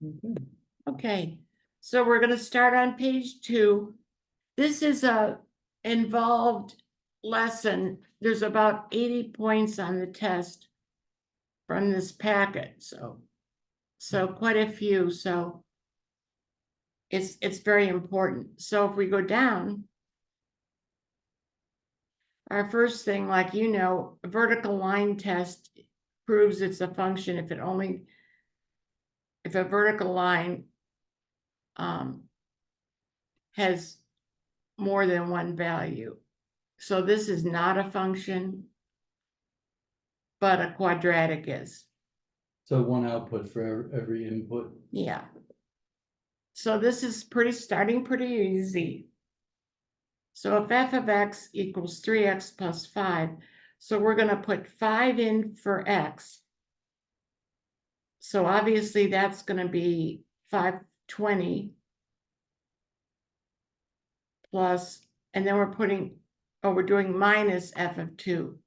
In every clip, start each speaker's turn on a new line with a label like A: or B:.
A: Okay.
B: Okay, so we're gonna start on page 2. This is a involved lesson. There's about 80 points on the test from this packet, so quite a few, so it's very important. So if we go down, our first thing, like a vertical line test proves it's a function if a vertical line has more than one value. So this is not a function, but a quadratic is.
A: So one output for every input.
B: Yeah. So this is starting pretty easy. So if f of x equals 3x plus 5, so we're going to put 5 in for x. So obviously that's going to be 520 plus, and then we're doing minus f of 2.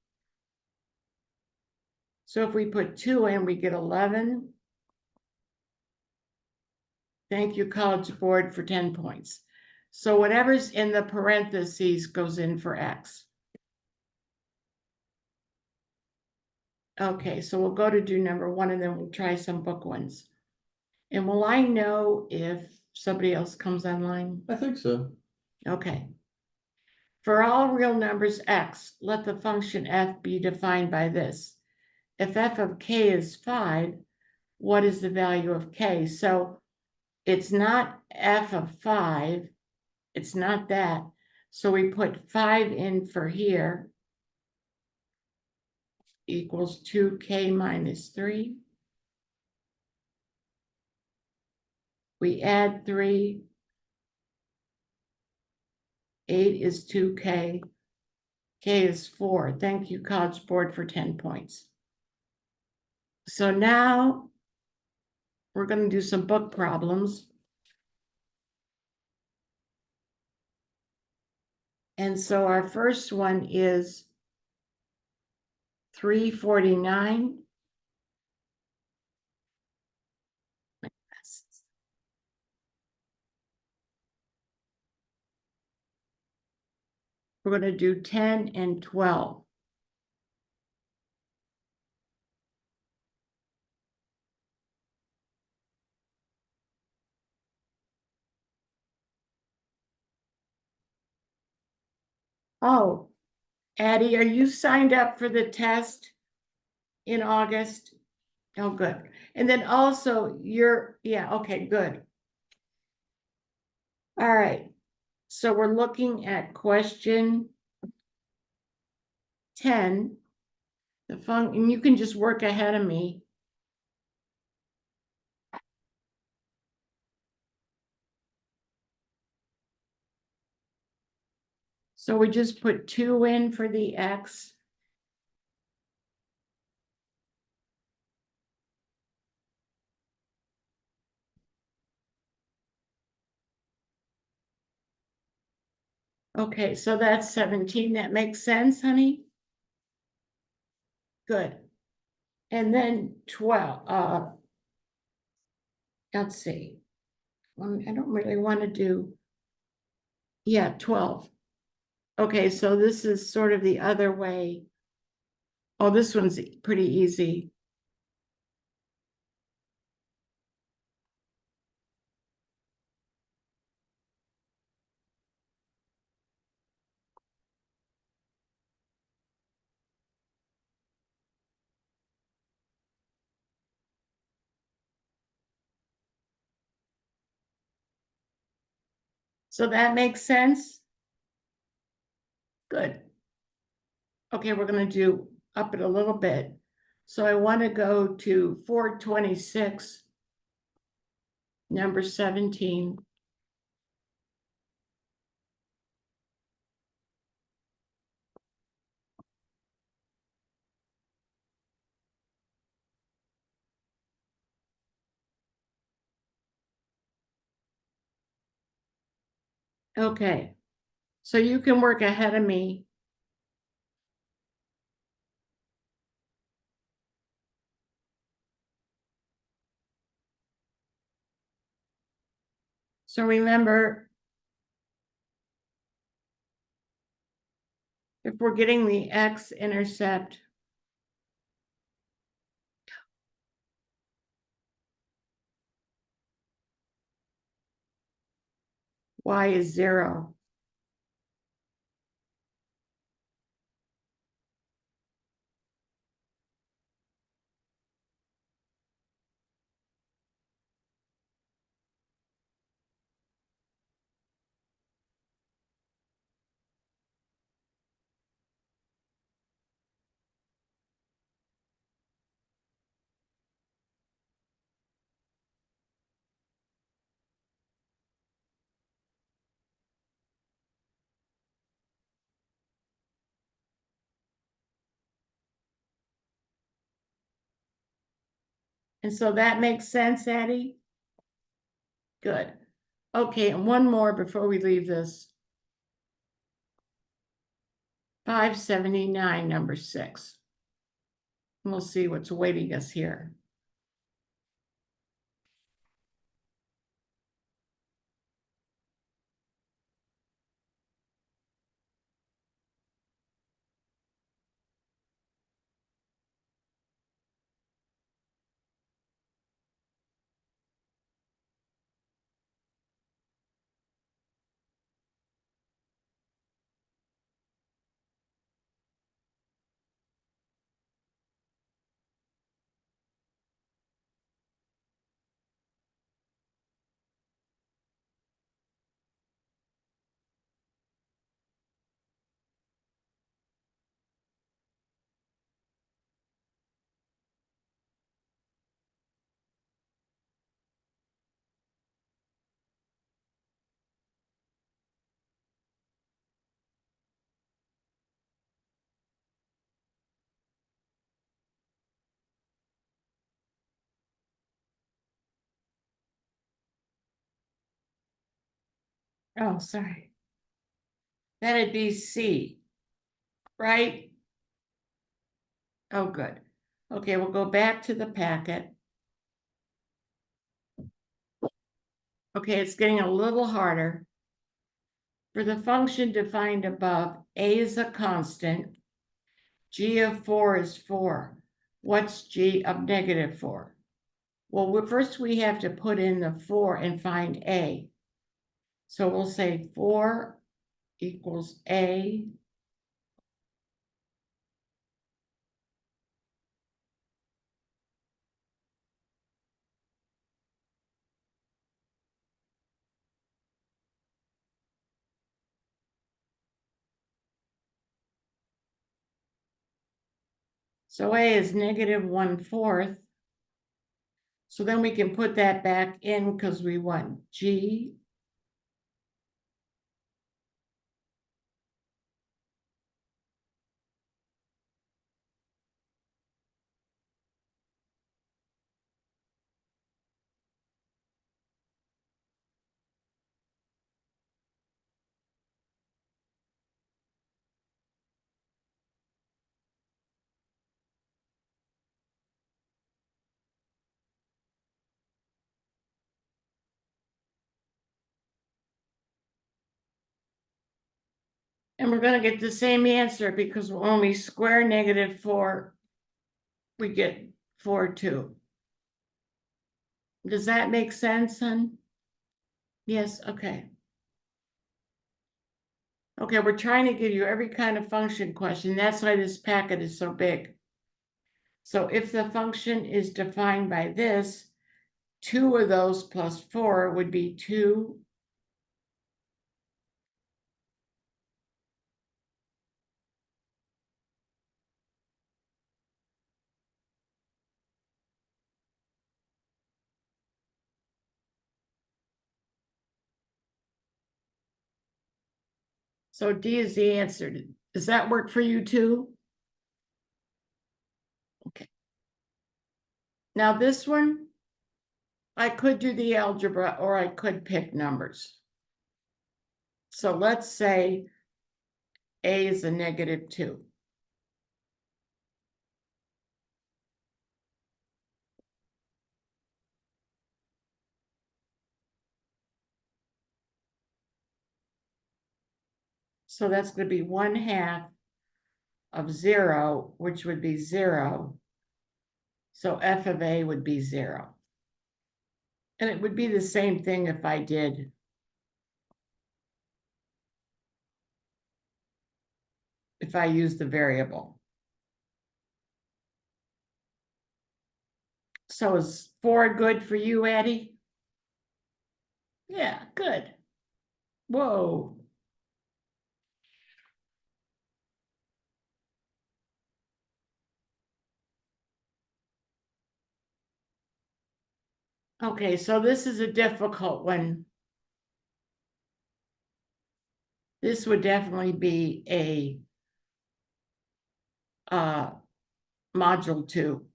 B: So if we put 2 in, we get 11. Thank you, College Board, for 10 points. So whatever's in the parentheses goes in for x. Okay, so we'll go to do number 1 and then we'll try some book ones. And will I know if somebody else comes online?
A: I think so.
B: Okay. For all real numbers x, let the function f be defined by this. If f of k is 5, what is the value of k? So it's not f of 5. It's not that. So we put 5 in for here equals 2k minus 3. We add 3. 8 is 2k. K is 4. Thank you, College Board, for 10 points. So now we're going to do some book problems. And so our first one is 349. We're going to do 10 and 12. Oh, Addie, are you signed up for the test in August? Oh, good. And then also yeah, okay, good. All right. So we're looking at question 10. And you can just work ahead of me. So we just put 2 in for the x. Okay, so that's 17. That makes sense, honey? Good. And then 12. Let's see. I don't really want to do. Yeah, 12. Okay, so this is sort of the other way. Oh, this one's pretty easy. So that makes sense? Good. Okay, we're going to do up it a little bit. So I want to go to 426, number 17. Okay, so you can work ahead of me. So remember, if we're getting the x-intercept, y is 0. And so that makes sense, Addie? Good. Okay, and one more before we leave this. 579, number 6. We'll see what's awaiting us here. Oh, sorry. That'd be C, right? Oh, good. Okay, we'll go back to the packet. Okay, it's getting a little harder. For the function defined above, a is a constant. G of 4 is 4. What's G of -4? Well, first we have to put in the 4 and find a. So we'll say 4 equals a. So a is -1/4. So then we can put that back in because we want G. And we're going to get the same answer because when we square -4, we get 4 too. Does that make sense, hon? Yes, okay. Okay, we're trying to give you every kind of function question. That's why this packet is so big. So if the function is defined by this, 2 of those plus 4 would be 2. So D is the answer. Does that work for you too? Okay. Now this one, I could do the algebra or I could pick numbers. So let's say a is a -2. So that's gonna be 1/2 of 0, which would be 0. So f of a would be 0. And it would be the same thing if I use the variable. So is 4 good for you, Addie? Yeah, good. Whoa. Okay, so this is a difficult one. This would definitely be a module 2.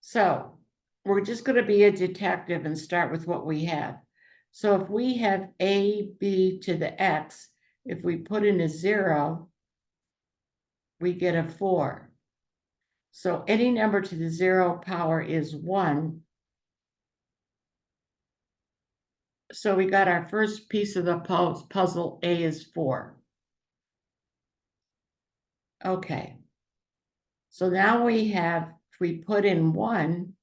B: So we're just going to be a detective and start with what we have. So if we have a b to the x, if we put in a 0, we get a 4. So any number to the 0 power is 1. So we got our first piece of the puzzle, a is 4. Okay. So now we have, if we put in 1,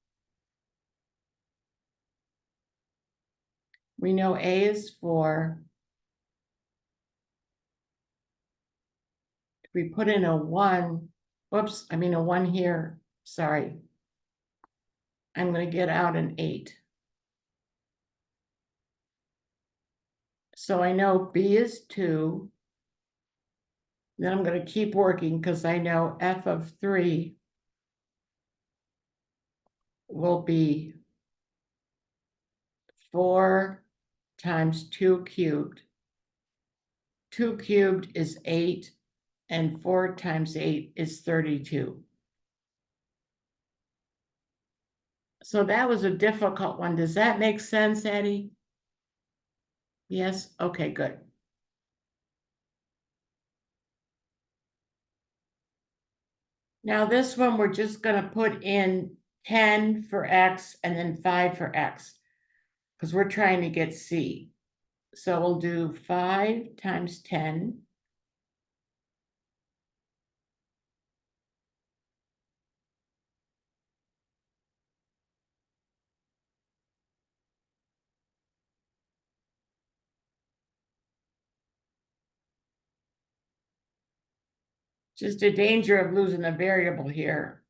B: we know a is 4. If we put in a 1, whoops, I mean a 1 here, sorry. I'm going to get out an 8. So I know b is 2. Then I'm going to keep working because I know f of 3 will be 4 times 2 cubed. 2 cubed is 8, and 4 times 8 is 32. So that was a difficult one. Does that make sense, Eddie? Yes? Okay, good. Now this one, we're just going to put in 10 for x and then 5 for x because we're trying to get c. So we'll do 5 times 10. Just a danger of losing a variable here.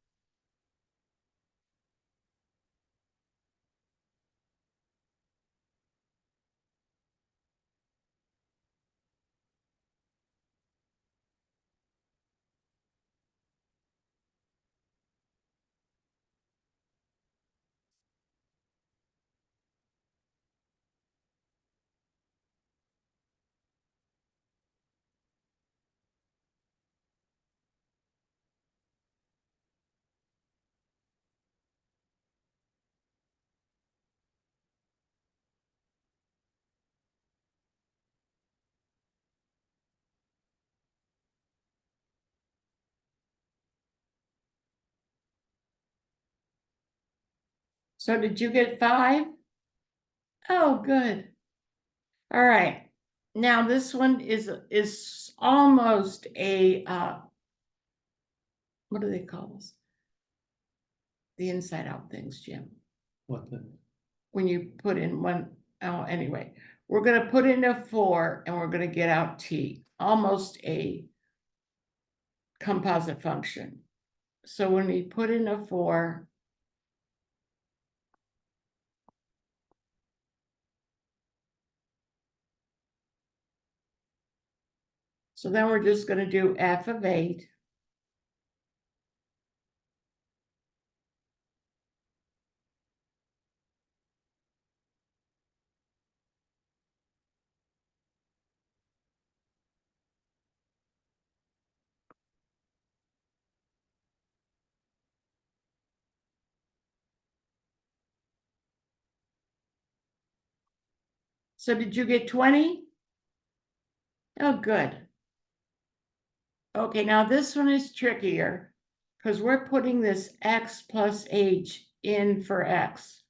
B: So did you get 5? Oh, good. All right. Now this one is almost a what do they call this? The inside out things, Jim.
A: What the,
B: When you put in one, oh, anyway, we're going to put in a 4 and we're going to get out t, almost a composite function. So when we put in a 4, so then we're just going to do f of 8. So did you get 20? Oh, good. Okay, now this one is trickier because we're putting this x plus h in for x.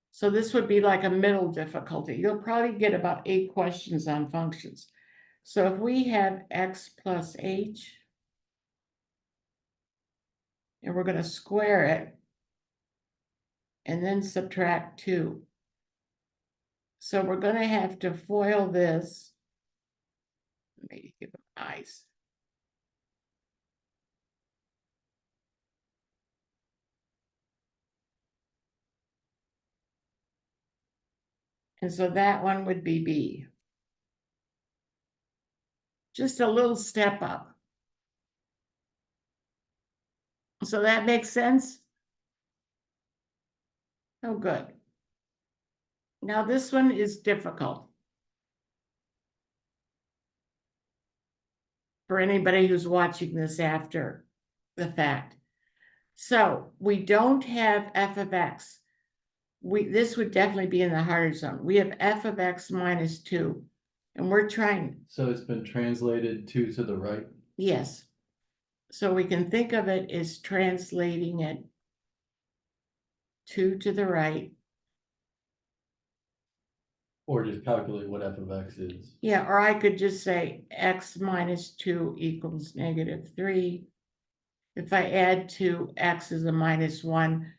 B: So this would be like a middle difficulty. You'll probably get about 8 questions on functions. So if we have x plus h, and we're gonna square it, and then subtract 2. So we're gonna have to FOIL this. Maybe give them eyes. And so that one would be B. Just a little step up. So that makes sense? Oh, good. Now this one is difficult for anybody who's watching this after the fact. So we don't have f of x. This would definitely be in the harder zone. We have f of x minus 2, and we're trying,
A: So it's been translated 2 to the right.
B: yes. So we can think of it as translating it 2 to the right.
A: Or just calculate what f of x is.
B: Yeah, or I could just say x minus 2 equals -3. If I add 2, x is a -1.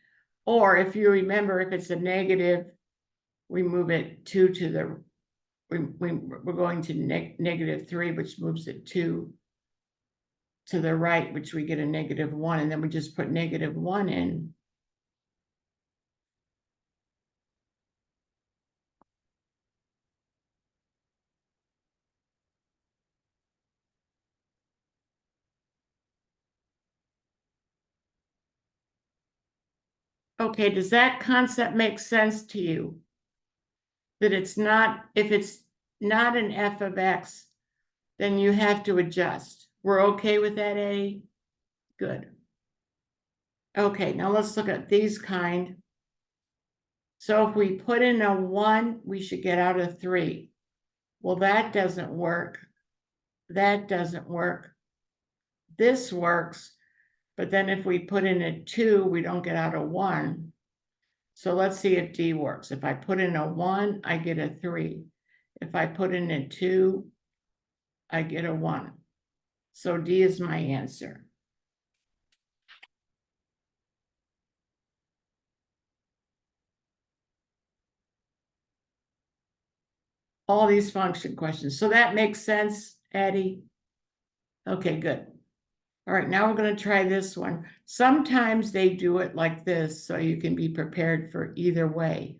B: Or if you remember, if it's a negative, we move it 2 to the, we're going to -3, which moves it 2 to the right, which we get a -1, and then we just put -1 in. Okay, does that concept make sense to you? That it's not, if it's not an f of x, then you have to adjust. We're okay with that, A? Good. Okay, now let's look at these kind. So if we put in a 1, we should get out a 3. Well, that doesn't work. That doesn't work. This works, but then if we put in a 2, we don't get out a 1. So let's see if D works. If I put in a 1, I get a 3. If I put in a 2, I get a 1. So D is my answer. All these function questions. So that makes sense, Addie? Okay, good. All right, now we're going to try this one. Sometimes they do it like this, so you can be prepared for either way.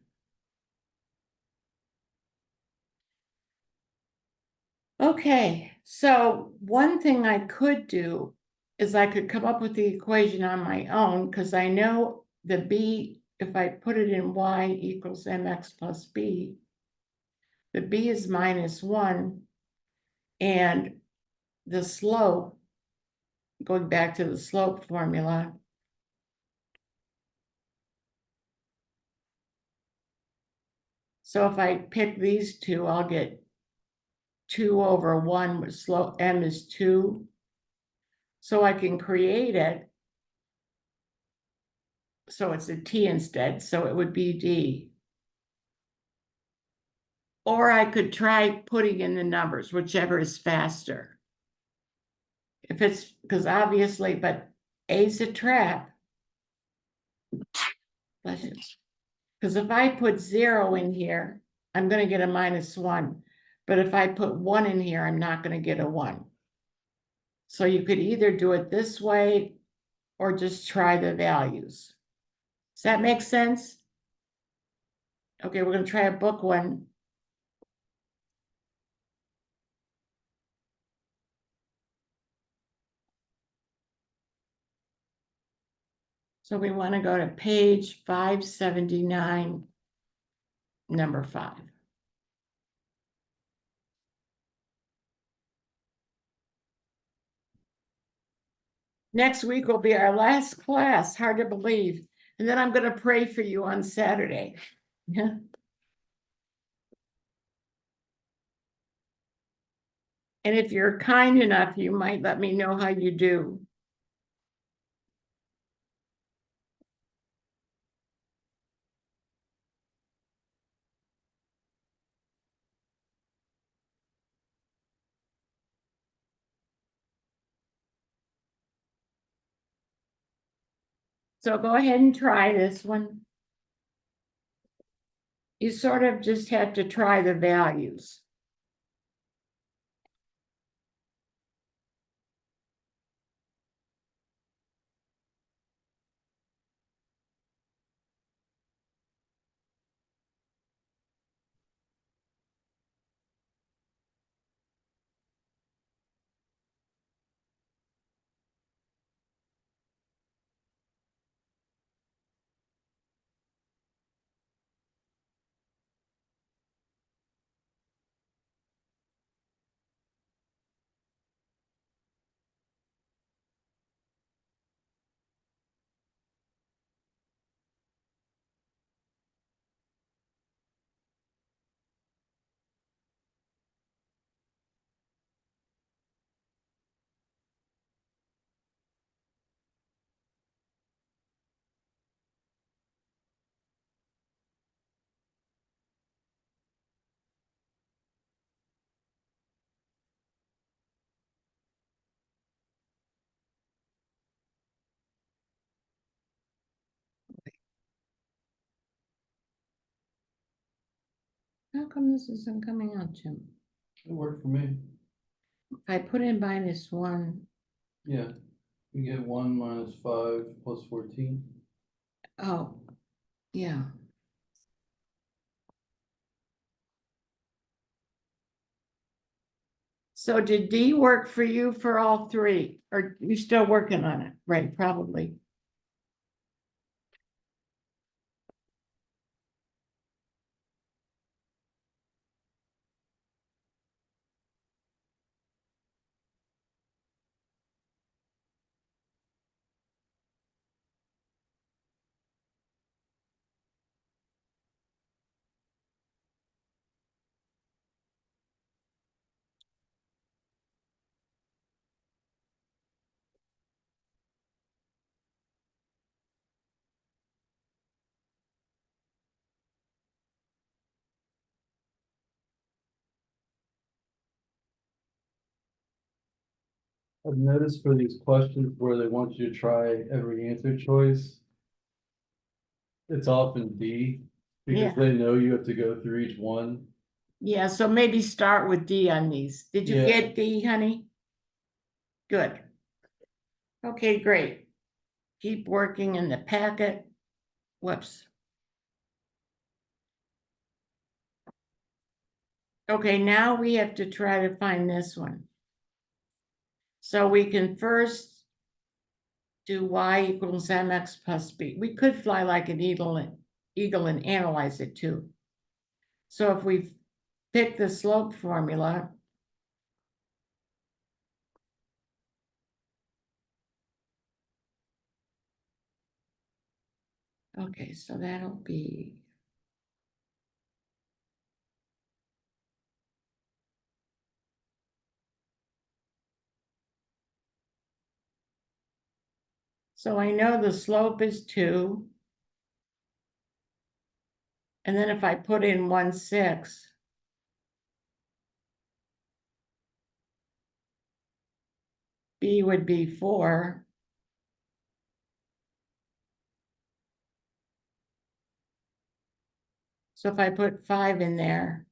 B: Okay, so one thing I could do is I could come up with the equation on my own, because I know the b, if I put it in y equals mx plus b, the b is -1, and the slope, going back to the slope formula, so if I pick these two, I'll get 2 over 1, with slope m is 2. So I can create it so it's a t instead, so it would be d. Or I could try putting in the numbers, whichever is faster. If it's, because obviously, but A's a trap. Because if I put 0 in here, I'm going to get a -1. But if I put 1 in here, I'm not going to get a 1. So you could either do it this way or just try the values. Does that make sense? Okay, we're going to try a book one. So we want to go to page 579, number 5. Next week will be our last class, hard to believe. And then I'm going to pray for you on Saturday. Yeah. And if you're kind enough, you might let me know how you do. So go ahead and try this one. You sort of just have to try the values. How come this isn't coming out, Jim?
A: It worked for me.
B: If I put in -1,
A: Yeah, you get 1 minus 5 plus 14.
B: oh, yeah. So did D work for you for all three? Or you still working on it? Right, probably.
A: I've noticed for these questions where they want you to try every answer choice, it's often D,
B: Yeah.
A: because they know you have to go through each one.
B: Yeah, so maybe start with D on these. Did you
A: Yeah.
B: get D, honey? Good. Okay, great. Keep working in the packet. Whoops. Okay, now we have to try to find this one. So we can first do y equals mx plus b. We could fly like an eagle and analyze it too. So if we pick the slope formula, okay, so that'll be so I know the slope is 2. And then if I put in 1/6, B would be 4. So if I put 5 in there,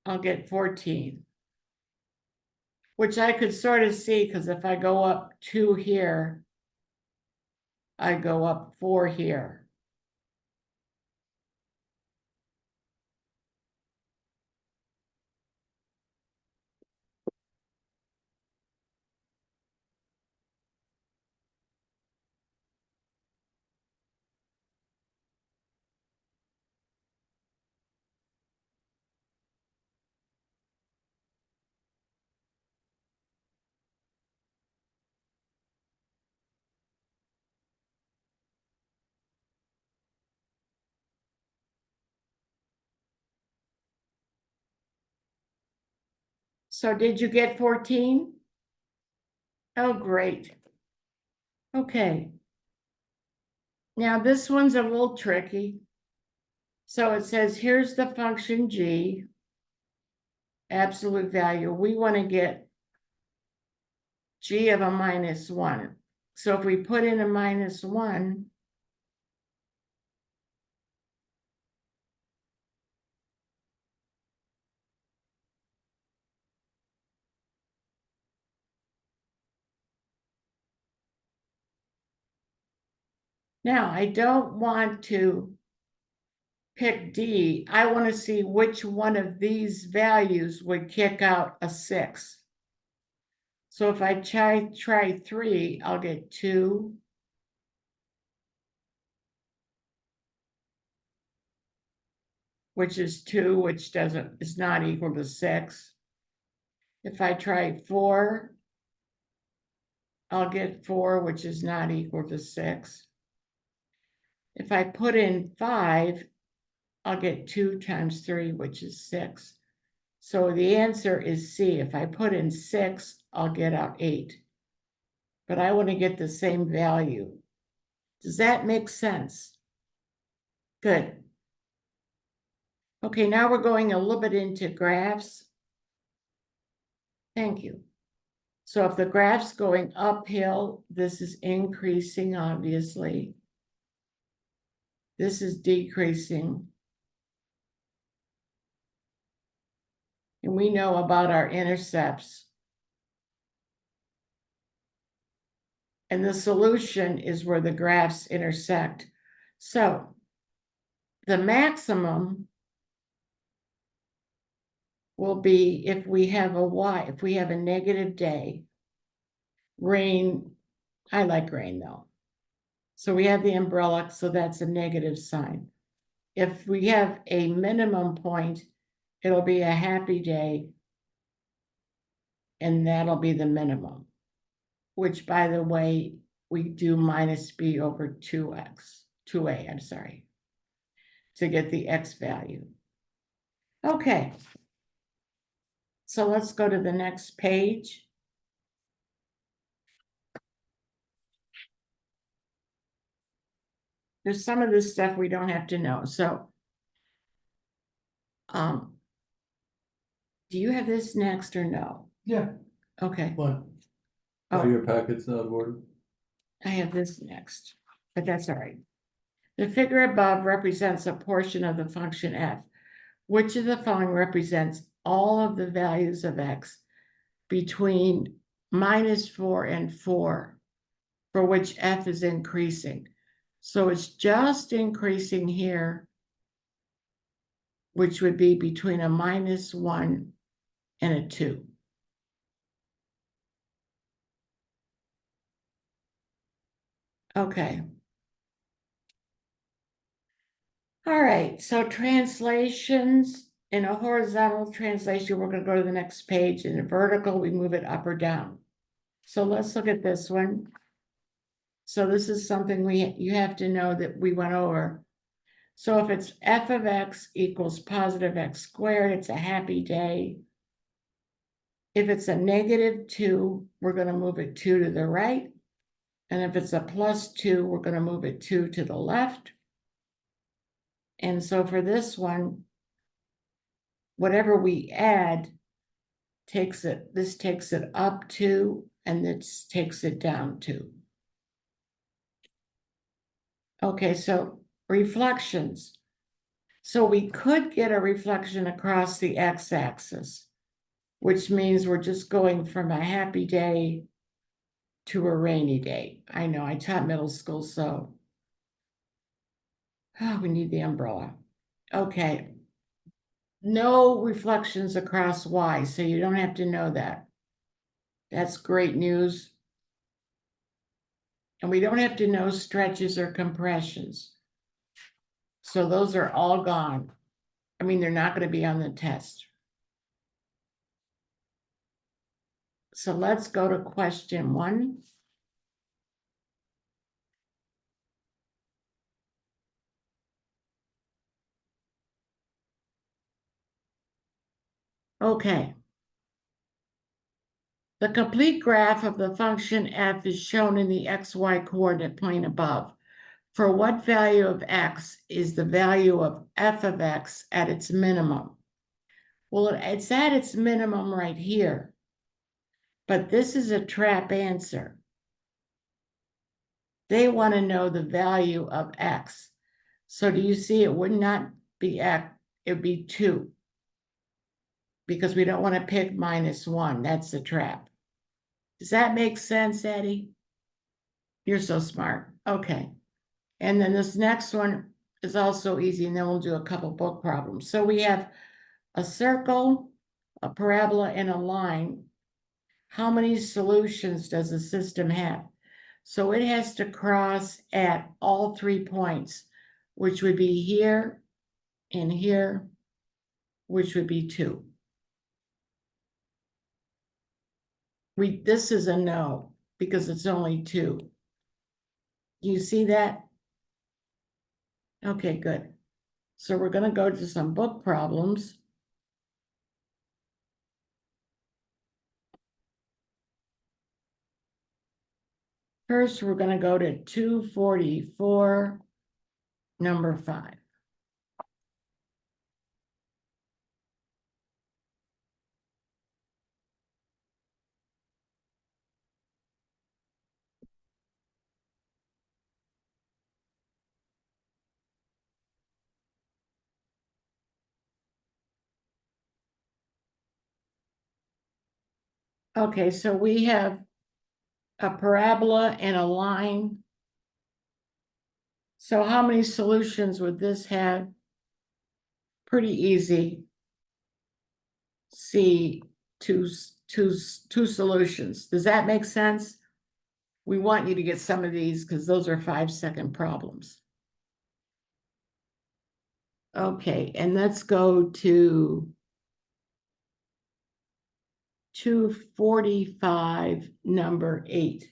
B: I'll get 14. Which I could sort of see, because if I go up 2 here, I go up 4 here. So did you get 14? Oh, great. Okay. Now this one's a little tricky. So it says, here's the function g, absolute value. We want to get g of a minus 1. So if we put in a minus 1, now I don't want to pick D. I want to see which one of these values would kick out a 6. So if I try 3, I'll get 2. Which is 2, which is not equal to 6. If I try 4, I'll get 4, which is not equal to 6. If I put in 5, I'll get 2 times 3, which is 6. So the answer is C. If I put in 6, I'll get out 8. But I want to get the same value. Does that make sense? Good. Okay, now we're going a little bit into graphs. Thank you. So if the graph's going uphill, this is increasing, obviously. This is decreasing. And we know about our intercepts. And the solution is where the graphs intersect. So the maximum will be if we have a Y, if we have a negative day. Rain, I like rain though. So we have the umbrella, so that's a negative sign. If we have a minimum point, it'll be a happy day, and that'll be the minimum, which, by the way, we do minus b over 2a, I'm sorry, to get the x value. Okay. So let's go to the next page. There's some of this stuff we don't have to know. So, do you have this next or no?
A: Yeah,
B: Okay.
A: what?
B: Oh.
A: Oh, your packet's out of order.
B: I have this next, but that's all right. The figure above represents a portion of the function f. Which of the following represents all of the values of x between -4 and 4, for which f is increasing? So it's just increasing here, which would be between a -1 and a 2. Okay. All right, so translations. In a horizontal translation, we're going to go to the next page. In a vertical, we move it up or down. So let's look at this one. So this is something you have to know that we went over. So if it's f of x equals positive x squared, it's a happy day. If it's a -2, we're going to move it 2 to the right. And if it's a +2, we're going to move it 2 to the left. And so for this one, whatever we add this takes it up 2, and this takes it down 2. Okay, so reflections. So we could get a reflection across the x-axis, which means we're just going from a happy day to a rainy day. I know, I taught middle school, so we need the umbrella. Okay. No reflections across y, so you don't have to know that. That's great news. And we don't have to know stretches or compressions. So those are all gone. I mean, they're not going to be on the test. So let's go to question 1. Okay. The complete graph of the function f is shown in the xy coordinate plane above. For what value of x is the value of f of x at its minimum? Well, it's at its minimum right here. But this is a trap answer. They want to know the value of X. So do you see it would not be X, it would be 2. Because we don't want to pick -1, that's the trap. Does that make sense, Eddie? You're so smart, okay. And then this next one is also easy, and then we'll do a couple book problems. So we have a circle, a parabola, and a line. How many solutions does the system have? So it has to cross at all 3 points, which would be here and here, which would be 2. This is a no, because it's only 2. Do you see that? Okay, good. So we're gonna go to some book problems. First, we're gonna go to 244, number 5. Okay, so we have a parabola and a line. So how many solutions would this have? Pretty easy. See, two solutions. Does that make sense? We want you to get some of these because those are 5-second problems. Okay, and let's go to 245, number 8.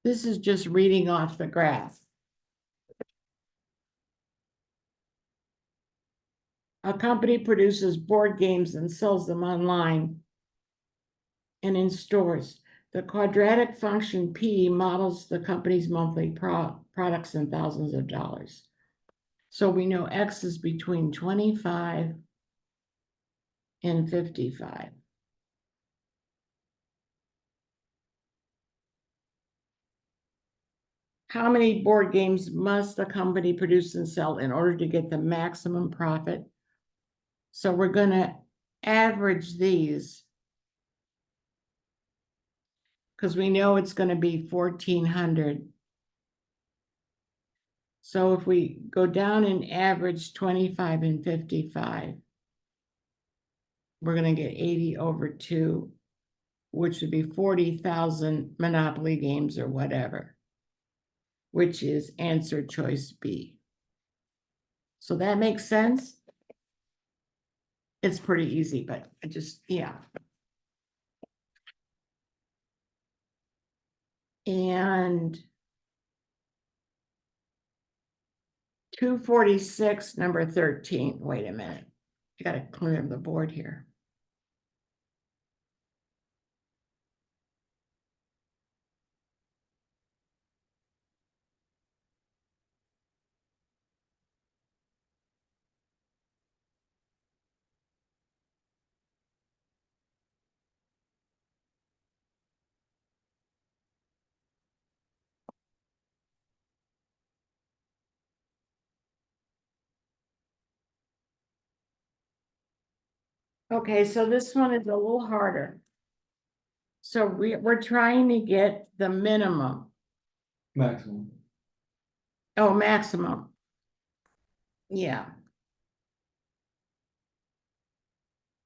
B: This is just reading off the graph. A company produces board games and sells them online and in stores. The quadratic function P models the company's monthly products in thousands of dollars. So we know X is between 25 and 55. How many board games must the company produce and sell in order to get the maximum profit? So we're gonna average these because we know it's gonna be 1,400. So if we go down and average 25 and 55, we're gonna get 80 over 2, which would be 40,000 Monopoly games or whatever, which is answer choice B. So that makes sense? It's pretty easy, but I just, yeah. And 246, number 13. Wait a minute. I gotta clear the board here. Okay, so this one is a little harder. So we're trying to get the minimum.
A: Maximum.
B: Oh, maximum. Yeah.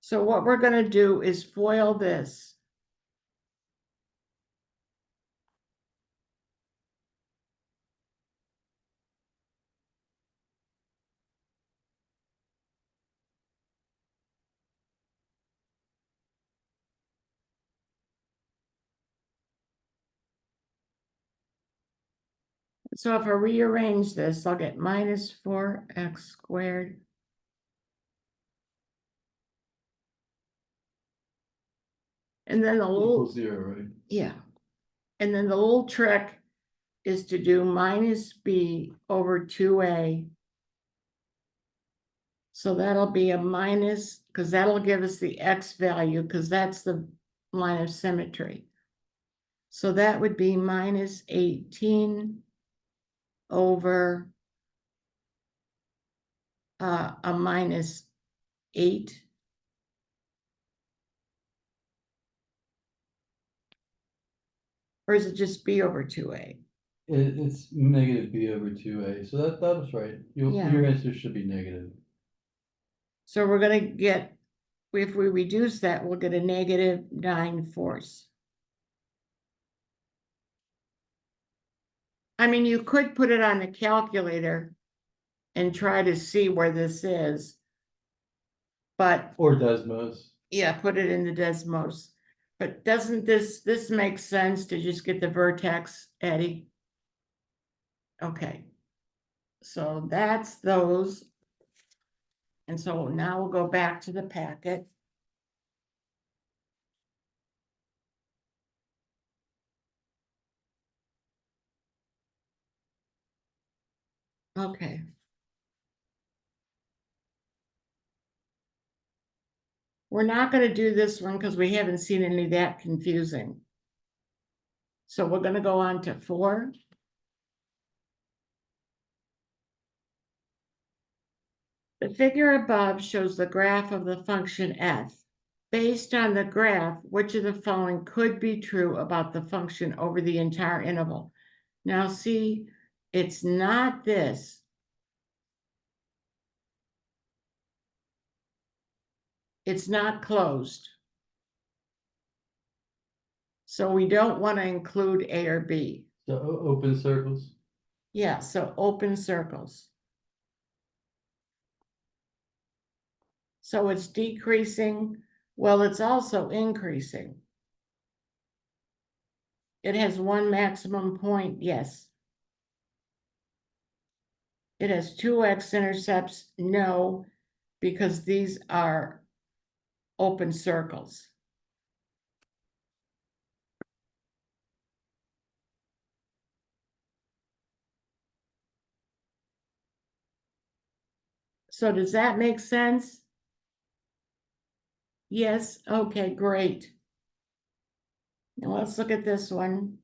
B: So what we're gonna do is FOIL this. So if I rearrange this, I'll get minus 4x squared. And then a little,
A: Equals 0, right?
B: yeah. And then the little trick is to do minus b over 2a So that'll be a minus, because that'll give us the X value, because that's the line of symmetry. So that would be minus 18 over a minus 8. Or is it just B over 2A?
A: It's negative B over 2A, so that was right.
B: Yeah.
A: Your answer should be negative.
B: So we're gonna get, if we reduce that, we'll get a negative 9/4. I mean, you could put it on the calculator and try to see where this is. But
A: Or Desmos.
B: yeah, put it in the Desmos. But doesn't this make sense to just get the vertex, Eddie? Okay. So that's those. And so now we'll go back to the packet. Okay. We're not going to do this one because we haven't seen any that confusing. So we're going to go on to 4. The figure above shows the graph of the function f. Based on the graph, which of the following could be true about the function over the entire interval? Now see, it's not this. It's not closed. So we don't want to include A or B.
A: So open circles.
B: Yeah, so open circles. So it's decreasing. Well, it's also increasing. It has one maximum point, yes. It has 2 x-intercepts, no, because these are open circles. So does that make sense? Yes, okay, great. Now let's look at this one.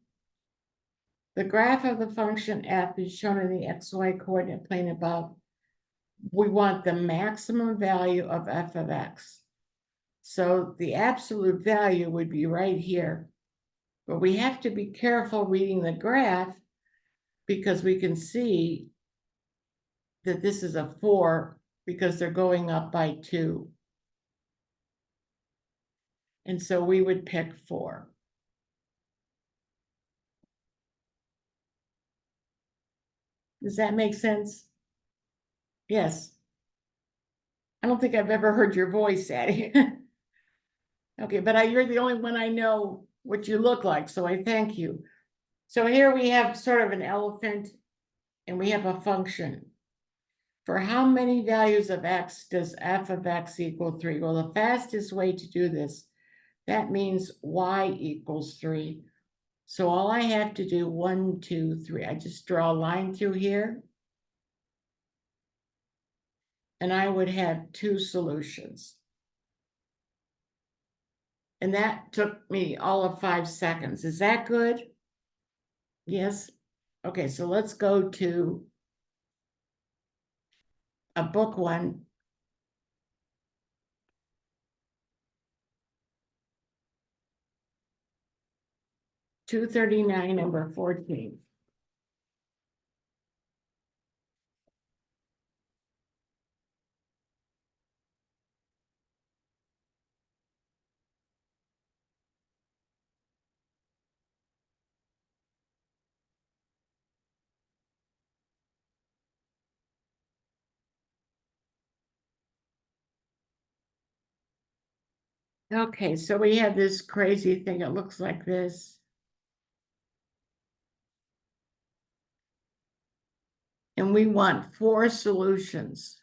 B: The graph of the function f is shown in the xy coordinate plane above. We want the maximum value of f of x. So the absolute value would be right here. But we have to be careful reading the graph because we can see that this is a 4 because they're going up by 2. And so we would pick 4. Does that make sense? Yes. I don't think I've ever heard your voice, Addie. Okay, but you're the only one I know what you look like, so I thank you. So here we have sort of an elephant, and we have a function. For how many values of x does f of x equal 3? Well, the fastest way to do this, that means y equals 3. So all I have to do, 1, 2, 3, I just draw a line through here. And I would have 2 solutions. And that took me all of 5 seconds. Is that good? Yes? Okay, so let's go to a book one. $239, number 14. Okay, so we have this crazy thing. It looks like this. And we want 4 solutions.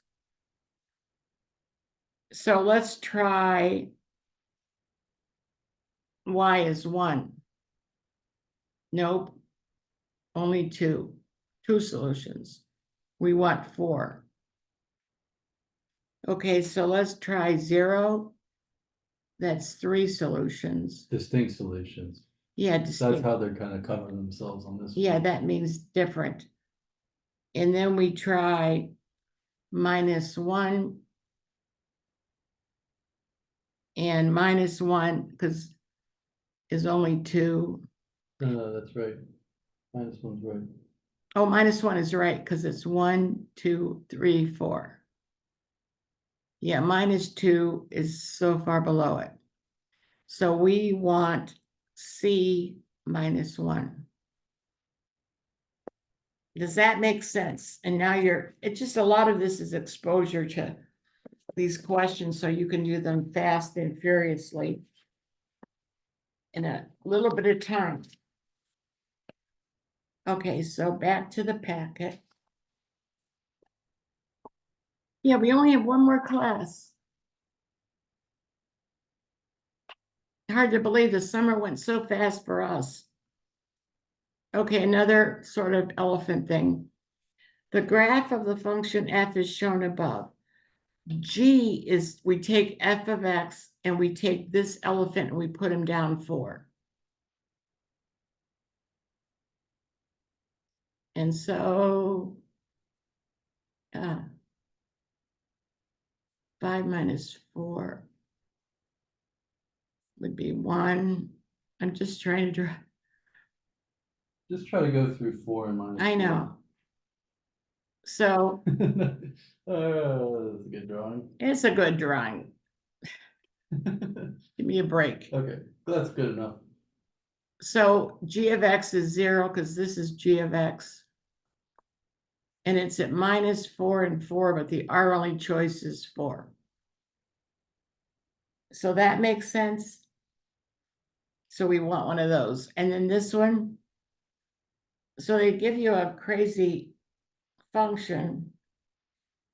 B: So let's try y is 1. Nope, only 2. 2 solutions. We want 4. Okay, so let's try 0. That's 3 solutions.
A: Distinct solutions.
B: Yeah,
A: That's
B: distinct.
A: how they're kind of covering themselves on this.
B: Yeah,
A: one.
B: that means different. And then we try -1 and -1 because is only 2.
A: No, that's right. -1's right.
B: Oh, -1 is right because it's 1, 2, 3, 4. Yeah, -2 is so far below it. So we want C -1. Does that make sense? And now it's just a lot of this is exposure to these questions, so you can do them fast and furiously in a little bit of time. Okay, so back to the packet. Yeah, we only have one more class. Hard to believe the summer went so fast for us. Okay, another sort of elephant thing. The graph of the function f is shown above. G is, we take f of x and we take this elephant and we put him down 4. And so 5 minus 4 would be 1. I'm just trying to draw.
A: Just try to go through 4 and -4.
B: I know. So
A: Oh, that's a good drawing.
B: it's a good drawing. Give me a break.
A: Okay, that's good enough.
B: So g of x is 0 because this is g of x. And it's at -4 and 4, but our only choice is 4. So that makes sense. So we want one of those. And then this one. So they give you a crazy function,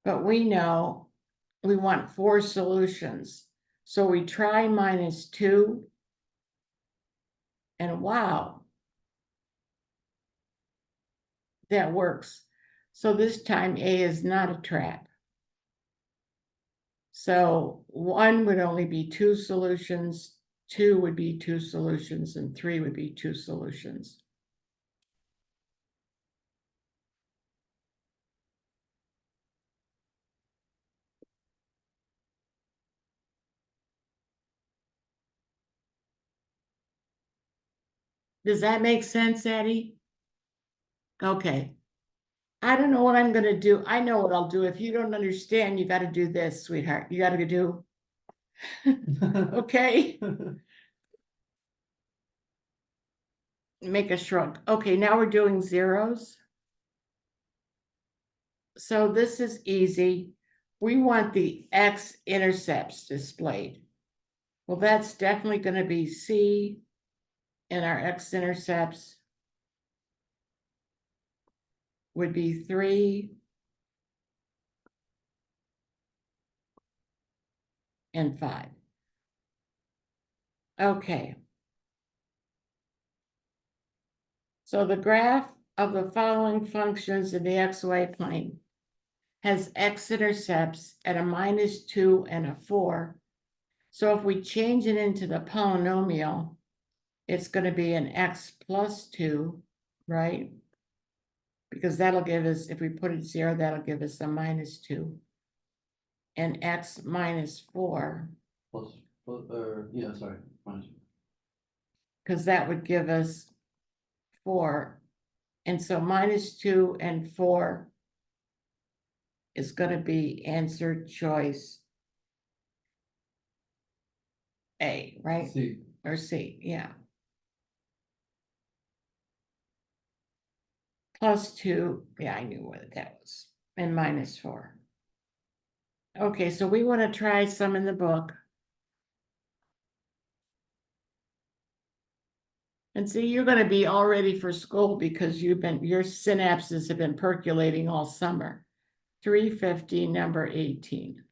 B: but we know we want 4 solutions. So we try -2. And wow, that works. So this time A is not a trap. So 1 would only be 2 solutions, 2 would be 2 solutions, and 3 would be 2 solutions. Does that make sense, Eddie? Okay. I don't know what I'm gonna do. I know what I'll do. If you don't understand, you gotta do this, sweetheart. You gotta do, okay? Make a shrug. Okay, now we're doing zeros. So this is easy. We want the x-intercepts displayed. Well, that's definitely gonna be C, and our x-intercepts would be 3 and 5. Okay. So the graph of the following functions in the xy plane has x-intercepts at a -2 and a 4. So if we change it into the polynomial, it's going to be an x plus 2, right? Because that'll give us, if we put it 0, that'll give us a -2. And x minus 4,
A: Yeah, sorry. -4.
B: because that would give us 4. And so -2 and 4 is going to be answer choice A, right?
A: C.
B: Or C, yeah. +2, yeah, I knew what that was, and -4. Okay, so we want to try some in the book. And see, you're going to be all ready for school because your synapses have been percolating all summer. 350, number 18.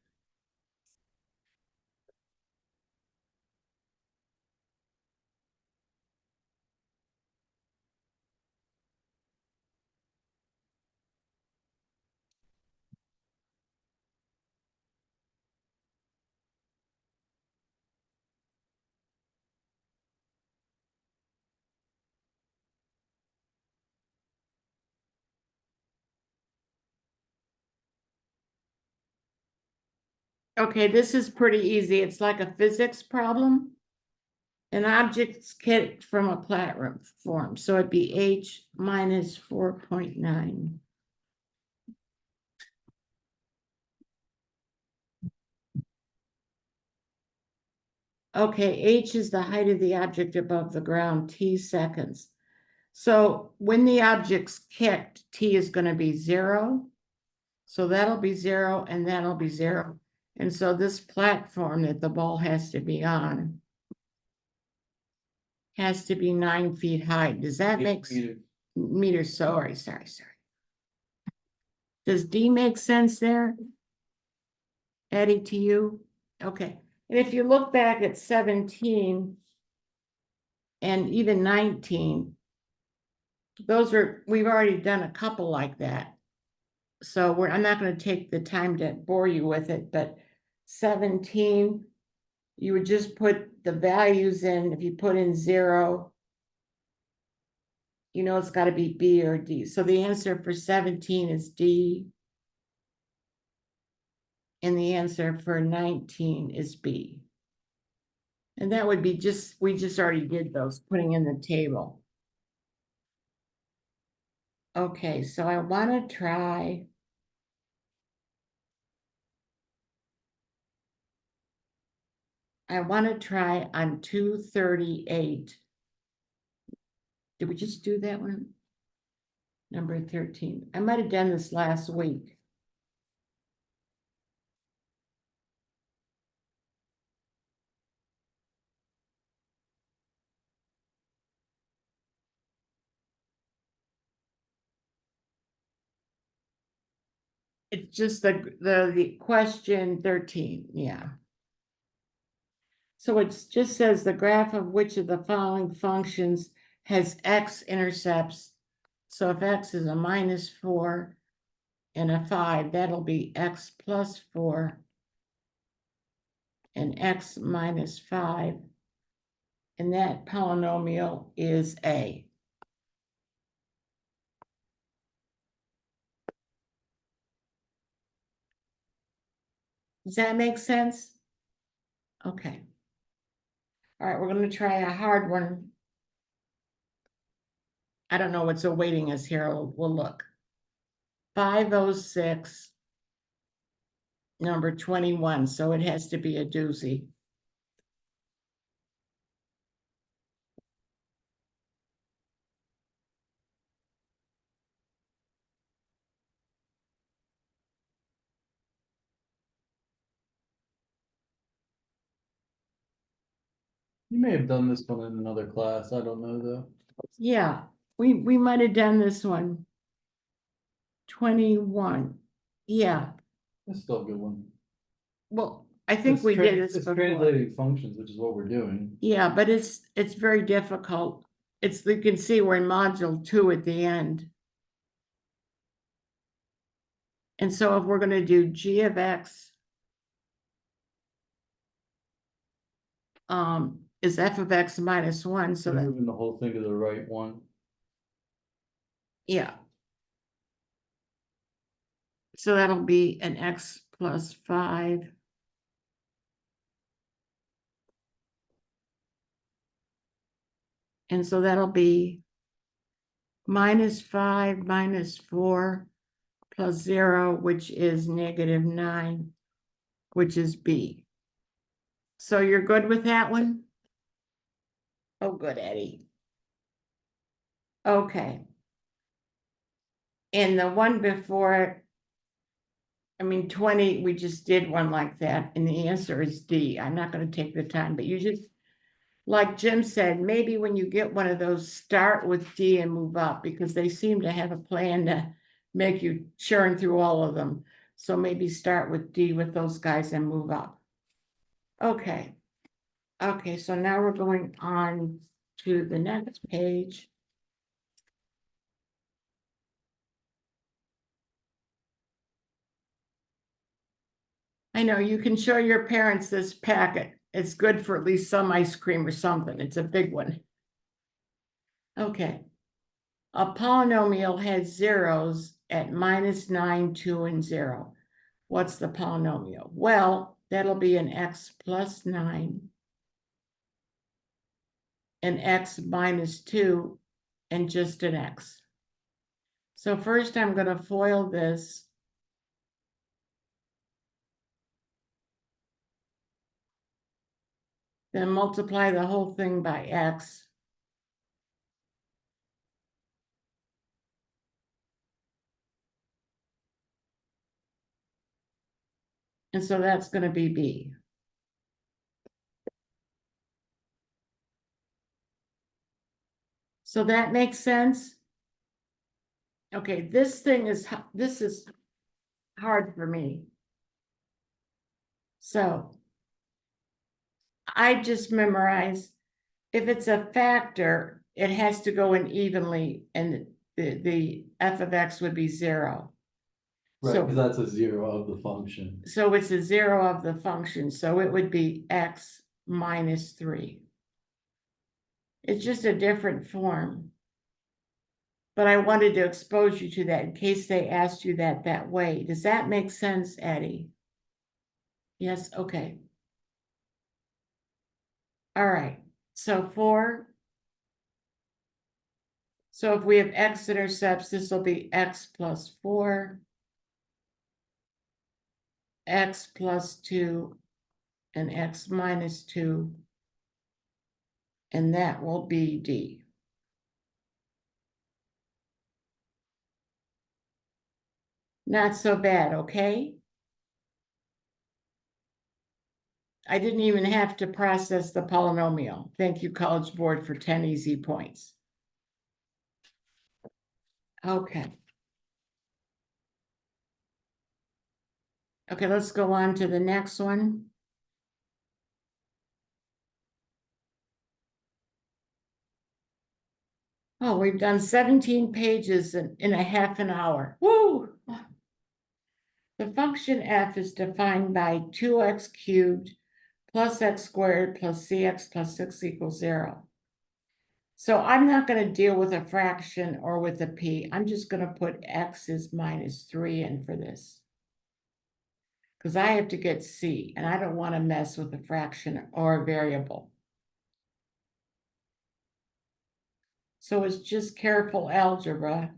B: Okay, this is pretty easy. It's like a physics problem. An object's kicked from a platform, so it'd be h minus 4.9. Okay, h is the height of the object above the ground, t seconds. So when the object's kicked, t is going to be 0. So that'll be 0 and that'll be 0. And so this platform that the ball has to be on has to be 9 feet high. Does that make meters? Sorry. Does D make sense there? Eddie, to you? Okay. And if you look back at 17 and even 19, we've already done a couple like that. So I'm not going to take the time to bore you with it, but 17, you would just put the values in. If you put in 0, you know it's got to be B or D. So the answer for 17 is D. And the answer for 19 is B. And that would be we just already did those, putting in the table. Okay, so I want to try. On 238. Did we just do that one? Number 13. I might have done this last week. It's just the question 13, yeah. So it just says the graph of which of the following functions has x-intercepts. So if x is a -4 and a 5, that'll be x plus 4 and x minus 5. And that polynomial is A. Does that make sense? Okay. All right, we're going to try a hard one. I don't know what's awaiting us here. We'll look. 506, number 21. So it has to be a doozy.
A: You may have done this one in another class. I don't know though.
B: Yeah, we might have done this one. 21. Yeah.
A: It's still a good one.
B: Well, I think we did this before.
A: Translating functions, which is what we're doing.
B: Yeah, but it's very difficult. You can see we're in module 2 at the end. And so if we're going to do g of x is f of x minus 1. So
A: You're
B: that,
A: moving the whole thing to the right one.
B: yeah. So that'll be an x plus 5. And so that'll be -5 minus 4 plus 0, which is -9, which is B. So you're good with that one? Oh, good, Eddie. Okay. And the one before it, I mean, 20, we just did one like that, and the answer is D. I'm not going to take the time, but you just, like Jim said, maybe when you get one of those, start with D and move up, because they seem to have a plan to make you churn through all of them. So maybe start with D with those guys and move up. Okay. Okay, so now we're going on to the next page. I know you can show your parents this packet. It's good for at least some ice cream or something. It's a big one. Okay. A polynomial has zeros at -9, 2, and 0. What's the polynomial? Well, that'll be an x plus 9, an x minus 2, and just an x. So first I'm going to FOIL this. Then multiply the whole thing by x. And so that's going to be b. So that makes sense? Okay, this is hard for me. So I just memorized, if it's a factor, it has to go in evenly, and the f of x would be 0.
A: Right,
B: So-
A: because that's a zero of the function.
B: So it's a 0 of the function, so it would be x minus 3. It's just a different form. But I wanted to expose you to that in case they asked you that way. Does that make sense, Eddie? Yes, okay. All right, so 4. So if we have x-intercepts, this will be x plus 4, x plus 2, and x minus 2, and that will be D. Not so bad, okay? I didn't even have to process the polynomial. Thank you, College Board, for 10 easy points. Okay. Okay, let's go on to the next one. Oh, we've done 17 pages in a half an hour. Woo! The function f is defined by 2x cubed plus x squared plus cx plus 6 equals 0. So I'm not going to deal with a fraction or with a p. I'm just going to put x is minus 3 in for this, because I have to get c, and I don't want to mess with a fraction or a variable. So it's just careful algebra.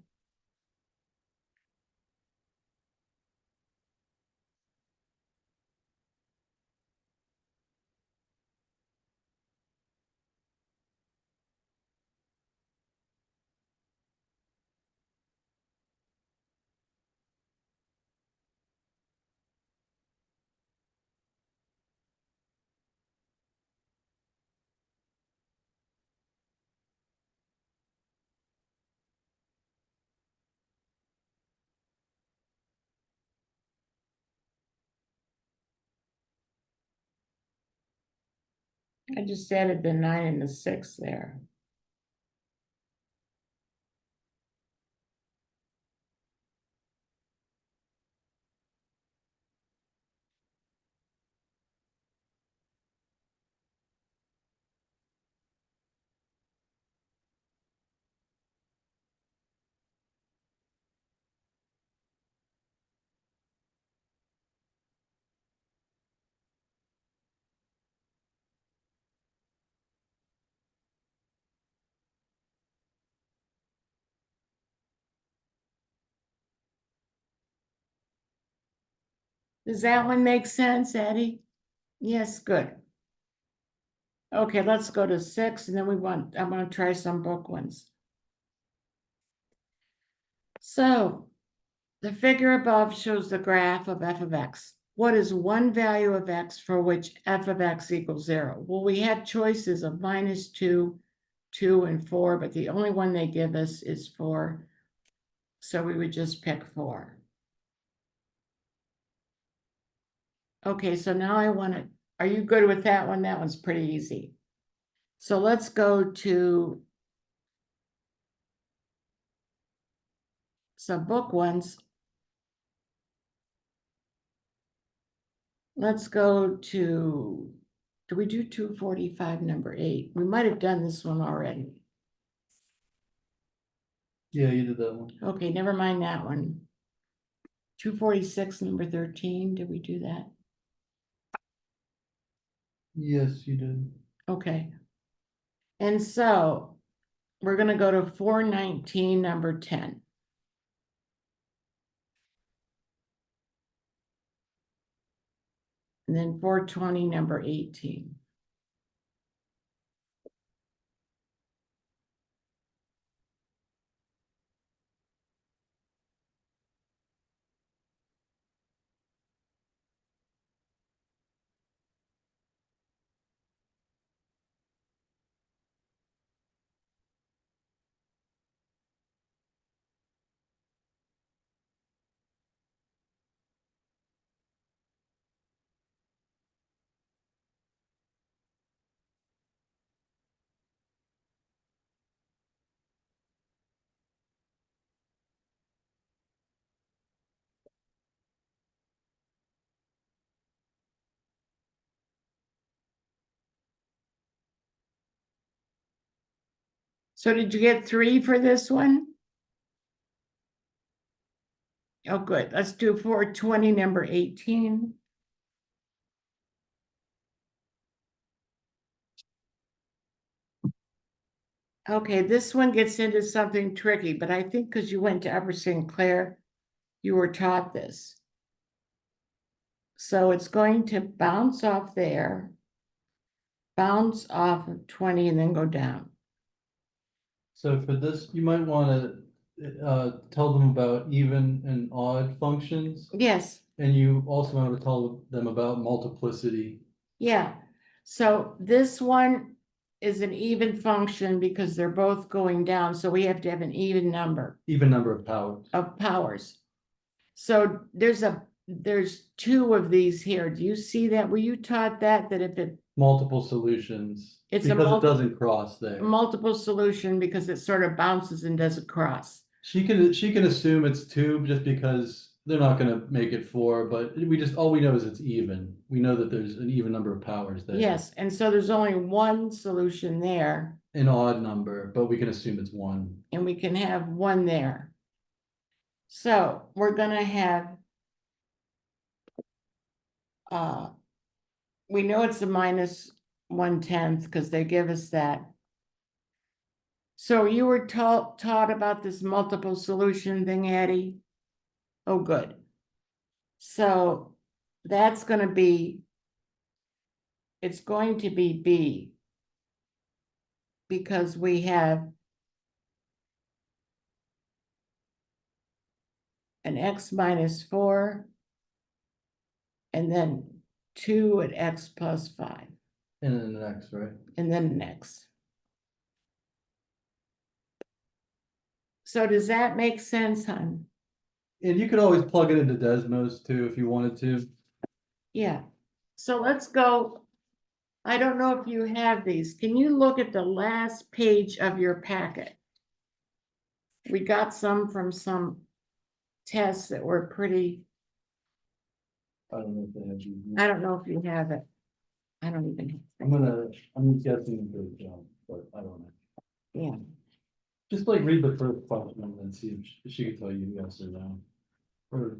B: I just added the 9 and the 6 there. Does that one make sense, Eddie? Yes, good. Okay, let's go to 6, and then I'm going to try some book ones. So the figure above shows the graph of f of x. What is one value of x for which f of x equals 0? Well, we have choices of minus 2, 2, and 4, but the only one they give us is 4. So we would just pick 4. Okay, so now are you good with that one? That one's pretty easy. So let's go to some book ones. Let's go to, do we do 245, number 8? We might have done this one already.
A: Yeah, you did that one.
B: Okay, never mind that one. 246, number 13, did we do that?
A: Yes, you did.
B: Okay. And so we're gonna go to 419, number 10. And then 420, number 18. So did you get 3 for this one? Oh, good. Let's do 420, number 18. Okay, this one gets into something tricky, but I think because you went to Upper St. Clair, you were taught this. So it's going to bounce off there, bounce off of 20, and then go down.
A: So for this, you might wanna, tell them about even and odd functions.
B: Yes,
A: And you also want to tell them about multiplicity.
B: yeah. So this one is an even function because they're both going down, so we have to have an even number
A: Even number of powers.
B: of powers. So there's 2 of these here. Do you see that? Were you taught that if it
A: Multiple solutions.
B: It's a
A: because it doesn't cross there.
B: multiple solution because it sort of bounces and does a cross?
A: She can assume it's 2 just because they're not gonna make it 4, but all we know is it's even. We know that there's an even number of powers there.
B: Yes, and so there's only one solution there,
A: An odd number, but we can assume it's 1.
B: and we can have 1 there. So we're gonna have we know it's a minus 1/10 because they give us that. So you were taught about this multiple solution thing, Addie? Oh, good. So that's gonna be, it's going to be B. Because we have an x minus 4, and then 2 at x plus 5,
A: And then the next, right?
B: and then an x. So does that make sense, hon?
A: And you could always plug it into Desmos too if you wanted to.
B: Yeah. So let's go. I don't know if you have these. Can you look at the last page of your packet? We got some from some tests that were pretty,
A: I don't know if they have these.
B: I don't know if you have it. I don't even.
A: I'm guessing for the job, but I don't know.
B: Yeah.
A: Just like read the first question and then see if she can tell you yes or no. Or,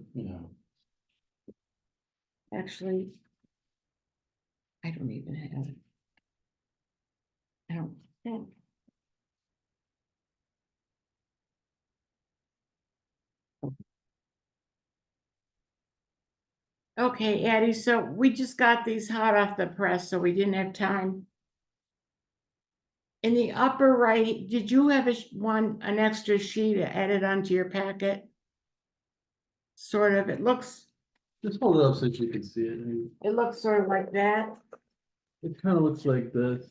B: Actually, I don't even have it. I don't think. Okay, Addie, so we just got these hot off the press, so we didn't have time. In the upper right, did you have an extra sheet added onto your packet? Sort of, it looks
A: just hold it up so you can see it. I mean,
B: sort of like that.
A: it kind of looks like this.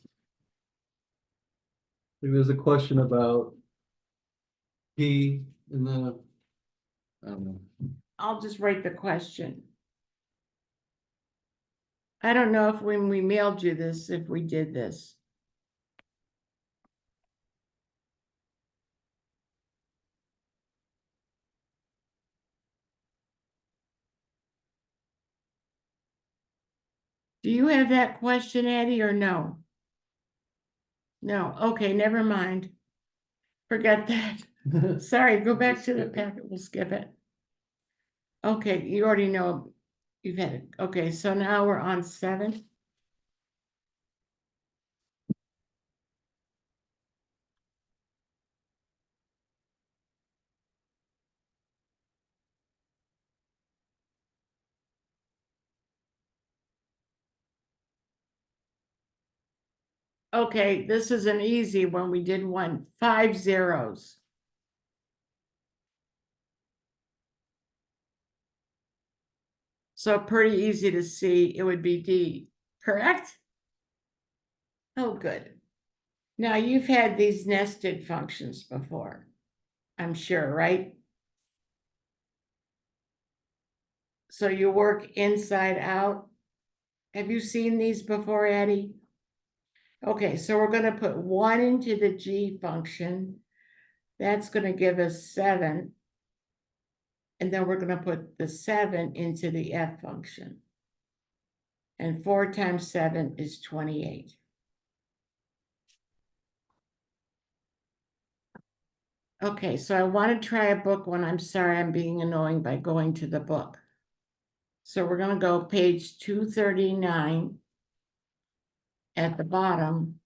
A: Like there's a question about P and then, I don't know.
B: I'll just write the question. I don't know if when we mailed you this, if we did this. Do you have that question, Addie, or no? No, okay, never mind. Forget that. Sorry, go back to the packet, we'll skip it. Okay, you already know, you've had it. Okay, so now we're on 7. Okay, this is an easy one. We did one, 5 zeros. So pretty easy to see, it would be D, correct? Oh, good. Now you've had these nested functions before, I'm sure, right? So you work inside out. Have you seen these before, Addie? Okay, so we're gonna put 1 into the G function. That's gonna give us 7. And then we're gonna put the 7 into the F function. And 4 times 7 is 28. Okay, so I want to try a book one. I'm sorry, I'm being annoying by going to the book. So we're gonna go page 239 at the bottom.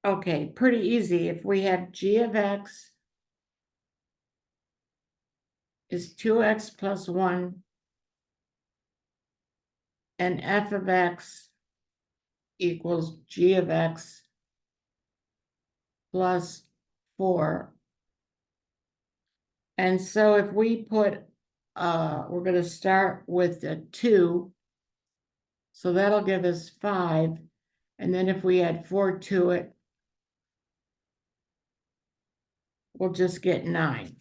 B: Okay, pretty easy. If we have G of X is 2x plus 1 and F of X equals G of X plus 4. And so if we put, we're gonna start with a 2. So that'll give us 5. And then if we add 4 to it, we'll just get 9.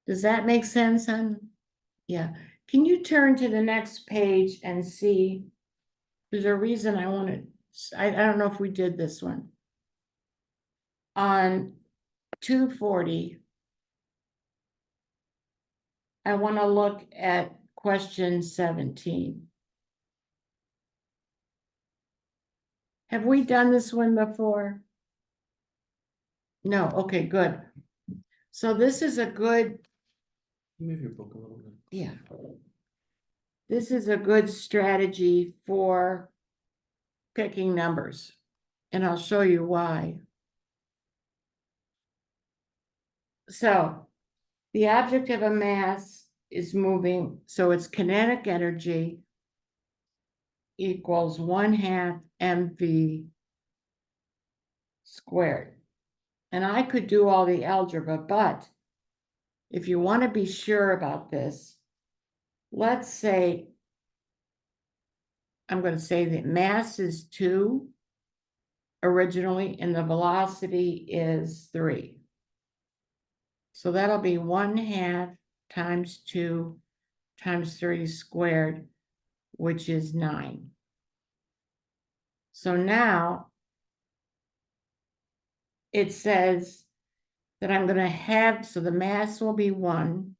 B: Does that make sense, hon? Yeah. Can you turn to the next page and see? There's a reason I wanted, I don't know if we did this one. On 240, I want to look at question 17. Have we done this one before? No, okay, good. So this is a good,
A: Move your book a little bit.
B: yeah. This is a good strategy for picking numbers, and I'll show you why. So the object of a mass is moving, so its kinetic energy equals 1/2 mv squared. And I could do all the algebra, but if you want to be sure about this, let's say, I'm going to say that mass is 2 originally, and the velocity is 3. So that'll be 1/2 times 2 times 3 squared, which is 9. So now it says that I'm going to have, so the mass will be 1,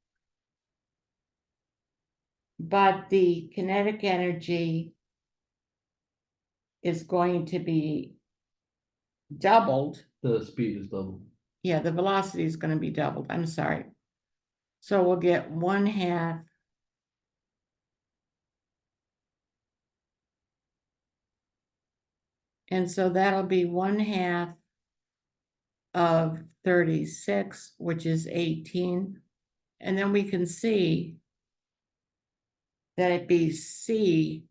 B: but the kinetic energy is going to be doubled.
A: The speed is double.
B: Yeah, the velocity is going to be doubled. I'm sorry. So we'll get 1/2 and so that'll be 1/2 of 36, which is 18. And then we can see that at BC,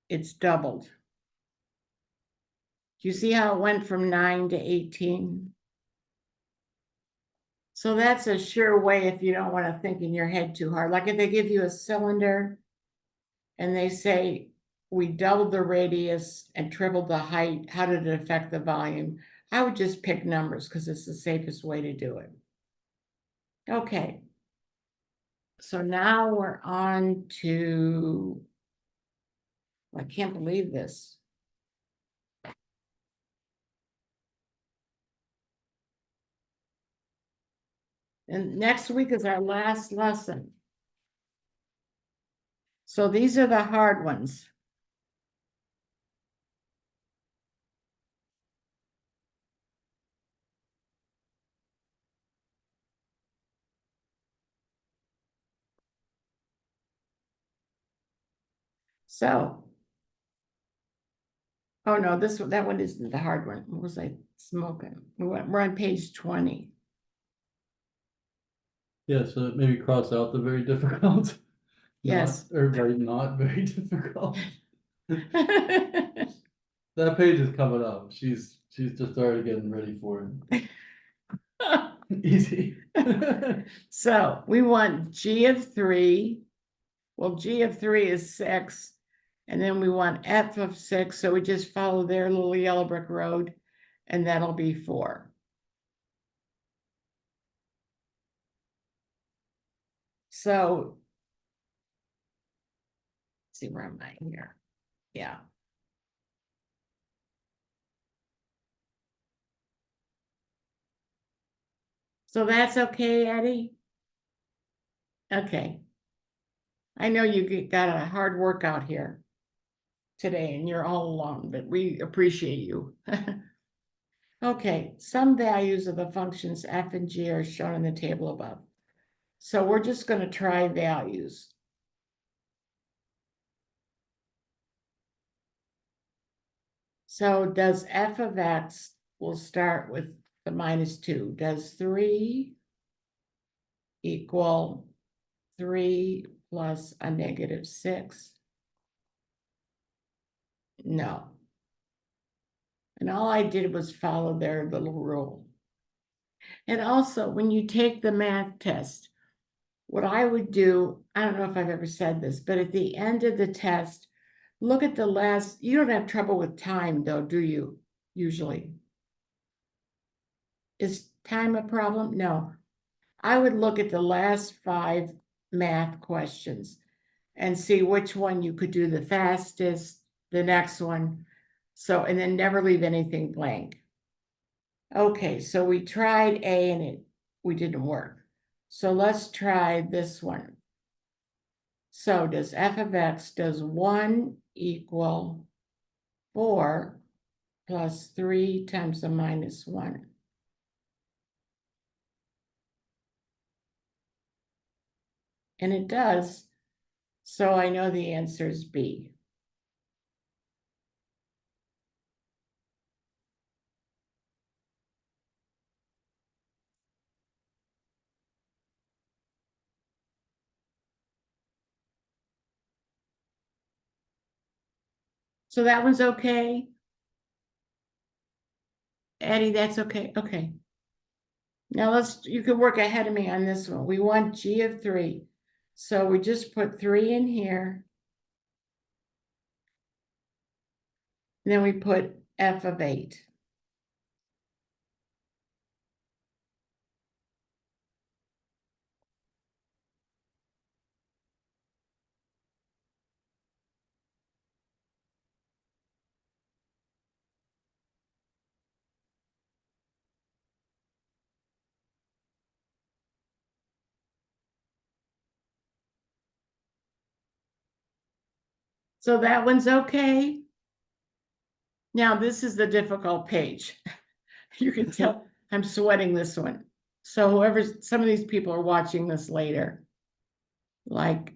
B: it's doubled. Do you see how it went from 9 to 18? So that's a sure way if you don't want to think in your head too hard. Like if they give you a cylinder and they say, we doubled the radius and tripled the height, how did it affect the volume? I would just pick numbers because it's the safest way to do it. Okay. So now we're on to, I can't believe this. And next week is our last lesson. So these are the hard ones. So. Oh, no, that one isn't the hard one. What was I smoking? We're on page 20.
A: Yeah, so maybe cross out the very difficult.
B: Yes.
A: Or very not very difficult. That page is coming up. She's just already getting ready for it. Easy.
B: So we want G of 3. Well, G of 3 is 6. And then we want F of 6. So we just follow their little yellow brick road, and that'll be 4. So, let's see, where am I here? Yeah. So that's okay, Eddie? Okay. I know you got a hard workout here today and you're all alone, but we appreciate you. Okay, some values of the functions f and g are shown in the table above. So we're just going to try values. So does f of x, we'll start with the -2. Does 3 equal 3 plus a -6? No. And all I did was follow their little rule. And also, when you take the math test, what I would do, I don't know if I've ever said this, but at the end of the test, look at the last, you don't have trouble with time though, do you? Usually. Is time a problem? No. I would look at the last 5 math questions and see which one you could do the fastest, the next one. So, and then never leave anything blank. Okay, so we tried A and we didn't work. So let's try this one. So does f of x, does 1 equal 4 plus 3 times a -1? And it does. So I know the answer is B. So that one's okay. Eddie, that's okay. Okay. Now you can work ahead of me on this one. We want G of 3. So we just put 3 in here. And then we put f of 8. So that one's okay. Now this is the difficult page. You can tell I'm sweating this one. So some of these people are watching this later. Like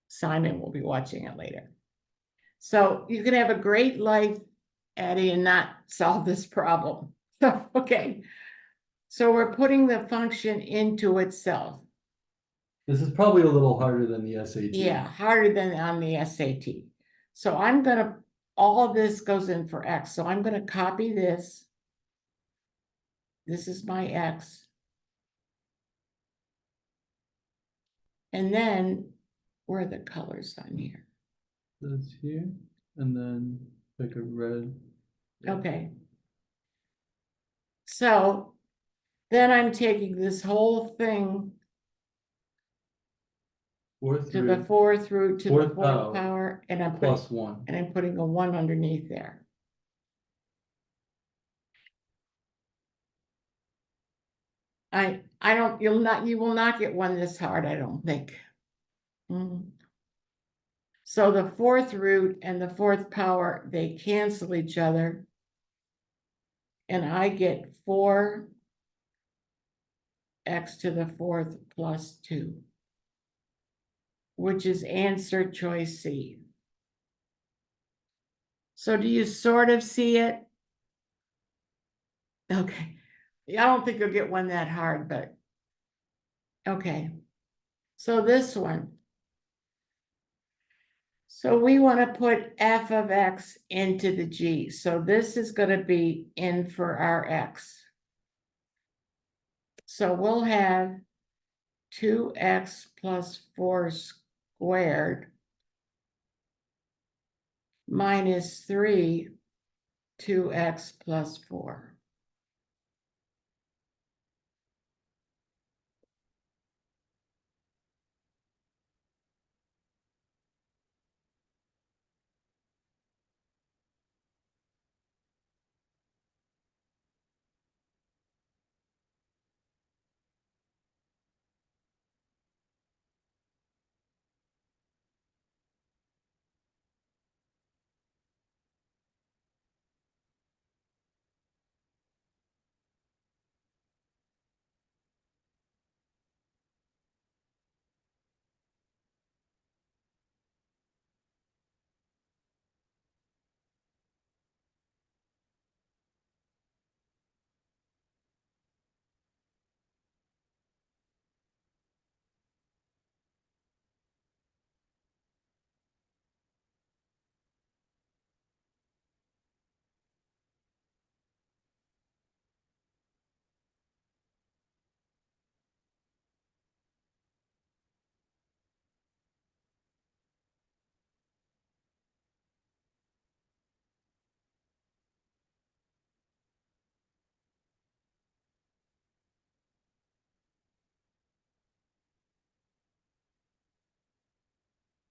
B: Simon will be watching it later. So you can have a great life, Addie, and not solve this problem. So, okay. So we're putting the function into itself.
A: This is probably a little harder than the SAT.
B: Yeah, harder than on the SAT. So all of this goes in for x. So I'm going to copy this. This is my x. And then where are the colors on here?
A: That's here, and then pick a red.
B: Okay. So then I'm taking this whole thing
A: Fourth
B: to the
A: root
B: 4th root to the
A: Fourth
B: 4th
A: power
B: power, and I'm
A: plus 1.
B: putting a 1 underneath there. You will not get one this hard, I don't think. So the 4th root and the 4th power, they cancel each other. And I get 4x to the 4th plus 2, which is answer choice C. So do you sort of see it? Okay, I don't think you'll get one that hard, but. Okay, so this one. So we want to put f of x into the g, so this is gonna be in for our x. So we'll have 2x plus 4 squared minus 3, 2x plus 4.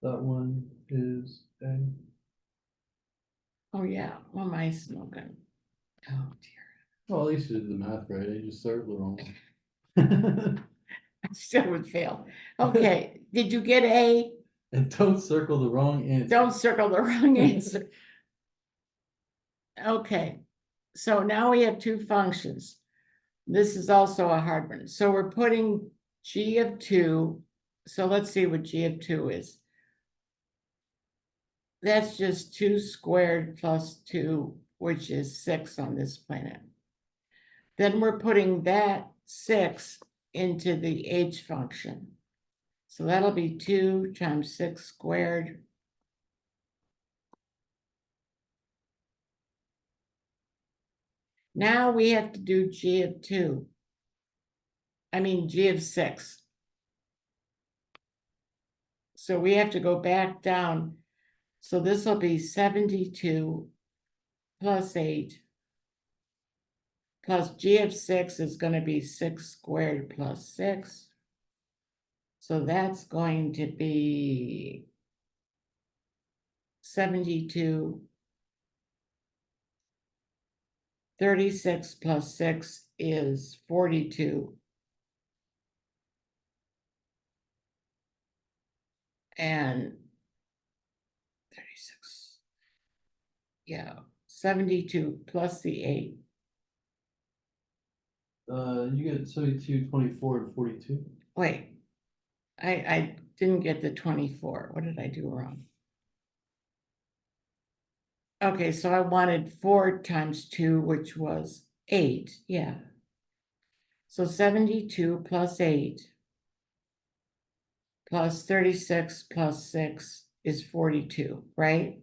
A: That one is A.
B: Oh, yeah, what am I smoking? Oh, dear.
A: Well, at least you did the math right, I just started the wrong one.
B: I still would fail. Okay, did you get A?
A: And don't circle the wrong answer.
B: Don't circle the wrong answer. Okay, so now we have two functions. This is also a hard one. So we're putting g of 2. So let's see what g of 2 is. That's just 2 squared plus 2, which is 6 on this planet. Then we're putting that 6 into the h function. So that'll be 2 times 6 squared. Now we have to do g of 2. I mean, g of 6. So we have to go back down. So this will be 72 plus 8 plus g of 6 is going to be 6 squared plus 6. So that's going to be 72. 36 plus 6 is 42. And 36. Yeah, 72 plus the 8.
A: You get 72, 24, and 42.
B: Wait, I didn't get the 24. What did I do wrong? Okay, so I wanted 4 times 2, which was 8. Yeah. So 72 plus 8 plus 36 plus 6 is 42, right?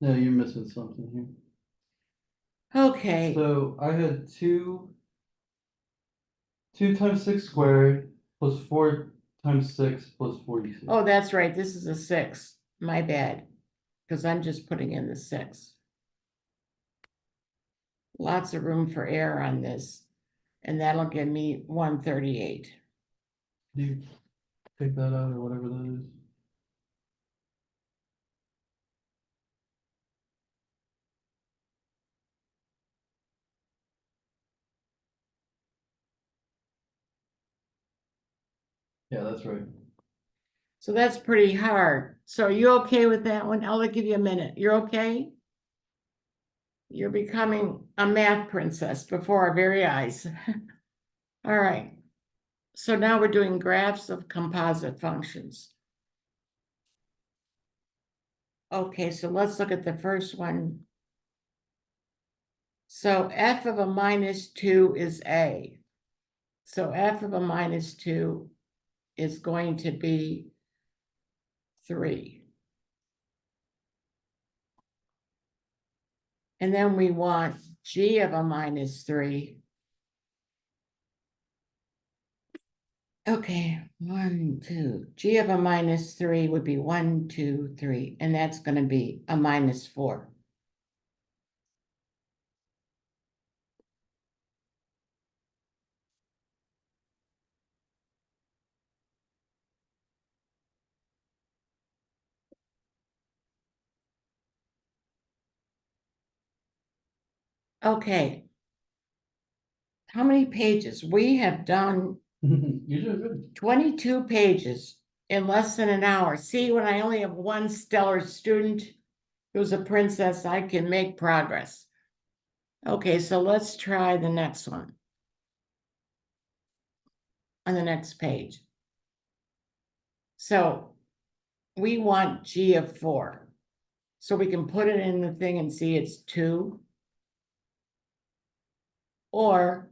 A: No, you're missing something here.
B: Okay,
A: So I had 2 times 6 squared plus 4 times 6 plus 42.
B: oh, that's right. This is a 6. My bad. Because I'm just putting in the 6. Lots of room for error on this. And that'll give me 138.
A: Do you take that out or whatever that is? Yeah, that's right.
B: So that's pretty hard. So you okay with that one? I'll give you a minute. You're okay? You're becoming a math princess before our very eyes. All right. So now we're doing graphs of composite functions. Okay, so let's look at the first one. So f of a minus 2 is a. So f of a minus 2 is going to be 3. And then we want g of a minus 3. Okay, 1, 2. G of a minus 3 would be 1, 2, 3, and that's going to be a minus 4. Okay. How many pages? We have done
A: You're doing good.
B: 22 pages in less than an hour. See, when I only have one stellar student who's a princess, I can make progress. Okay, so let's try the next one on the next page. So we want g of 4. So we can put it in the thing and see it's 2. Or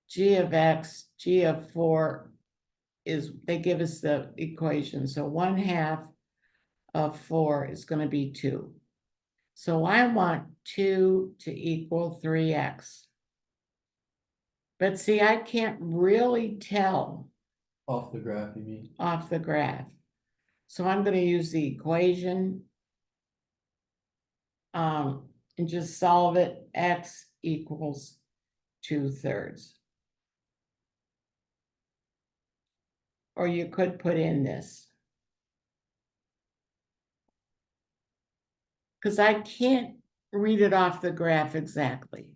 B: g of x, g of 4 is, they give us the equation. So 1/2 of 4 is going to be 2. So I want 2 to equal 3x. But see, I can't really tell
A: Off the graph, you mean?
B: off the graph. So I'm going to use the equation and just solve it. X equals 2/3. Or you could put in this. Because I can't read it off the graph exactly.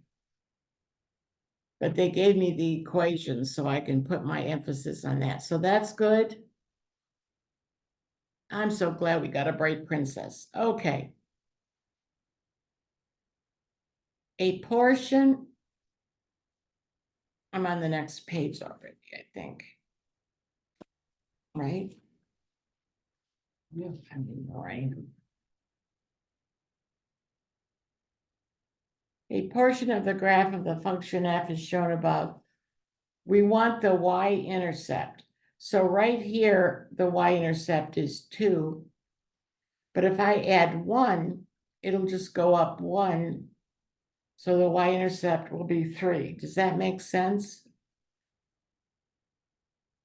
B: But they gave me the equation, so I can put my emphasis on that. So that's good. I'm so glad we got a bright princess. Okay. A portion. I'm on the next page already, I think. Right?
A: Yeah.
B: I mean, right. A portion of the graph of the function f is shown above. We want the y-intercept. So right here, the y-intercept is 2. But if I add 1, it'll just go up 1. So the y-intercept will be 3. Does that make sense?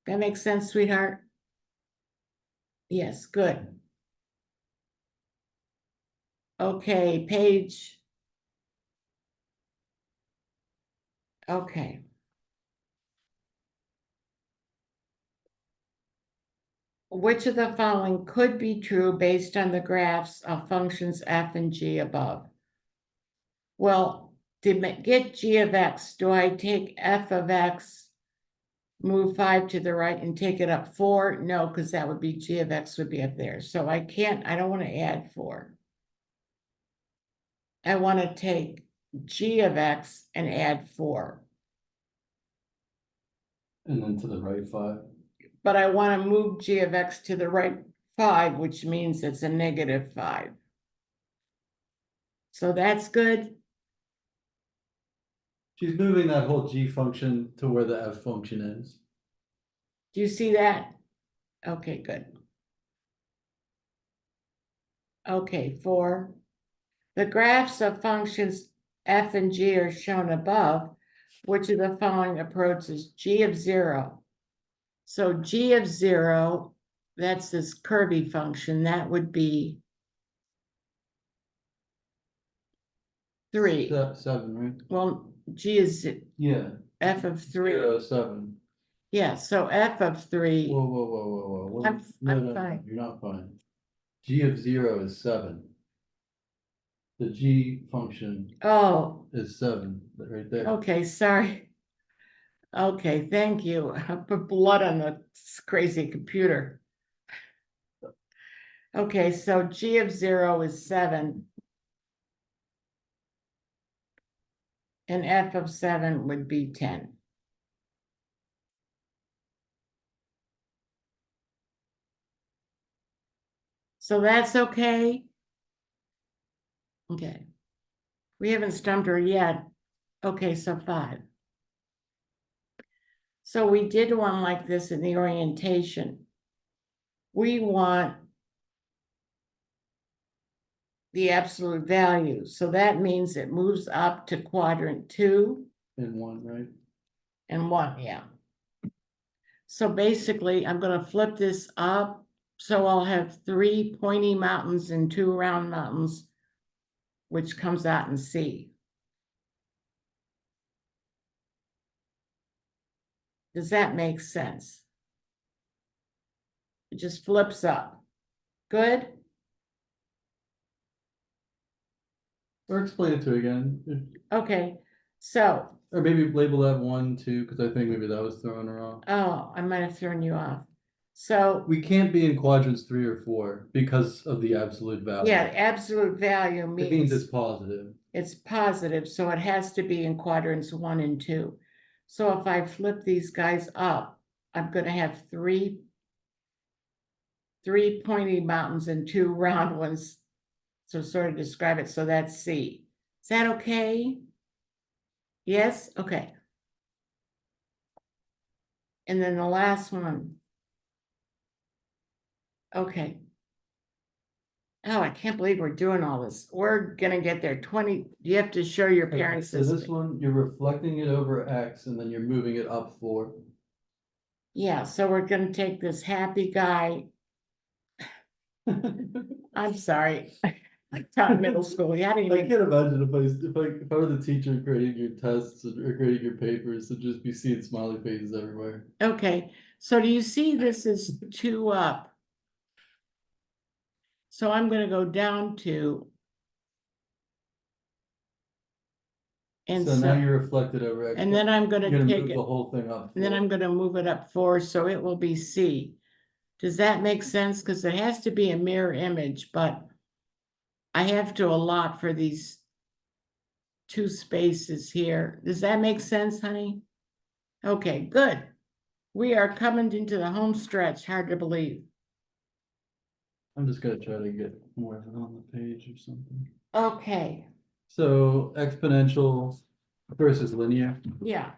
B: That makes sense, sweetheart? Yes, good. Okay, page. Okay. Which of the following could be true based on the graphs of functions f and g above? Well, to get g of x, do I take f of x, move 5 to the right and take it up 4? No, because that would be g of x would be up there. So I don't want to add 4. I want to take g of x and add 4.
A: And then to the right 5.
B: But I want to move g of x to the right 5, which means it's a -5. So that's good.
A: She's moving that whole g function to where the f function is.
B: Do you see that? Okay, good. Okay, 4. The graphs of functions f and g are shown above. Which of the following approaches g of 0? So g of 0, that's this curvy function, that would be 3.
A: 7, right?
B: Well, g is
A: Yeah.
B: f of 3.
A: 0, 7.
B: Yeah, so f of 3.
A: Whoa.
B: I'm
A: No,
B: fine.
A: you're not fine. G of 0 is 7. The g function
B: Oh,
A: is 7, right there.
B: okay, sorry. Okay, thank you. I put blood on the crazy computer. Okay, so g of 0 is 7. And f of 7 would be 10. So that's okay. Okay. We haven't stumped her yet. Okay, so 5. So we did one like this in the orientation. We want the absolute value. So that means it moves up to quadrant 2
A: In 1, right?
B: and 1, yeah. So basically, I'm gonna flip this up. So I'll have 3 pointy mountains and 2 round mountains, which comes out in C. Does that make sense? It just flips up. Good?
A: Or explain it to again,
B: Okay, so,
A: or maybe label that 1, 2, because I think maybe that was throwing her off.
B: oh, I might have thrown you off. So,
A: We can't be in quadrants 3 or 4 because of the absolute value.
B: yeah, absolute value
A: It means it's
B: means
A: positive.
B: it's positive, so it has to be in quadrants 1 and 2. So if I flip these guys up, I'm gonna have 3 pointy mountains and 2 round ones. So sort of describe it, so that's C. Is that okay? Yes, okay. And then the last one. Okay. Oh, I can't believe we're doing all this. We're gonna get there. 20, you have to show your
A: Okay,
B: parents
A: so
B: this.
A: this one, you're reflecting it over X and then you're moving it up 4.
B: Yeah, so we're gonna take this happy guy. I'm sorry. I taught middle school. You hadn't
A: I
B: even,
A: can't imagine if I were the teacher grading your tests or grading your papers, to just be seeing smiley faces everywhere.
B: okay. So do you see this is 2 up? So I'm gonna go down to. And
A: So now
B: so,
A: you're reflected over X.
B: and
A: but
B: then I'm gonna
A: You're gonna
B: take
A: move
B: it,
A: the whole thing up.
B: and then
A: 4.
B: I'm gonna move it up 4, so it will be C. Does that make sense? Because it has to be a mirror image, but I have to allot for these 2 spaces here. Does that make sense, honey? Okay, good. We are coming into the home stretch, hard to believe.
A: I'm just gonna try to get more of it on the page or something.
B: Okay,
A: So exponential versus linear.
B: yeah.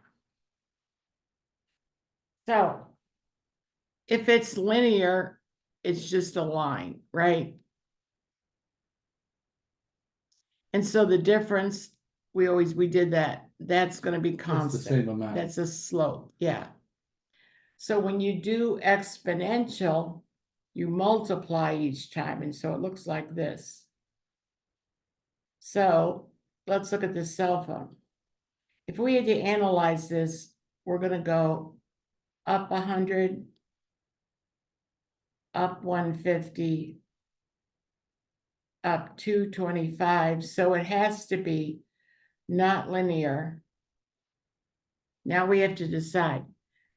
B: So if it's linear, it's just a line, right? And so the difference, we did that. That's gonna be
A: It's the
B: constant.
A: same amount.
B: That's a slope, yeah. So when you do exponential, you multiply each time, and so it looks like this. So let's look at the cell phone. If we had to analyze this, we're gonna go up 100, up 150, up 225, so it has to be not linear. Now we have to decide.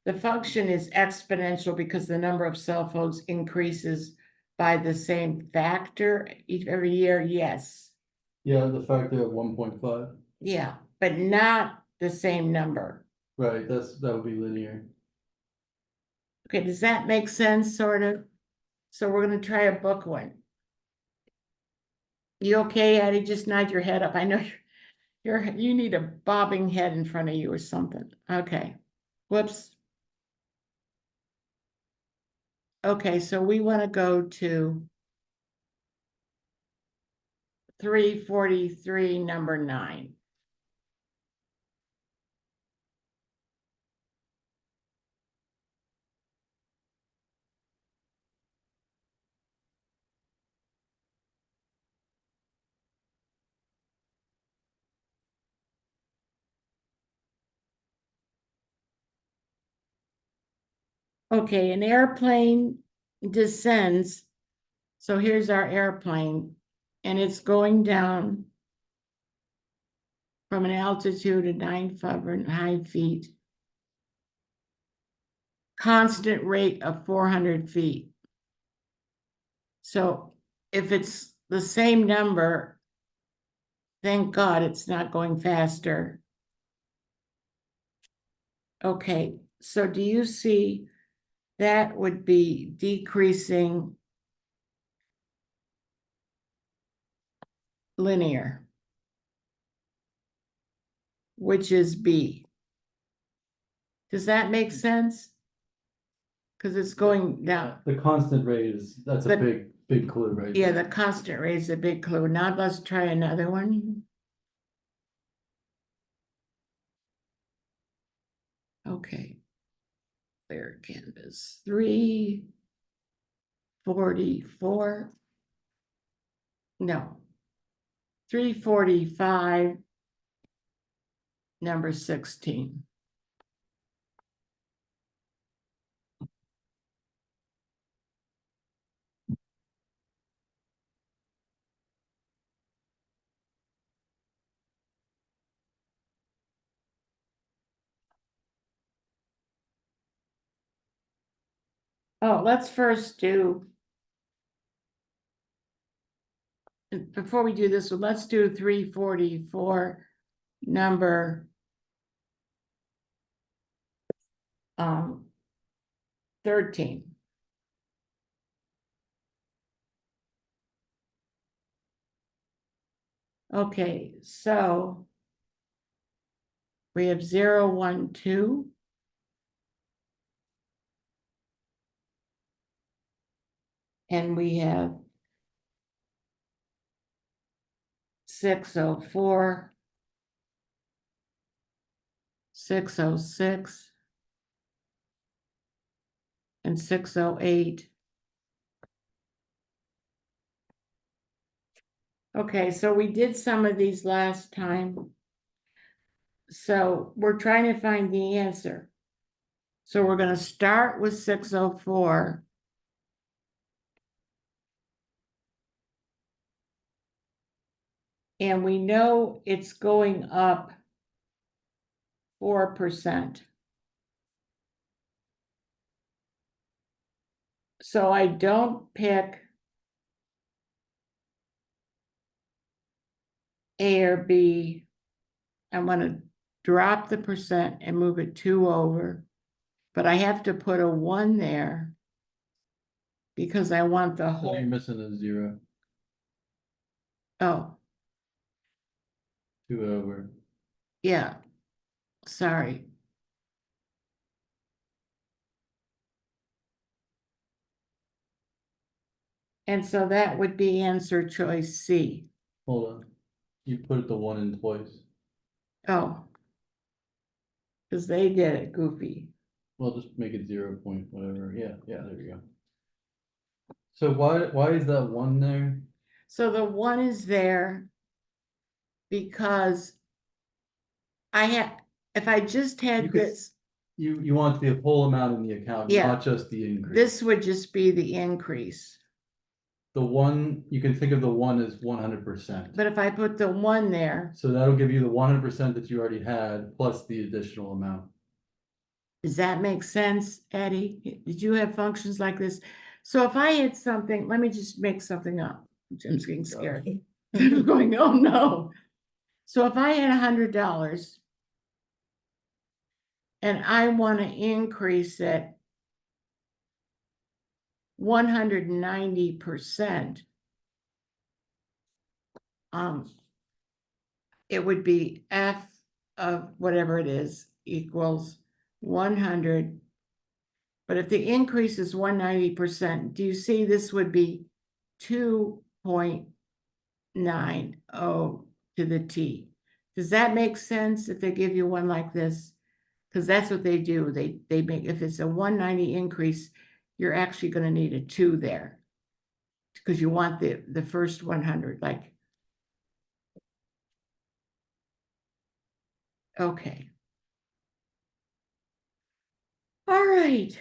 B: The function is exponential because the number of cell phones increases by the same factor every year, yes.
A: Yeah, the factor of 1.5.
B: Yeah, but not the same number.
A: Right, that would be linear.
B: Okay, does that make sense, sort of? So we're gonna try a book one. You okay, Addie? Just nod your head up. I know you need a bobbing head in front of you or something. Okay. Whoops. Okay, so we want to go to 343, number 9. Okay, an airplane descends. So here's our airplane, and it's going down from an altitude of 9 feet, constant rate of 400 feet. So if it's the same number, thank God it's not going faster. Okay, so do you see that would be decreasing linear, which is B. Does that make sense? Because it's going down.
A: The constant rate that's a
B: The-
A: big clue right
B: Yeah,
A: there.
B: the constant rate is a big clue. Now let's try another one. Okay. Clear canvas, 344. No. 345, number 16. Oh, let's first do, before we do this one, let's do 344, number 13. Okay, so we have 0, 1, 2. And we have 604, 606, and 608. Okay, so we did some of these last time. So we're trying to find the answer. So we're going to start with 604. And we know it's going up 4%. So I don't pick A or B. I want to drop the percent and move it 2 over. But I have to put a 1 there because I want the
A: So
B: whole.
A: you're missing a 0,
B: Oh,
A: 2 over.
B: yeah, sorry. And so that would be answer choice C.
A: Hold on. You put the 1 in twice.
B: Oh. Because they did it goofy.
A: Well, just make it 0 point, whatever. Yeah, there you go. So why is that 1 there?
B: So the 1 is there because if I just
A: You
B: had
A: could-
B: this,
A: You want the whole amount in the account,
B: Yeah.
A: not just the increase.
B: this would just be the increase.
A: The 1, you can think of the 1 as 100%.
B: But if I put the 1 there,
A: So that'll give you the 100% that you already had, plus the additional amount.
B: does that make sense, Eddie? Did you have functions like this? So if I had something, let me just make something up. Jim's getting scared. I'm going, oh no. So if I had $100 and I want to increase it 190%, it would be F of whatever it is equals 100. But if the increase is 190%, do you see this would be 2.90 to the T? Does that make sense if they give you one like this? Because that's what they do. They make, if it's a 190 increase, you're actually going to need a 2 there. Because you want the first 100, like. Okay. All right.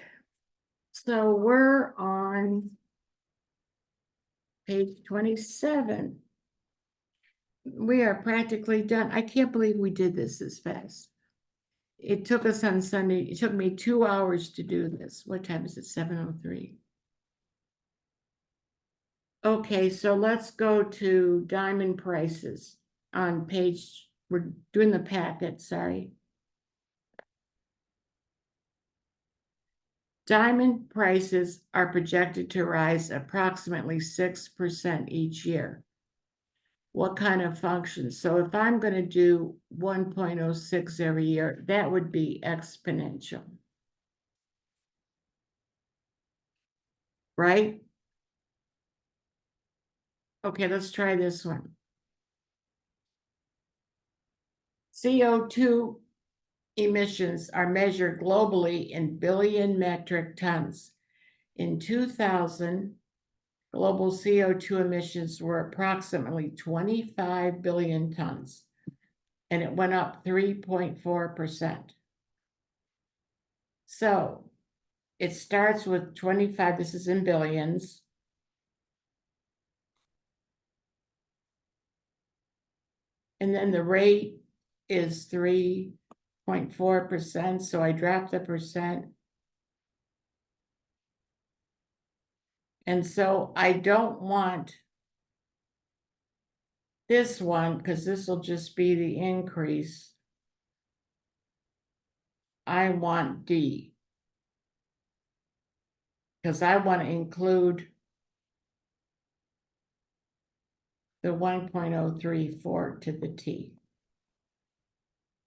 B: So we're on page 27. We are practically done. I can't believe we did this fast. It took us on Sunday, it took me 2 hours to do this. What time is it? 7:03. Okay, so let's go to diamond prices on page, we're doing the packet, sorry. Diamond prices are projected to rise approximately 6% each year. what kind of function. So if I'm gonna do 1.06 every year, that would be exponential. Right? Okay, let's try this one. CO2 emissions are measured globally in billion metric tons. In 2000, global CO2 emissions were approximately 25 billion tons, and it went up 3.4%. So it starts with 25, this is in billions. And then the rate is 3.4%, so I dropped the percent. And so I don't want this one, because this will just be the increase. I want D. Because I want to include the 1.034 to the T.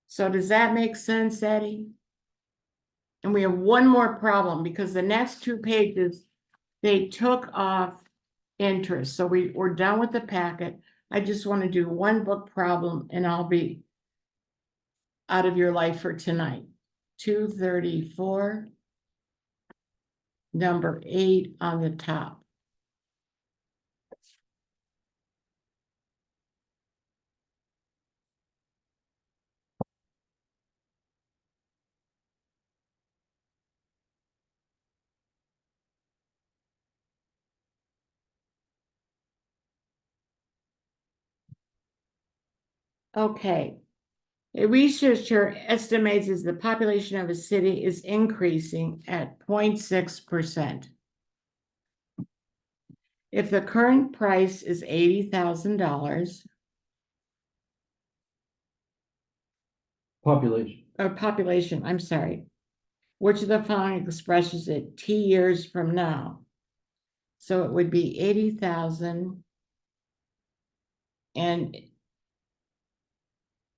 B: So does that make sense, Eddie? And we have one more problem, because the next two pages, they took off interest. So we're done with the packet. I just want to do one book problem and I'll be out of your life for tonight. 234, number 8 on the top. Okay. A researcher estimates as the population of a city is increasing at 0.6%. If the current price is $80,000,
A: Population.
B: I'm sorry, which of the following expresses it T years from now? So it would be 80,000. And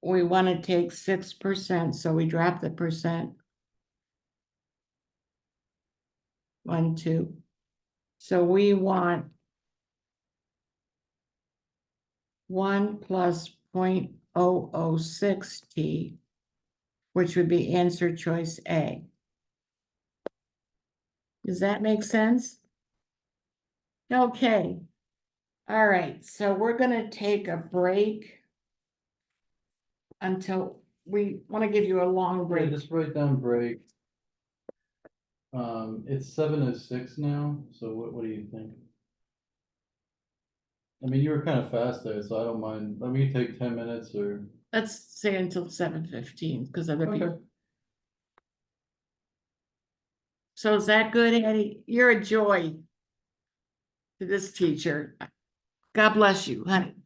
B: we want to take 6%, so we drop the percent. 1, 2. So we want 1 plus 0.006 T, which would be answer choice A. Does that make sense? Okay. All right, so we're gonna take a break until we want to give you a long
A: Yeah,
B: break.
A: just write down break. It's 7:06 now, so what do you think? I mean, you were kind of fast there, so I don't mind. Let me take 10 minutes or.
B: Let's say until 7:15, because other
A: Okay.
B: people. So is that good, Eddie? You're a joy to this teacher. God bless you, honey.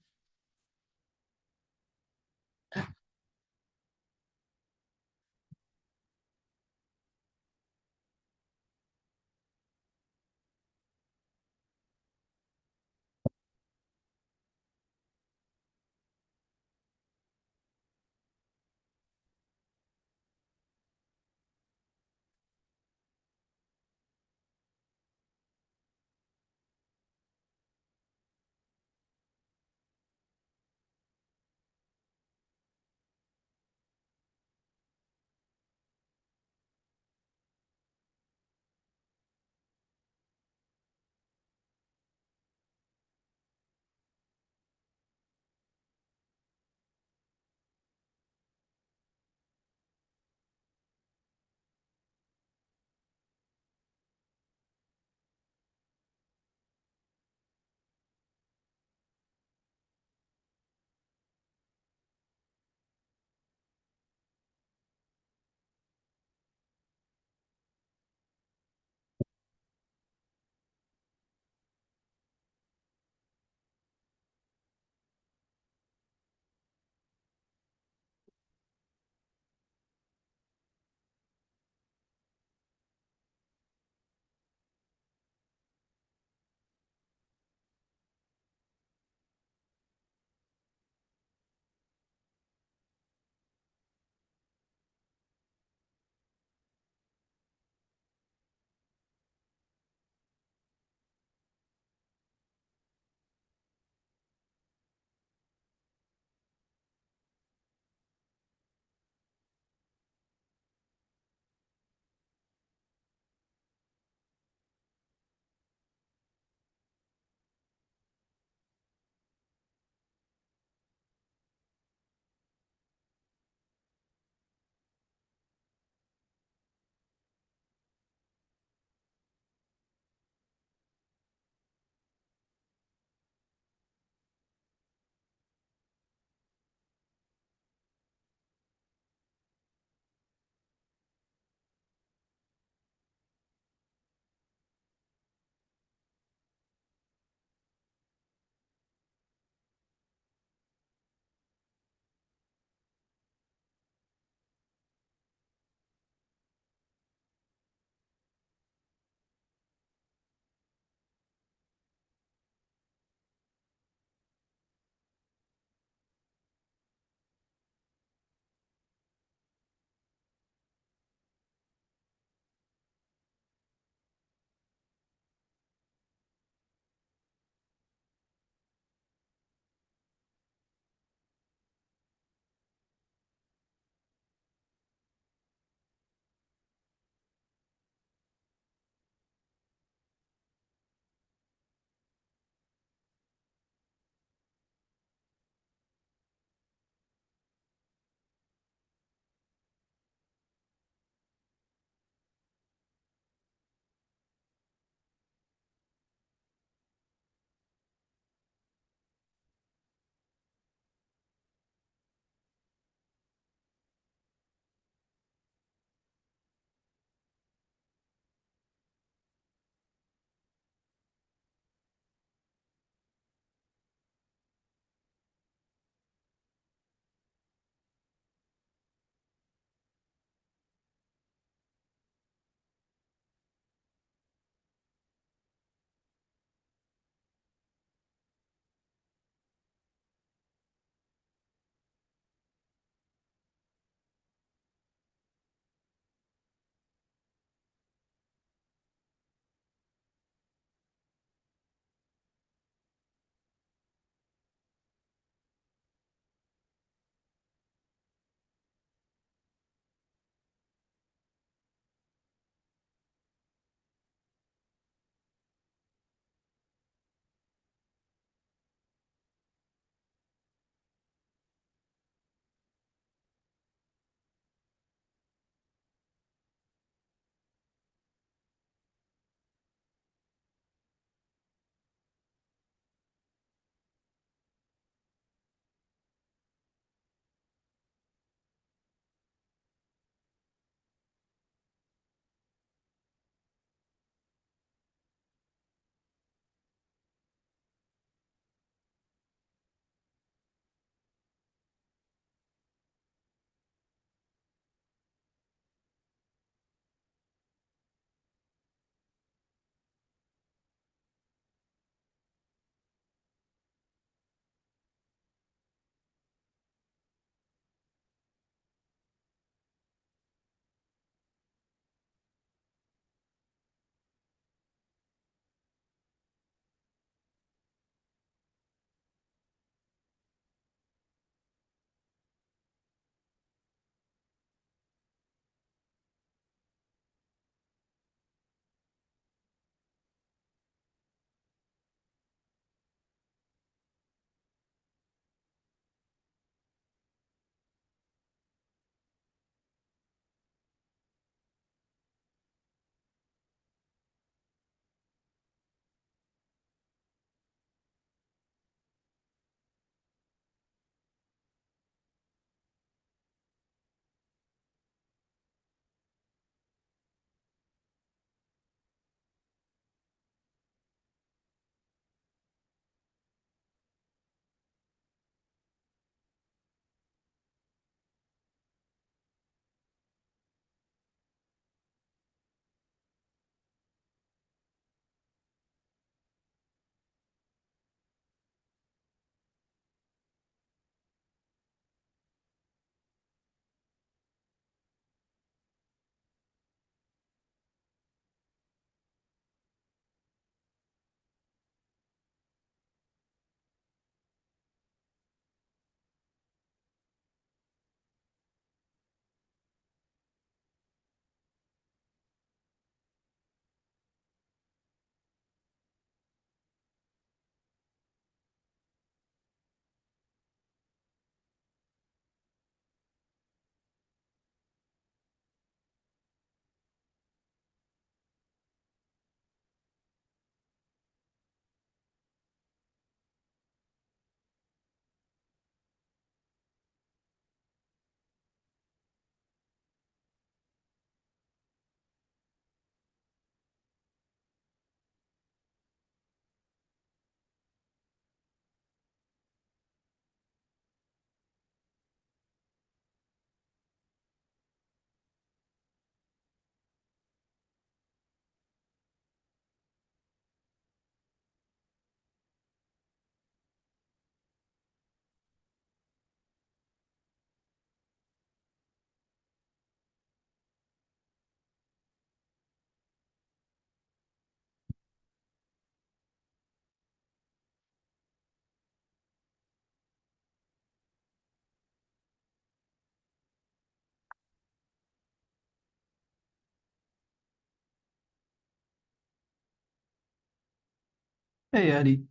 A: Hey, Eddie.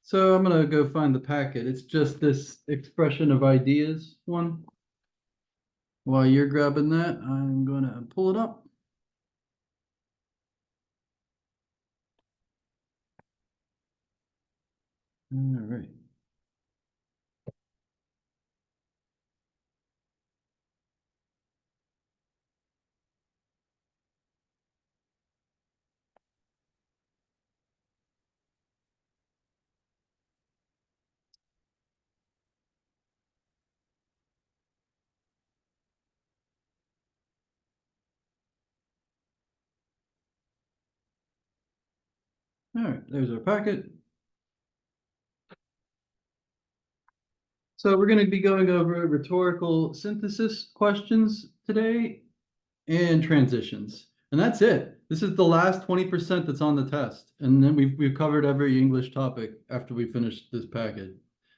A: So I'm gonna go find the packet. It's just this expression of ideas one. While you're grabbing that, I'm gonna pull it up. All right. All right, there's our packet. So we're gonna be going over rhetorical synthesis questions today and transitions. And that's it. This is the last 20% that's on the test. And then we've covered every English topic after we finish this packet.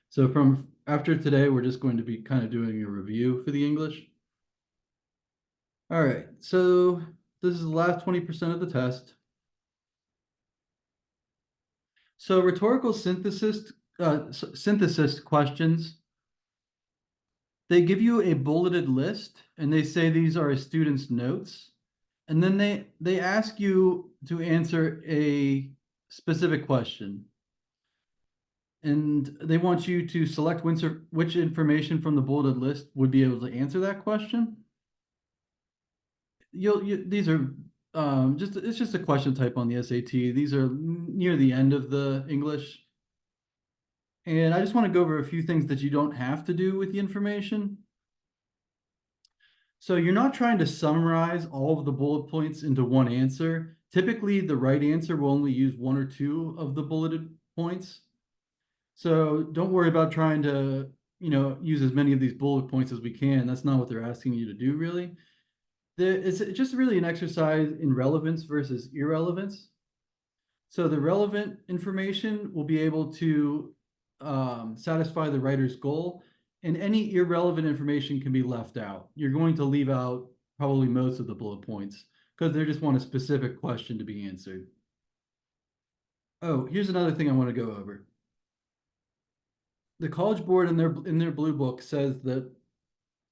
A: So from after today, we're just going to be kind of doing a review for the English. All right, so this is the last 20% of the test. So rhetorical synthesis questions, they give you a bulleted list and they say these are a student's notes. And then they ask you to answer a specific question. And they want you to select which information from the bulleted list would be able to answer that question. These are it's just a question type on the SAT. These are near the end of the English. And I just want to go over a few things that you don't have to do with the information. So you're not trying to summarize all of the bullet points into one answer. Typically, the right answer will only use one or two of the bulleted points. So don't worry about trying to, use as many of these bullet points as we can. That's not what they're asking you to do, really. It's just really an exercise in relevance versus irrelevance. So the relevant information will be able to satisfy the writer's goal, and any irrelevant information can be left out. You're going to leave out probably most of the bullet points because they just want a specific question to be answered. Oh, here's another thing I want to go over. The College Board in their blue book says that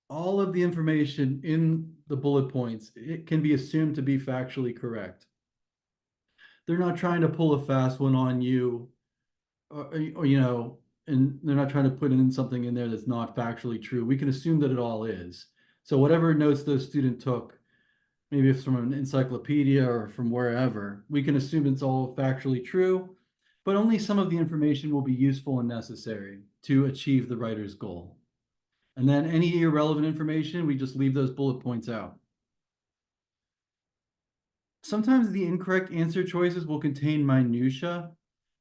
A: all of the information in the bullet points, it can be assumed to be factually correct. They're not trying to pull a fast one on you, or and they're not trying to put in something in there that's not factually true. We can assume that it all is. So whatever notes those student took, maybe it's from an encyclopedia or from wherever, we can assume it's all factually true, but only some of the information will be useful and necessary to achieve the writer's goal. And then any irrelevant information, we just leave those bullet points out. Sometimes the incorrect answer choices will contain minutia.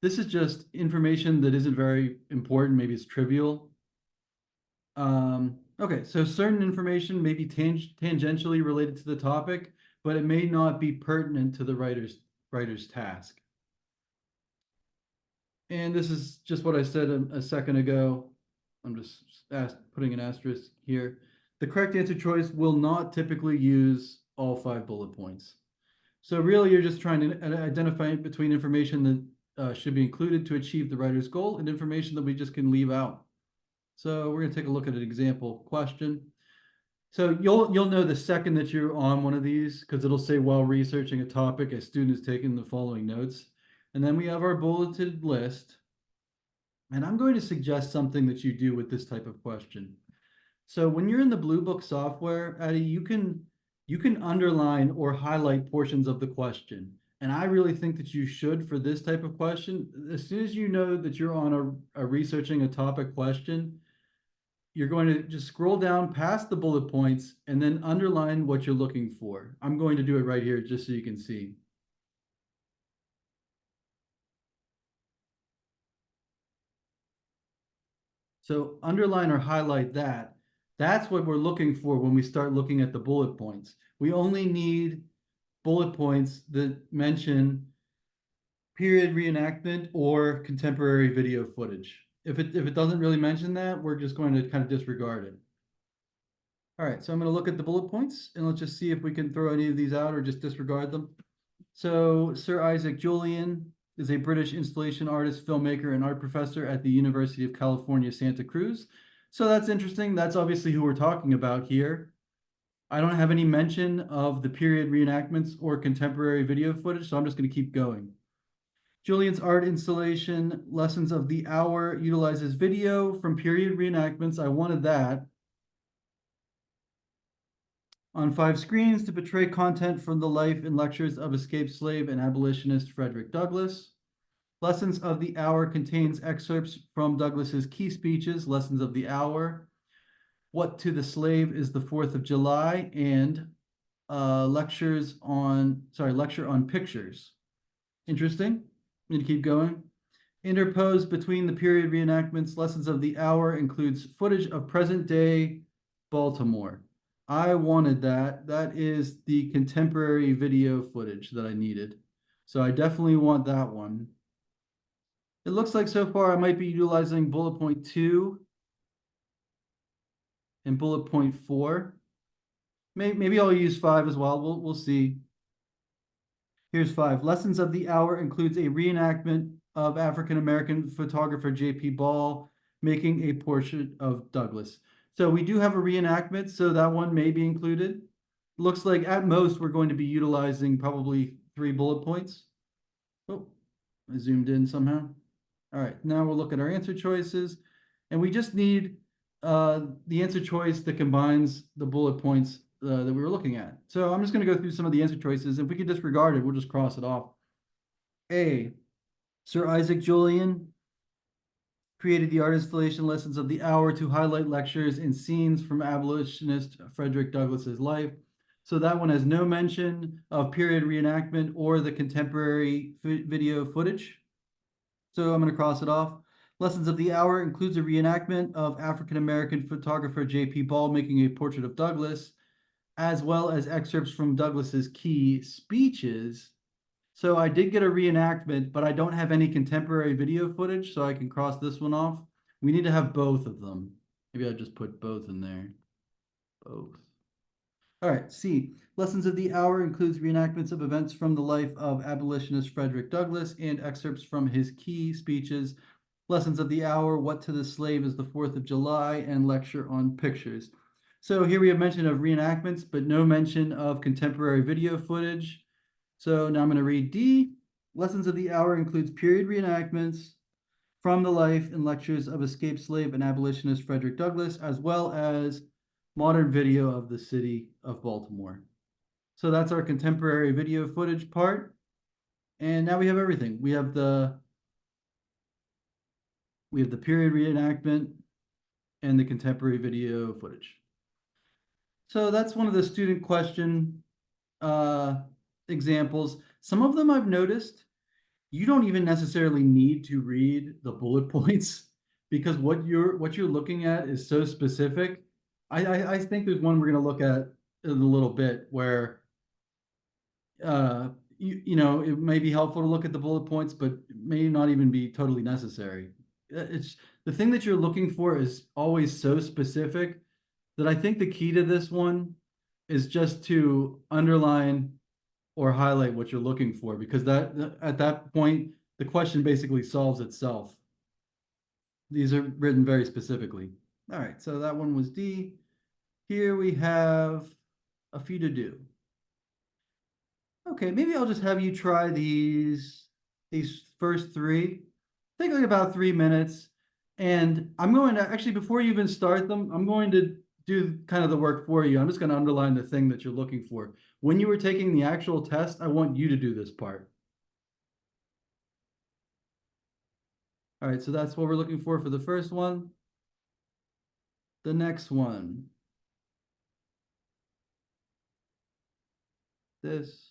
A: This is just information that isn't very important. Maybe it's trivial. Okay, so certain information may be tangentially related to the topic, but it may not be pertinent to the writer's task. And this is just what I said a second ago. I'm just putting an asterisk here. The correct answer choice will not typically use all 5 bullet points. So really, you're just trying to identify between information that should be included to achieve the writer's goal and information that we just can leave out. So we're going to take a look at an example question. So you'll know the second that you're on one of these because it'll say while researching a topic, a student is taking the following notes. And then we have our bulleted list. And I'm going to suggest something that you do with this type of question. So when you're in the Blue Book software, Addie, you can underline or highlight portions of the question. And I really think that you should for this type of question. As soon as you know that you're on a researching a topic question, you're going to just scroll down past the bullet points and then underline what you're looking for. I'm going to do it right here just so you can see. So underline or highlight that. That's what we're looking for when we start looking at the bullet points. We only need bullet points that mention period reenactment or contemporary video footage. If it doesn't really mention that, we're just going to kind of disregard it. All right, so I'm going to look at the bullet points and let's just see if we can throw any of these out or just disregard them. So Sir Isaac Julian, is a British installation artist, filmmaker, and art professor at the University of California, Santa Cruz. So that's interesting. That's obviously who we're talking about here. I don't have any mention of the period reenactments or contemporary video footage, so I'm just going to keep going. Julian's art installation, Lessons of the Hour, utilizes video from period reenactments. I wanted that. On 5 screens to portray content from the life and lectures of escaped slave and abolitionist Frederick Douglass. Lessons of the Hour contains excerpts from Douglass's key speeches, Lessons of the Hour, What to the Slave is the 4th of July, and lecture on pictures. Interesting. I'm going to keep going. Interposed between the period reenactments, Lessons of the Hour includes footage of present day Baltimore. I wanted that. That is the contemporary video footage that I needed. So I definitely want that one. It looks like so far I might be utilizing bullet point 2 and bullet point 4. Maybe I'll use 5 as well. We'll see. Here's 5. Lessons of the Hour includes a reenactment of African American photographer J.P. Ball making a portrait of Douglass. So we do have a reenactment, so that one may be included. Looks like at most we're going to be utilizing probably 3 bullet points. Oh, I zoomed in somehow. All right, now we'll look at our answer choices, and we just need the answer choice that combines the bullet points that we were looking at. So I'm just going to go through some of the answer choices. If we could disregard it, we'll just cross it off. A, Sir Isaac Julian created the art installation Lessons of the Hour to highlight lectures and scenes from abolitionist Frederick Douglass's life. So that one has no mention of period reenactment or the contemporary video footage. So I'm going to cross it off. Lessons of the Hour includes a reenactment of African American photographer J.P. Ball making a portrait of Douglass, as well as excerpts from Douglass's key speeches. So I did get a reenactment, but I don't have any contemporary video footage, so I can cross this one off. We need to have both of them. Maybe I'll just put both in there. Both. All right, C. Lessons of the Hour includes reenactments of events from the life of abolitionist Frederick Douglass and excerpts from his key speeches, Lessons of the Hour, What to the Slave is the 4th of July, and lecture on pictures. So here we have mention of reenactments, but no mention of contemporary video footage. So now I'm going to read D. Lessons of the Hour includes period reenactments from the life and lectures of escaped slave and abolitionist Frederick Douglass, as well as modern video of the city of Baltimore. So that's our contemporary video footage part. And now we have everything. We have the period reenactment and the contemporary video footage. So that's one of the student question examples. Some of them I've noticed you don't even necessarily need to read the bullet points because what you're looking at is so specific. I think there's one we're going to look at in a little bit where you know it may be helpful to look at the bullet points, but it may not even be totally necessary. It's the thing that you're looking for is always so specific that I think the key to this one is just to underline or highlight what you're looking for, because that at that point the question basically solves itself. These are written very specifically. All right, so that one was D. Here we have a few to do. Okay, maybe I'll just have you try these first 3. Take like about 3 minutes. And I'm going to actually, before you even start them, I'm going to do kind of the work for you. I'm just going to underline the thing that you're looking for. When you were taking the actual test, I want you to do this part. All right, so that's what we're looking for the first one. The next one. This.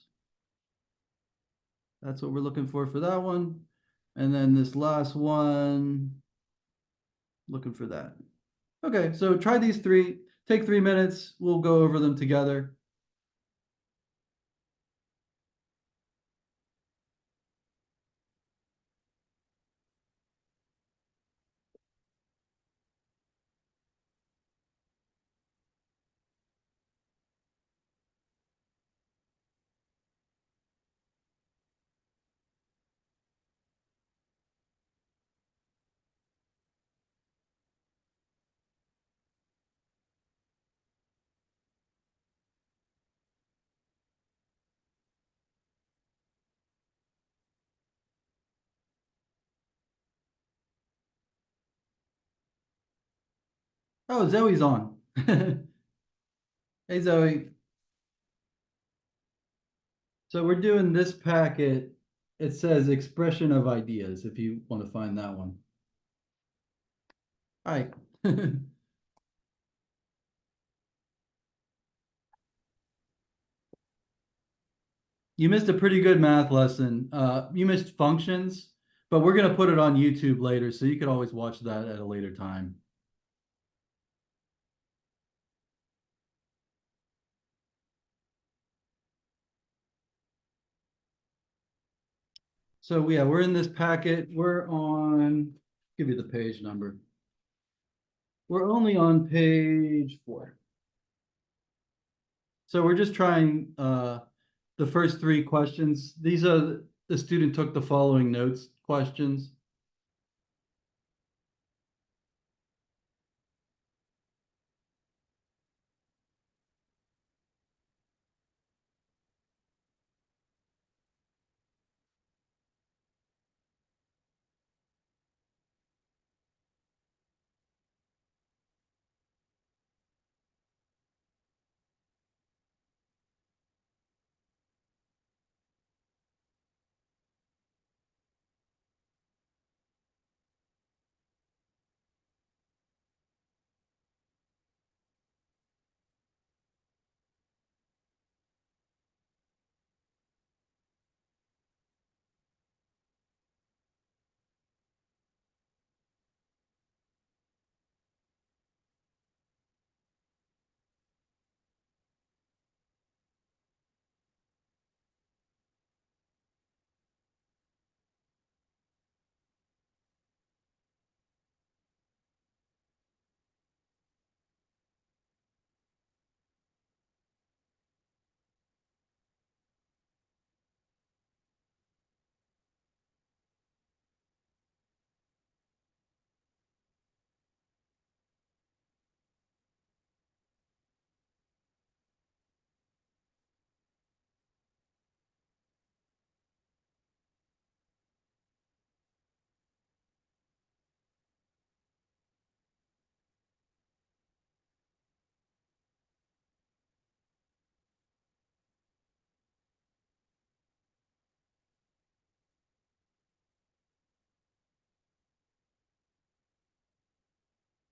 A: That's what we're looking for that one. And then this last one, looking for that. Okay, so try these 3. Take 3 minutes. We'll go over them together. Oh, Zoe's on. Hey, Zoe. So we're doing this packet. It says expression of ideas, if you want to find that one. All right. You missed a pretty good math lesson. You missed functions, but we're gonna put it on YouTube later, so you could always watch that at a later time. So yeah, we're in this packet. We're on, give you the page number. We're only on page 4. So we're just trying the first 3 questions. These are the student took the following notes questions.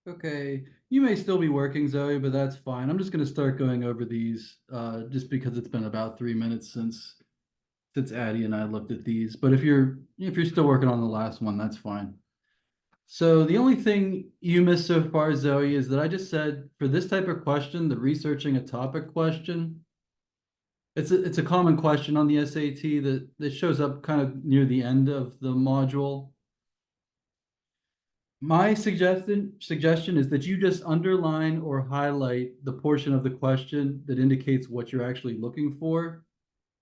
A: Okay, you may still be working, Zoe, but that's fine. I'm just gonna start going over these just because it's been about 3 minutes since Addie and I looked at these. But if you're still working on the last one, that's fine. So the only thing you missed so far, Zoe, is that I just said for this type of question, the researching a topic question, it's a common question on the SAT that shows up kind of near the end of the module. My suggestion is that you just underline or highlight the portion of the question that indicates what you're actually looking for.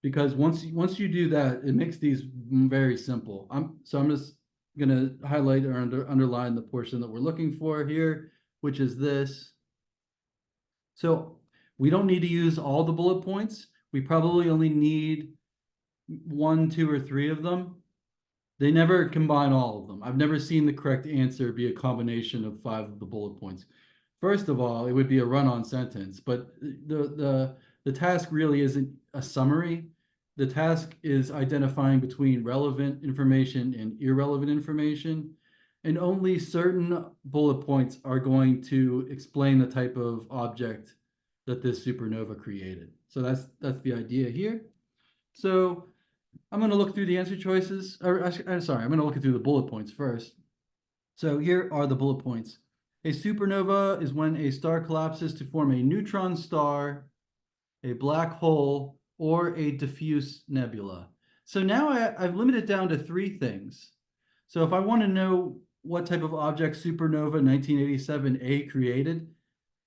A: Because once you do that, it makes these very simple. I'm just gonna highlight or underline the portion that we're looking for here, which is this. So we don't need to use all the bullet points. We probably only need 1, 2, or 3 of them. They never combine all of them. I've never seen the correct answer be a combination of 5 of the bullet points. First of all, it would be a run-on sentence, but the task really isn't a summary. The task is identifying between relevant information and irrelevant information, and only certain bullet points are going to explain the type of object that this supernova created. So that's the idea here. So I'm going to look through the answer choices. I'm sorry, I'm going to look through the bullet points first. So here are the bullet points. A supernova is when a star collapses to form a neutron star, a black hole, or a diffuse nebula. So now I've limited it down to 3 things. So if I want to know what type of object supernova 1987A created,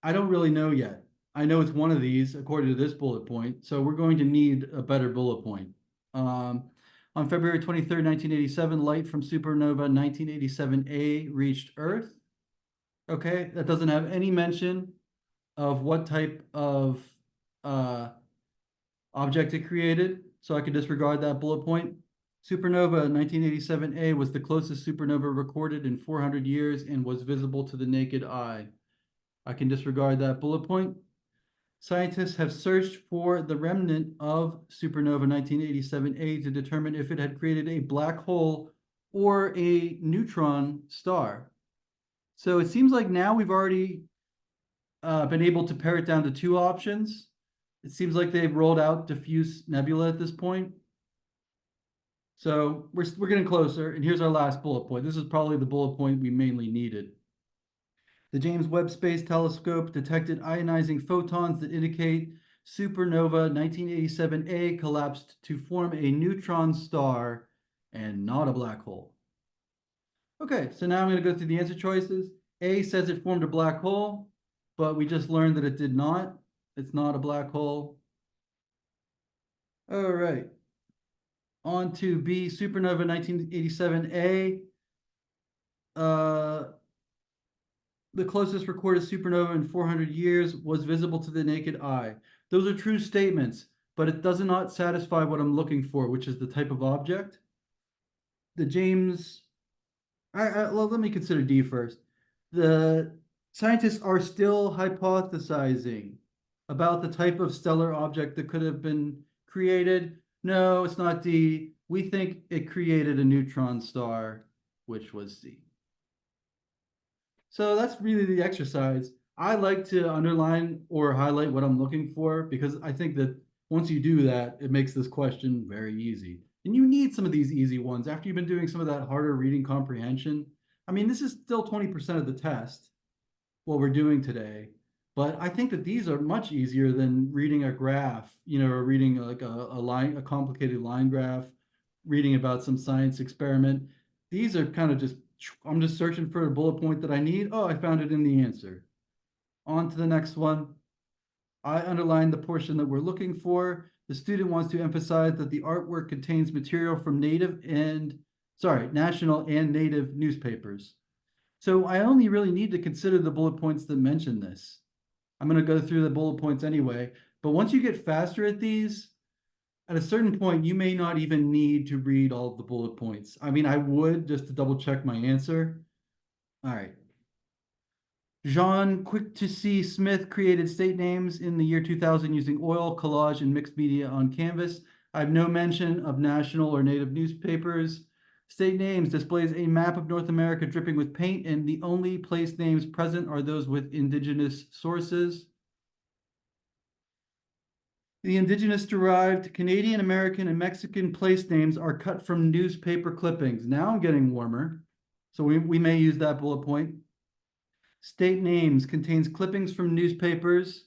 A: I don't really know yet. I know it's one of these according to this bullet point, so we're going to need a better bullet point. Um, on February 23rd, 1987, light from supernova 1987A reached Earth. Okay, that doesn't have any mention of what type of uh, object it created, so I could disregard that bullet point. Supernova 1987A was the closest supernova recorded in 400 years and was visible to the naked eye. I can disregard that bullet point. Scientists have searched for the remnant of supernova 1987A to determine if it had created a black hole or a neutron star. So it seems like now we've already been able to pare it down to two options. It seems like they've rolled out diffuse nebula at this point. So we're getting closer, and here's our last bullet point. This is probably the bullet point we mainly needed. The James Webb Space Telescope detected ionizing photons that indicate supernova 1987A collapsed to form a neutron star and not a black hole. Okay, so now I'm going to go through the answer choices. A says it formed a black hole, but we just learned that it did not. It's not a black hole. All right. On to B, supernova 1987A. The closest recorded supernova in 400 years was visible to the naked eye. Those are true statements, but it does not satisfy what I'm looking for, which is the type of object. The James, well, let me consider D first. The scientists are still hypothesizing about the type of stellar object that could have been created. No, it's not D. We think it created a neutron star, which was C. So that's really the exercise. I like to underline or highlight what I'm looking for because I think that once you do that, it makes this question very easy. And you need some of these easy ones after you've been doing some of that harder reading comprehension. I mean, this is still 20% of the test, what we're doing today. But I think that these are much easier than reading a graph, or reading like a complicated line graph, reading about some science experiment. These are kind of just, I'm just searching for a bullet point that I need. Oh, I found it in the answer. On to the next one. I underlined the portion that we're looking for. The student wants to emphasize that the artwork contains material from national and native newspapers. So I only really need to consider the bullet points that mention this. I'm going to go through the bullet points anyway. But once you get faster at these, at a certain point, you may not even need to read all of the bullet points. I mean, I would just to double check my answer. All right. Jean Quick-to-See Smith created state names in the year 2000 using oil, collage, and mixed media on canvas. I have no mention of national or native newspapers. State names displays a map of North America dripping with paint, and the only place names present are those with indigenous sources. The indigenous-derived Canadian, American, and Mexican place names are cut from newspaper clippings. Now I'm getting warmer, so we may use that bullet point. State names contains clippings from newspapers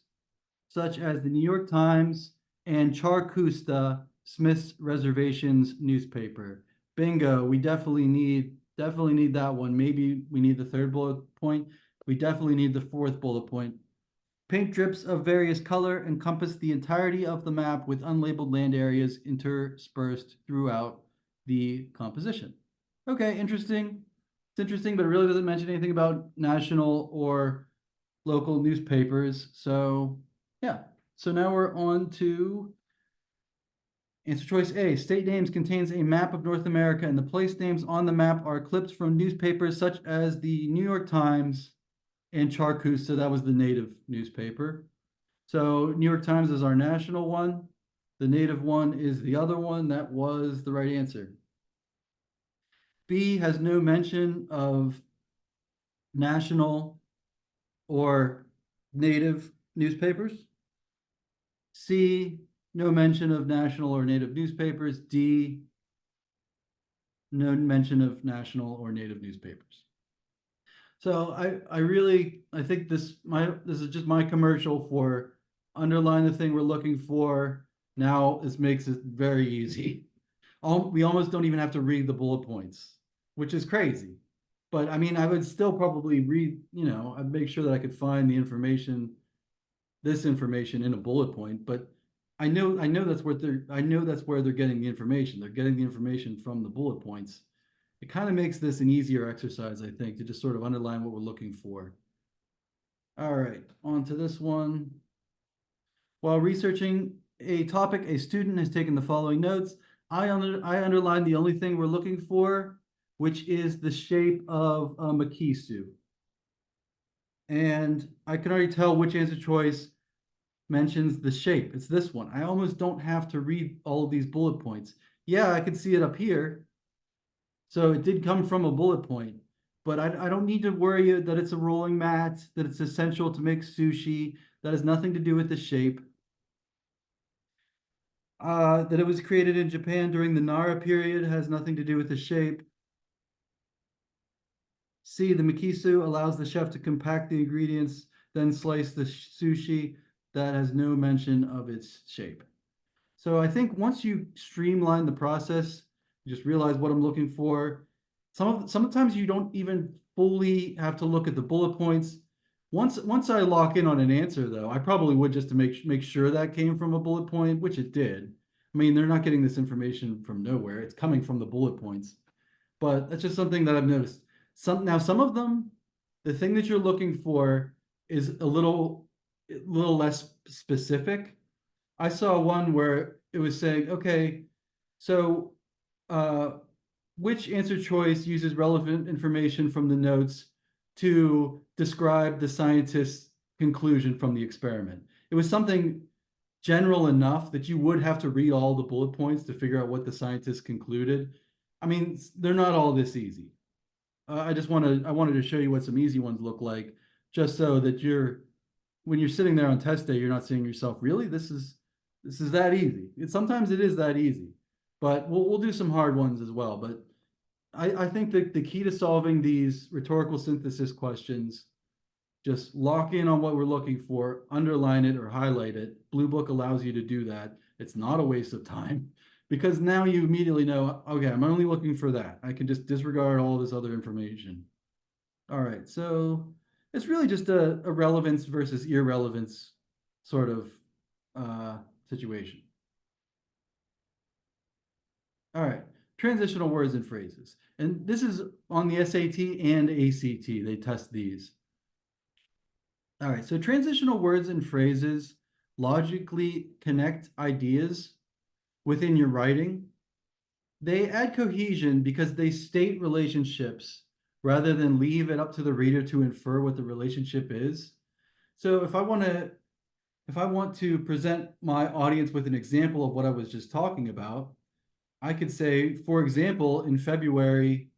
A: such as the New York Times and Charcusta, Smith's Reservations newspaper. Bingo, we definitely need that one. Maybe we need the third bullet point. We definitely need the fourth bullet point. Paint drips of various color encompass the entirety of the map with unlabeled land areas interspersed throughout the composition. Okay, interesting. It's interesting, but it really doesn't mention anything about national or local newspapers. So yeah, so now we're on to answer choice A. State names contains a map of North America, and the place names on the map are clipped from newspapers such as the New York Times and Charcus, so that was the native newspaper. So New York Times is our national one. The native one is the other one. That was the right answer. B has no mention of national or native newspapers. C, no mention of national or native newspapers. D, no mention of national or native newspapers. So I think this is just my commercial for underline the thing we're looking for. Now this makes it very easy. We almost don't even have to read the bullet points, which is crazy. But I mean, I would still probably read, I'd make sure that I could find the information, this information in a bullet point. But I know that's where they're getting the information. They're getting the information from the bullet points. It kind of makes this an easier exercise, I think, to just sort of underline what we're looking for. All right, on to this one. While researching a topic, a student has taken the following notes. I underlined the only thing we're looking for, which is the shape of a Makisu. And I can already tell which answer choice mentions the shape. It's this one. I almost don't have to read all of these bullet points. Yeah, I can see it up here. So it did come from a bullet point, but I don't need to worry that it's a rolling mat, that it's essential to make sushi. That has nothing to do with the shape. That it was created in Japan during the Nara period has nothing to do with the shape. C, the Mikisu allows the chef to compact the ingredients, then slice the sushi. That has no mention of its shape. So I think once you streamline the process, you just realize what I'm looking for. Sometimes you don't even fully have to look at the bullet points. Once I lock in on an answer, though, I probably would just to make sure that came from a bullet point, which it did. I mean, they're not getting this information from nowhere. It's coming from the bullet points. But that's just something that I've noticed. Some of them, the thing that you're looking for is a little less specific. I saw one where it was saying, okay, so uh, which answer choice uses relevant information from the notes to describe the scientist's conclusion from the experiment? It was something general enough that you would have to read all the bullet points to figure out what the scientist concluded. I mean, they're not all this easy. I wanted to show you what some easy ones look like, just so that when you're sitting there on test day, you're not saying to yourself, really, this is that easy. Sometimes it is that easy, but we'll do some hard ones as well. But I think that the key to solving these rhetorical synthesis questions, just lock in on what we're looking for, underline it or highlight it. Blue Book allows you to do that. It's not a waste of time because now you immediately know, okay, I'm only looking for that. I can just disregard all this other information. All right, so it's really just a relevance versus irrelevance sort of situation. All right, transitional words and phrases. And this is on the SAT and ACT. They test these. All right, so transitional words and phrases logically connect ideas within your writing. They add cohesion because they state relationships rather than leave it up to the reader to infer what the relationship is. So if I want to present my audience with an example of what I was just talking about, I could say, for example, in February,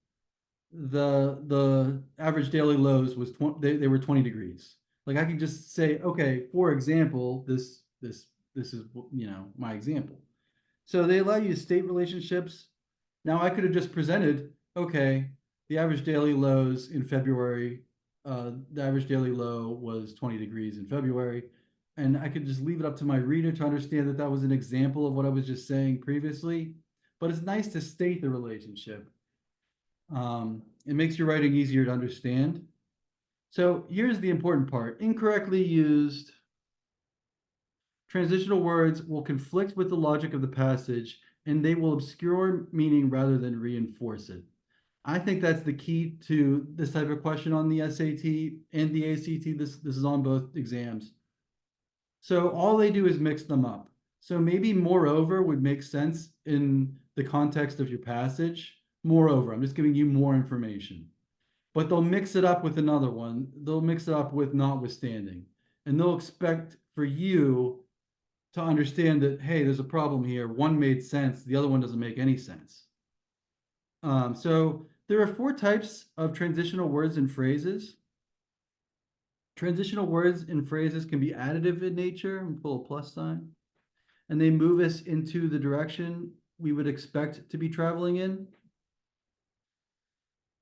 A: the average daily lows was they were 20 degrees. Like I could just say, okay, for example, this is my example. So they allow you to state relationships. Now I could have just presented, okay, the average daily lows in February, the average daily low was 20 degrees in February. And I could just leave it up to my reader to understand that that was an example of what I was just saying previously. But it's nice to state the relationship. It makes your writing easier to understand. So here's the important part. Incorrectly used transitional words will conflict with the logic of the passage and they will obscure meaning rather than reinforce it. I think that's the key to this type of question on the SAT and the ACT. This is on both exams. So all they do is mix them up. So maybe moreover would make sense in the context of your passage. Moreover, I'm just giving you more information. But they'll mix it up with another one. They'll mix it up with notwithstanding. And they'll expect for you to understand that, hey, there's a problem here. One made sense, the other one doesn't make any sense. So there are 4 types of transitional words and phrases. Transitional words and phrases can be additive in nature, and pull a plus sign, and they move us into the direction we would expect to be traveling in.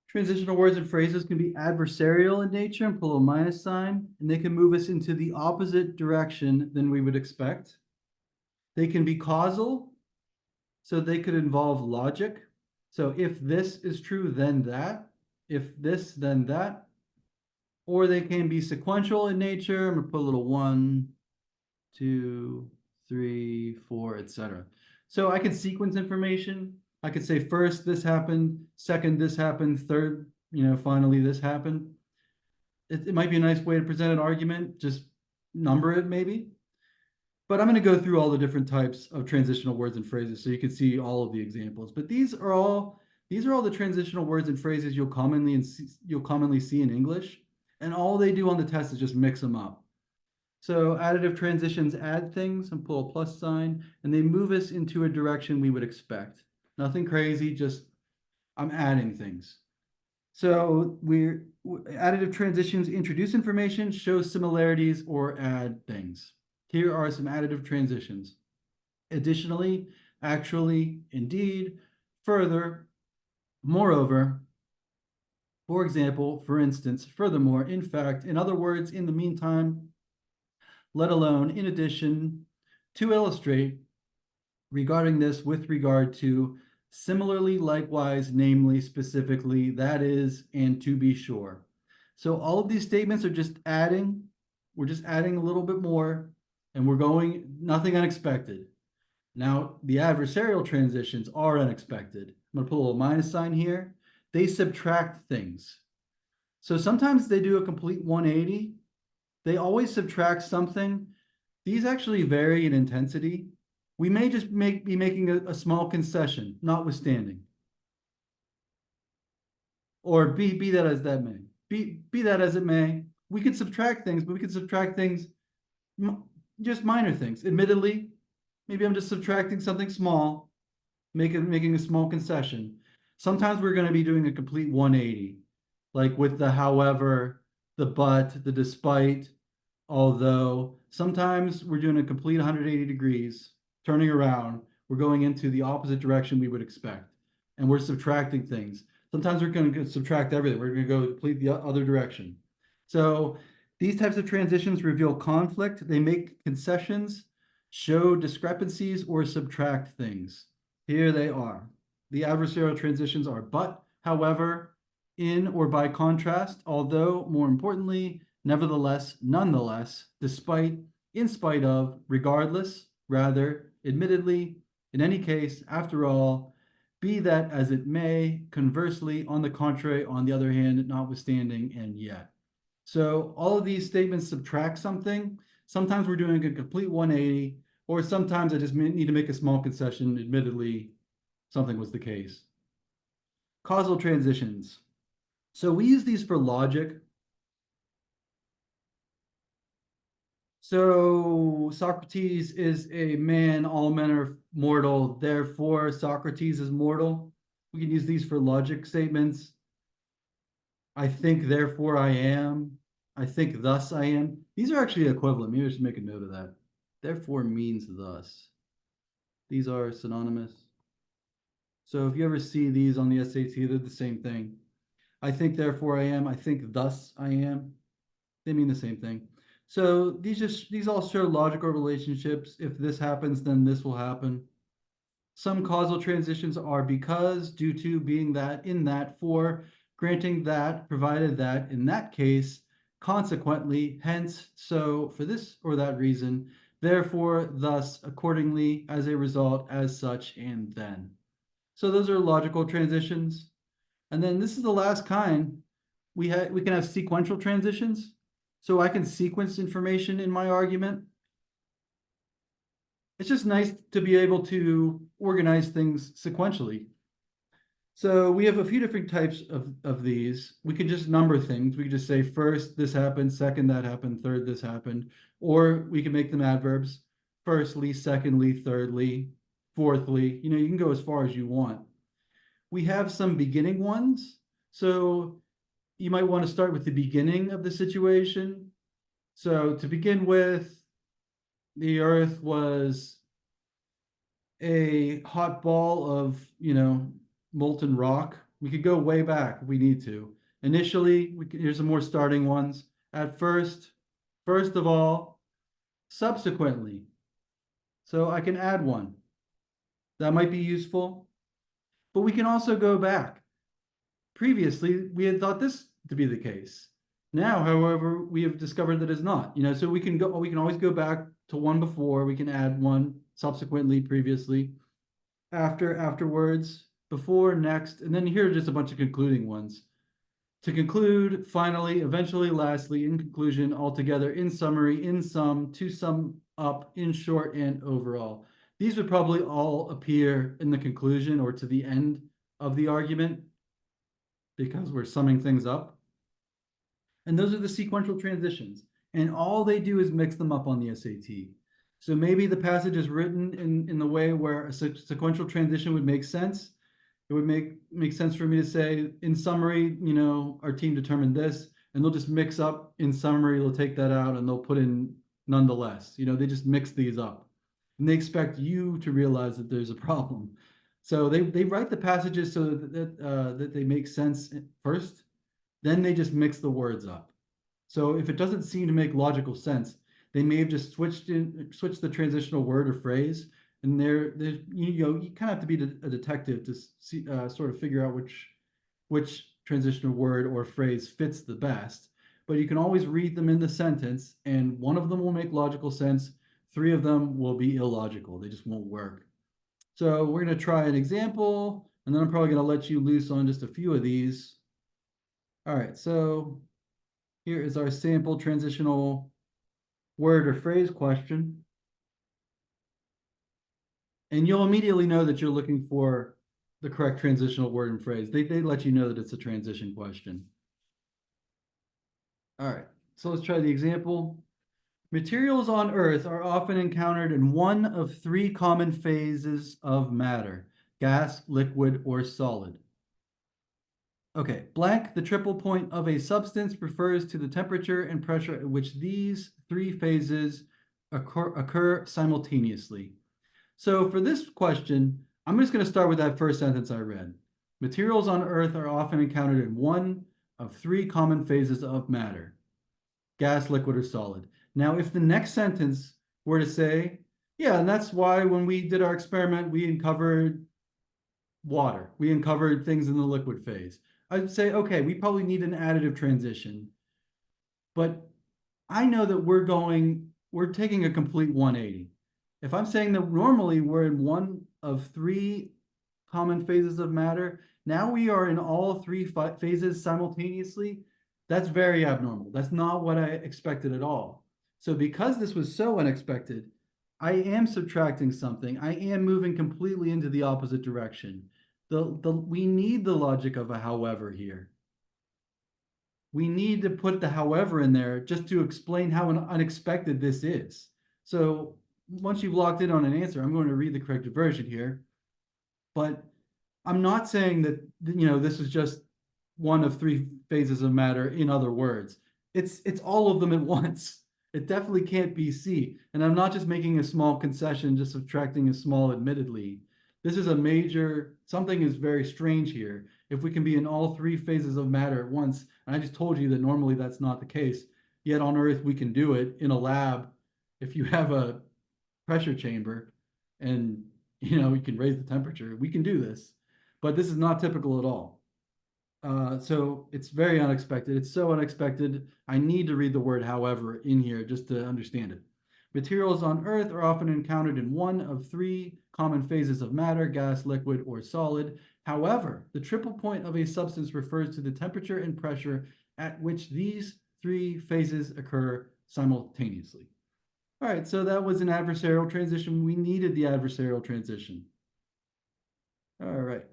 A: Transitional words and phrases can be adversarial in nature, and pull a minus sign, and they can move us into the opposite direction than we would expect. They can be causal, so they could involve logic. So if this is true, then that. If this, then that. Or they can be sequential in nature. I'm gonna put a little 1, 2, 3, 4, etc. So I can sequence information. I could say first this happened, second this happened, third, finally this happened. It might be a nice way to present an argument, just number it maybe. But I'm going to go through all the different types of transitional words and phrases so you can see all of the examples. But these are all the transitional words and phrases you'll commonly see in English. And all they do on the test is just mix them up. So additive transitions add things and pull a plus sign, and they move us into a direction we would expect. Nothing crazy, just I'm adding things. So additive transitions introduce information, show similarities, or add things. Here are some additive transitions. Additionally, actually, indeed, further, moreover, for example, for instance, furthermore, in fact, in other words, in the meantime, let alone, in addition, to illustrate regarding this with regard to similarly, likewise, namely, specifically, that is, and to be sure. So all of these statements are just adding, we're just adding a little bit more, and we're going, nothing unexpected. Now, the adversarial transitions are unexpected. I'm gonna put a little minus sign here. They subtract things. So sometimes they do a complete 180. They always subtract something. These actually vary in intensity. We may just be making a small concession, notwithstanding. Or be that as that may. Be that as it may, we can subtract things, but we can subtract things, just minor things. Admittedly, maybe I'm just subtracting something small, making a small concession. Sometimes we're going to be doing a complete 180, like with the however, the but, the despite, although. Sometimes we're doing a complete 180 degrees, turning around. We're going into the opposite direction we would expect, and we're subtracting things. Sometimes we're going to subtract everything. We're going to go complete the other direction. So these types of transitions reveal conflict. They make concessions, show discrepancies, or subtract things. Here they are. The adversarial transitions are but, however, in or by contrast, although, more importantly, nevertheless, nonetheless, despite, in spite of, regardless, rather, admittedly, in any case, after all, be that as it may, conversely, on the contrary, on the other hand, notwithstanding, and yet. So all of these statements subtract something. Sometimes we're doing a complete 180, or sometimes I just need to make a small concession, admittedly, something was the case. Causal transitions. So we use these for logic. So Socrates is a man, all men are mortal, therefore Socrates is mortal. We can use these for logic statements. I think, therefore I am. I think, thus I am. These are actually equivalent. Maybe I should make a note of that. Therefore means thus. These are synonymous. So if you ever see these on the SAT, they're the same thing. I think, therefore I am. I think, thus I am. They mean the same thing. So these all show logical relationships. If this happens, then this will happen. Some causal transitions are because, due to, being that, in that, for, granting that, provided that, in that case, consequently, hence, so, for this or that reason, therefore, thus, accordingly, as a result, as such, and then. So those are logical transitions. And then this is the last kind. We can have sequential transitions. So I can sequence information in my argument. It's just nice to be able to organize things sequentially. So we have a few different types of these. We can just number things. We can just say first this happened, second that happened, third this happened, or we can make them adverbs. Firstly, secondly, thirdly, fourthly. You can go as far as you want. We have some beginning ones. So you might want to start with the beginning of the situation. So to begin with, the Earth was a hot ball of, molten rock. We could go way back if we need to. Initially, here's some more starting ones. At first of all, subsequently. So I can add one. That might be useful. But we can also go back. Previously, we had thought this to be the case. Now, however, we have discovered that it's not. So we can always go back to one before, we can add one subsequently, previously, afterwards, before, next, and then here are just a bunch of concluding ones. To conclude, finally, eventually, lastly, in conclusion, altogether, in summary, in sum, to sum up, in short, and overall. These would probably all appear in the conclusion or to the end of the argument, because we're summing things up. And those are the sequential transitions. And all they do is mix them up on the SAT. So maybe the passage is written in the way where a sequential transition would make sense. It would make sense for me to say, in summary, our team determined this, and they'll just mix up in summary, they'll take that out and they'll put in nonetheless. They just mix these up. And they expect you to realize that there's a problem. So they write the passages so that they make sense first, then they just mix the words up. So if it doesn't seem to make logical sense, they may have just switched the transitional word or phrase, and you kind of have to be a detective to see, sort of figure out which transitional word or phrase fits the best. But you can always read them in the sentence, and one of them will make logical sense. Three of them will be illogical. They just won't work. So we're going to try an example, and then I'm probably going to let you loose on just a few of these. All right, so here is our sample transitional word or phrase question. And you'll immediately know that you're looking for the correct transitional word and phrase. They let you know that it's a transition question. All right, so let's try the example. Materials on Earth are often encountered in one of three common phases of matter: gas, liquid, or solid. Okay, blank, the triple point of a substance refers to the temperature and pressure at which these three phases occur simultaneously. So for this question, I'm just going to start with that first sentence I read. Materials on Earth are often encountered in one of three common phases of matter: gas, liquid, or solid. Now, if the next sentence were to say, yeah, and that's why when we did our experiment, we uncovered water, we uncovered things in the liquid phase, I'd say, okay, we probably need an additive transition. But I know that we're taking a complete 180. If I'm saying that normally we're in one of three common phases of matter, now we are in all three phases simultaneously. That's very abnormal. That's not what I expected at all. So because this was so unexpected, I am subtracting something. I am moving completely into the opposite direction. We need the logic of a however here. We need to put the however in there just to explain how unexpected this is. So once you've locked in on an answer, I'm going to read the correct version here. But I'm not saying that this is just one of three phases of matter. In other words, it's all of them at once. It definitely can't be C. And I'm not just making a small concession, just subtracting a small admittedly. This is a major, something is very strange here. If we can be in all three phases of matter at once, and I just told you that normally that's not the case, yet on Earth we can do it in a lab. If you have a pressure chamber and you can raise the temperature, we can do this. But this is not typical at all. So it's very unexpected. It's so unexpected. I need to read the word however in here just to understand it. Materials on Earth are often encountered in one of three common phases of matter: gas, liquid, or solid. However, the triple point of a substance refers to the temperature and pressure at which these three phases occur simultaneously. All right, so that was an adversarial transition. We needed the adversarial transition. All right.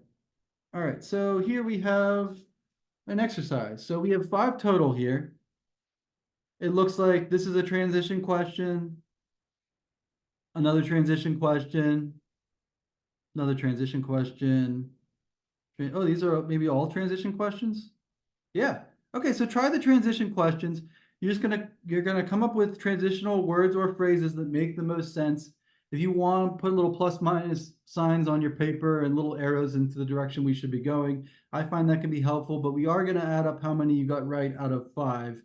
A: All right, so here we have an exercise. So we have 5 total here. It looks like this is a transition question, another transition question, another transition question. Oh, these are maybe all transition questions? Yeah. Okay, so try the transition questions. You're gonna come up with transitional words or phrases that make the most sense. If you want, put little plus minus signs on your paper and little arrows into the direction we should be going. I find that can be helpful, but we are gonna add up how many you got right out of 5.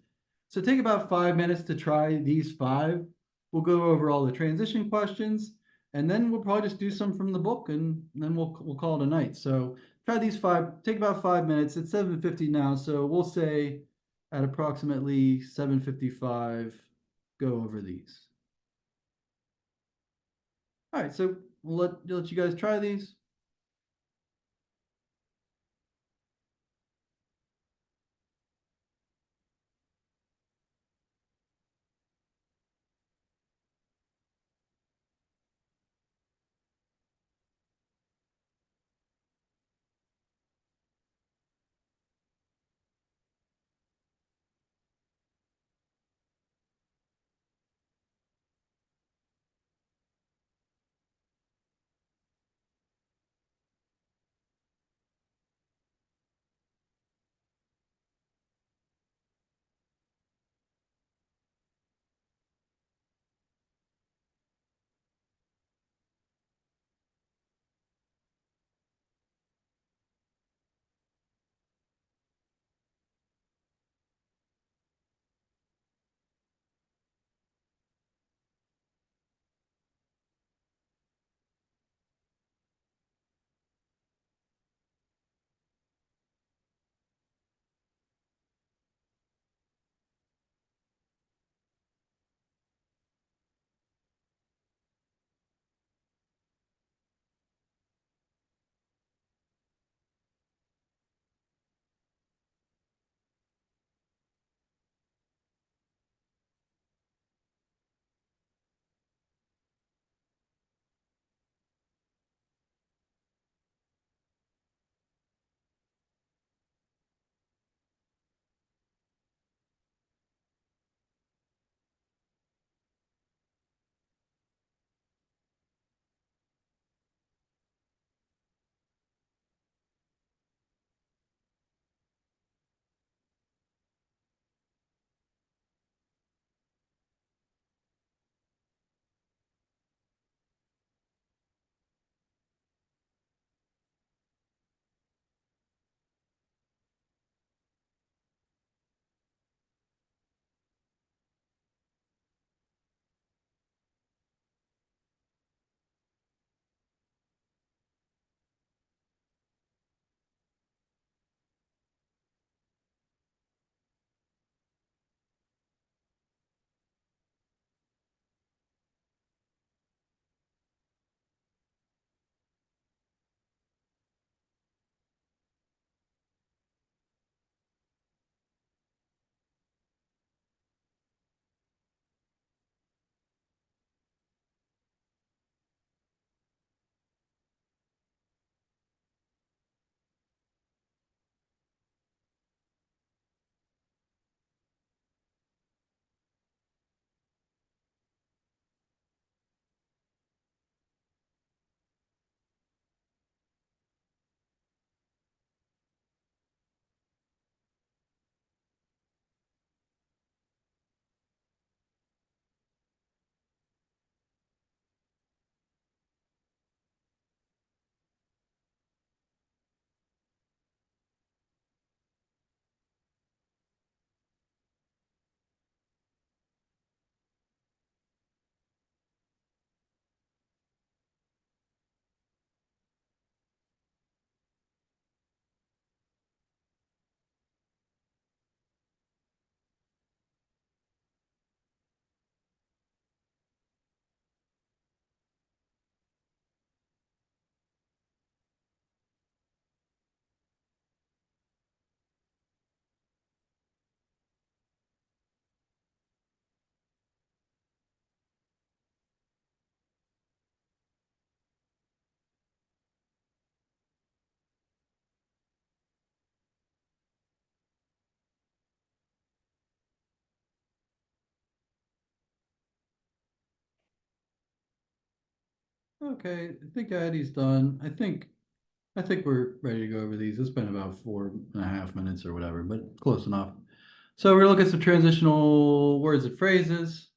A: So take about 5 minutes to try these 5. We'll go over all the transition questions, and then we'll probably just do some from the book, and then we'll call it a night. So try these 5, take about 5 minutes. It's 7:50 now, so we'll say at approximately 7:55, go over these. All right, so we'll let you guys try these. Okay, I think Addie's done. I think we're ready to go over these. It's been about 4.5 minutes or whatever, but close enough. So we're gonna look at some transitional words and phrases.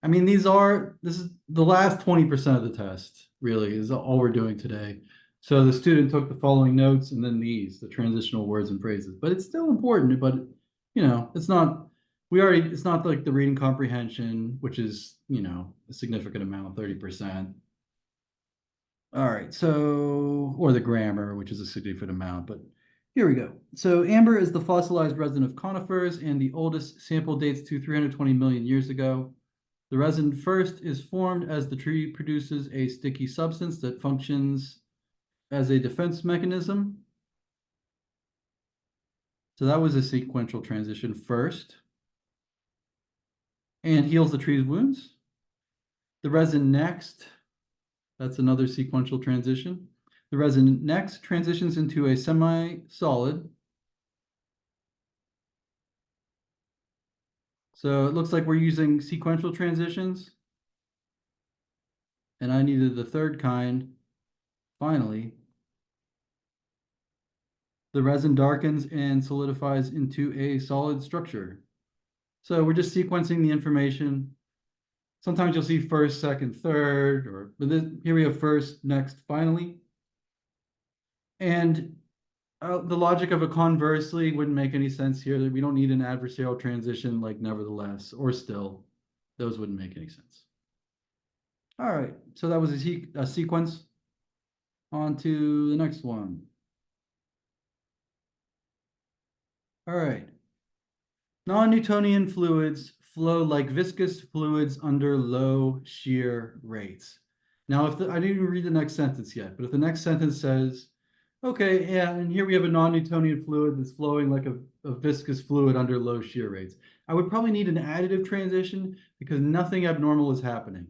A: I mean, this is the last 20% of the test, really, is all we're doing today. So the student took the following notes and then these, the transitional words and phrases. But it's still important, but it's not, it's not like the reading comprehension, which is, a significant amount, 30%. All right, so, or the grammar, which is a significant amount, but here we go. So amber is the fossilized resin of conifers, and the oldest sample dates to 320 million years ago. The resin first is formed as the tree produces a sticky substance that functions as a defense mechanism. So that was a sequential transition first, and heals the tree's wounds. The resin next, that's another sequential transition. The resin next transitions into a semi-solid. So it looks like we're using sequential transitions. And I needed the third kind. Finally, the resin darkens and solidifies into a solid structure. So we're just sequencing the information. Sometimes you'll see first, second, third, here we have first, next, finally. And the logic of a conversely wouldn't make any sense here. We don't need an adversarial transition like nevertheless or still. Those wouldn't make any sense. All right, so that was a sequence. On to the next one. All right. Non-Newtonian fluids flow like viscous fluids under low shear rates. Now, I didn't even read the next sentence yet, but if the next sentence says, okay, yeah, and here we have a non-Newtonian fluid that's flowing like a viscous fluid under low shear rates, I would probably need an additive transition because nothing abnormal is happening.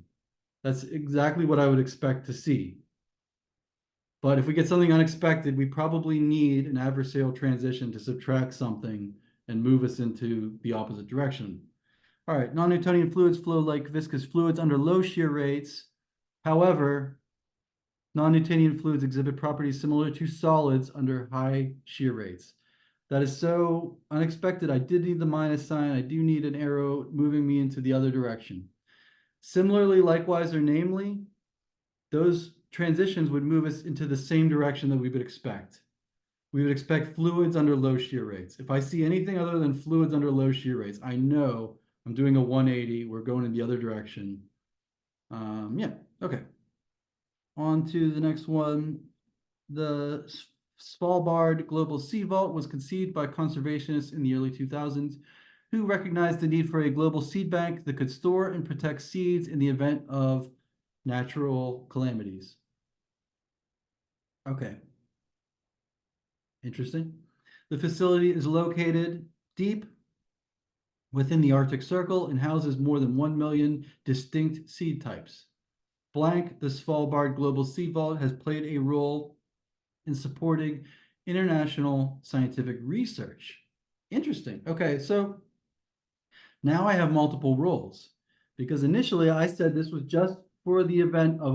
A: That's exactly what I would expect to see. But if we get something unexpected, we probably need an adversarial transition to subtract something and move us into the opposite direction. All right, non-Newtonian fluids flow like viscous fluids under low shear rates. However, non-Newtonian fluids exhibit properties similar to solids under high shear rates. That is so unexpected. I did need the minus sign. I do need an arrow moving me into the other direction. Similarly, likewise, or namely, those transitions would move us into the same direction that we would expect. We would expect fluids under low shear rates. If I see anything other than fluids under low shear rates, I know I'm doing a 180. We're going in the other direction. Yeah, okay. On to the next one. The Svalbard Global Sea Vault was conceived by conservationists in the early 2000s who recognized the need for a global seed bank that could store and protect seeds in the event of natural calamities. Okay. Interesting. The facility is located deep within the Arctic Circle and houses more than 1 million distinct seed types. Blank, the Svalbard Global Seed Vault has played a role in supporting international scientific research. Interesting. Okay, so now I have multiple roles because initially I said this was just for the event of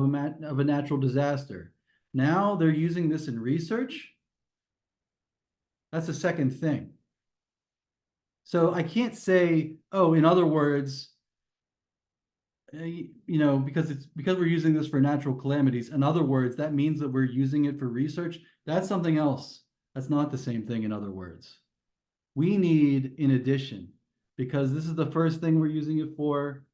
A: a natural disaster. Now they're using this in research. That's the second thing. So I can't say, oh, in other words, because we're using this for natural calamities. In other words, that means that we're using it for research. That's something else. That's not the same thing, in other words. We need in addition, because this is the first thing we're using it for.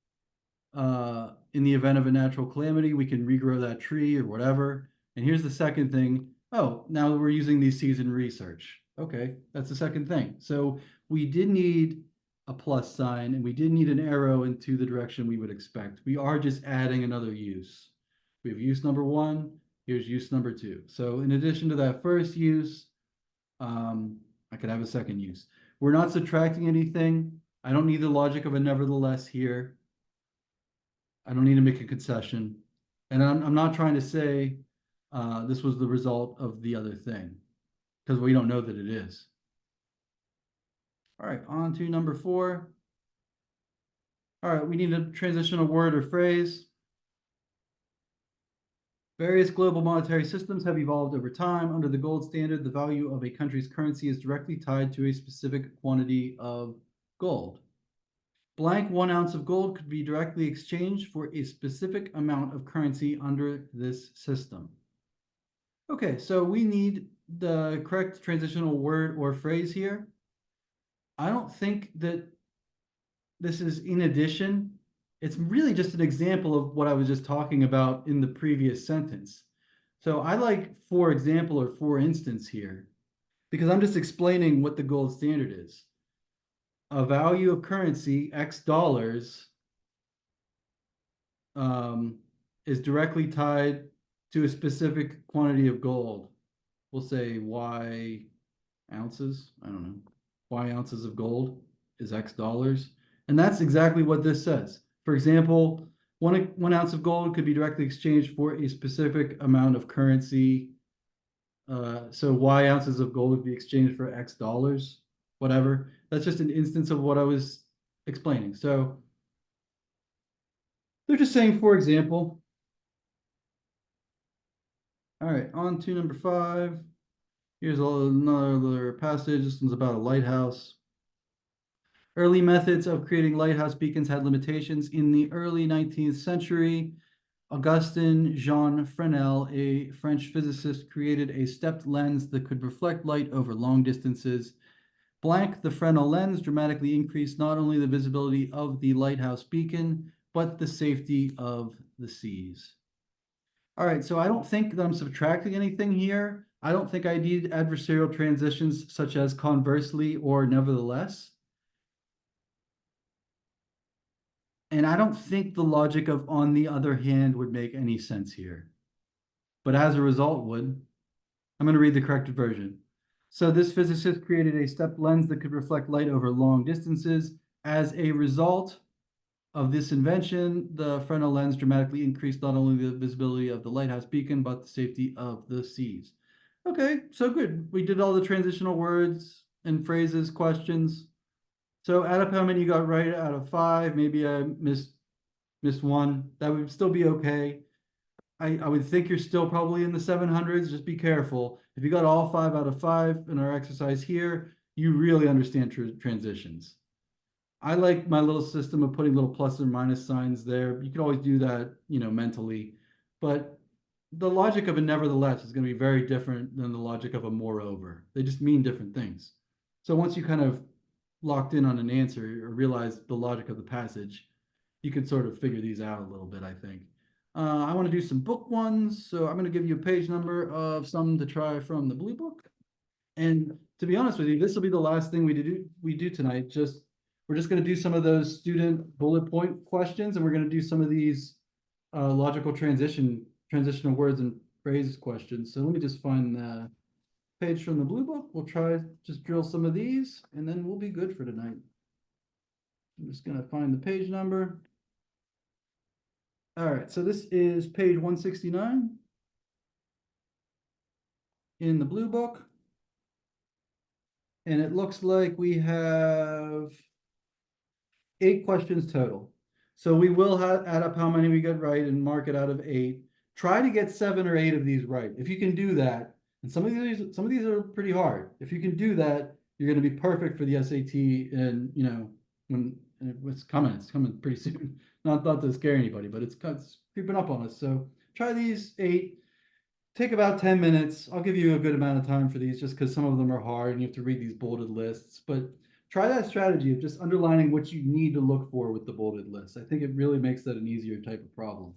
A: In the event of a natural calamity, we can regrow that tree or whatever. And here's the second thing. Oh, now we're using these seeds in research. Okay, that's the second thing. So we did need a plus sign and we did need an arrow into the direction we would expect. We are just adding another use. We have use number one, here's use number two. So in addition to that first use, I could have a second use. We're not subtracting anything. I don't need the logic of a nevertheless here. I don't need to make a concession. And I'm not trying to say this was the result of the other thing, because we don't know that it is. All right, on to number 4. All right, we need to transition a word or phrase. Various global monetary systems have evolved over time. Under the gold standard, the value of a country's currency is directly tied to a specific quantity of gold. Blank 1 ounce of gold could be directly exchanged for a specific amount of currency under this system. Okay, so we need the correct transitional word or phrase here. I don't think that this is in addition. It's really just an example of what I was just talking about in the previous sentence. So I like for example or for instance here, because I'm just explaining what the gold standard is. A value of currency, X dollars, is directly tied to a specific quantity of gold. We'll say Y ounces, I don't know, Y ounces of gold is X dollars. And that's exactly what this says. For example, one ounce of gold could be directly exchanged for a specific amount of currency. So Y ounces of gold would be exchanged for X dollars, whatever. That's just an instance of what I was explaining. So they're just saying, for example. All right, on to number 5. Here's another passage. This one's about a lighthouse. Early methods of creating lighthouse beacons had limitations. In the early 19th century, Augustin Jean Fresnel, a French physicist, created a stepped lens that could reflect light over long distances. Blank, the Fresnel lens dramatically increased not only the visibility of the lighthouse beacon, but the safety of the seas. All right, so I don't think that I'm subtracting anything here. I don't think I need adversarial transitions such as conversely or nevertheless. And I don't think the logic of on the other hand would make any sense here. But as a result would. I'm going to read the corrected version. So this physicist created a stepped lens that could reflect light over long distances. As a result of this invention, the Fresnel lens dramatically increased not only the visibility of the lighthouse beacon, but the safety of the seas. Okay, so good. We did all the transitional words and phrases, questions. So add up how many you got right out of 5. Maybe I missed one. That would still be okay. I would think you're still probably in the 700s. Just be careful. If you got all 5 out of 5 in our exercise here, you really understand transitions. I like my little system of putting little plus or minus signs there. You can always do that, mentally. But the logic of a nevertheless is going to be very different than the logic of a moreover. They just mean different things. So once you kind of locked in on an answer or realized the logic of the passage, you could sort of figure these out a little bit, I think. I want to do some book ones, so I'm going to give you a page number of some to try from the blue book. And to be honest with you, this will be the last thing we do tonight. We're just going to do some of those student bullet point questions, and we're going to do some of these logical transitional words and phrases questions. So let me just find the page from the blue book. We'll try just drill some of these, and then we'll be good for tonight. I'm just going to find the page number. All right, so this is page 169 in the blue book. And it looks like we have 8 questions total. So we will add up how many we got right and mark it out of 8. Try to get 7 or 8 of these right. If you can do that, and some of these are pretty hard. If you can do that, you're going to be perfect for the SAT. And when it's coming pretty soon. Not to scare anybody, but it's creeping up on us. So try these 8. Take about 10 minutes. I'll give you a good amount of time for these just because some of them are hard and you have to read these bulleted lists. But try that strategy of just underlining what you need to look for with the bulleted list. I think it really makes that an easier type of problem.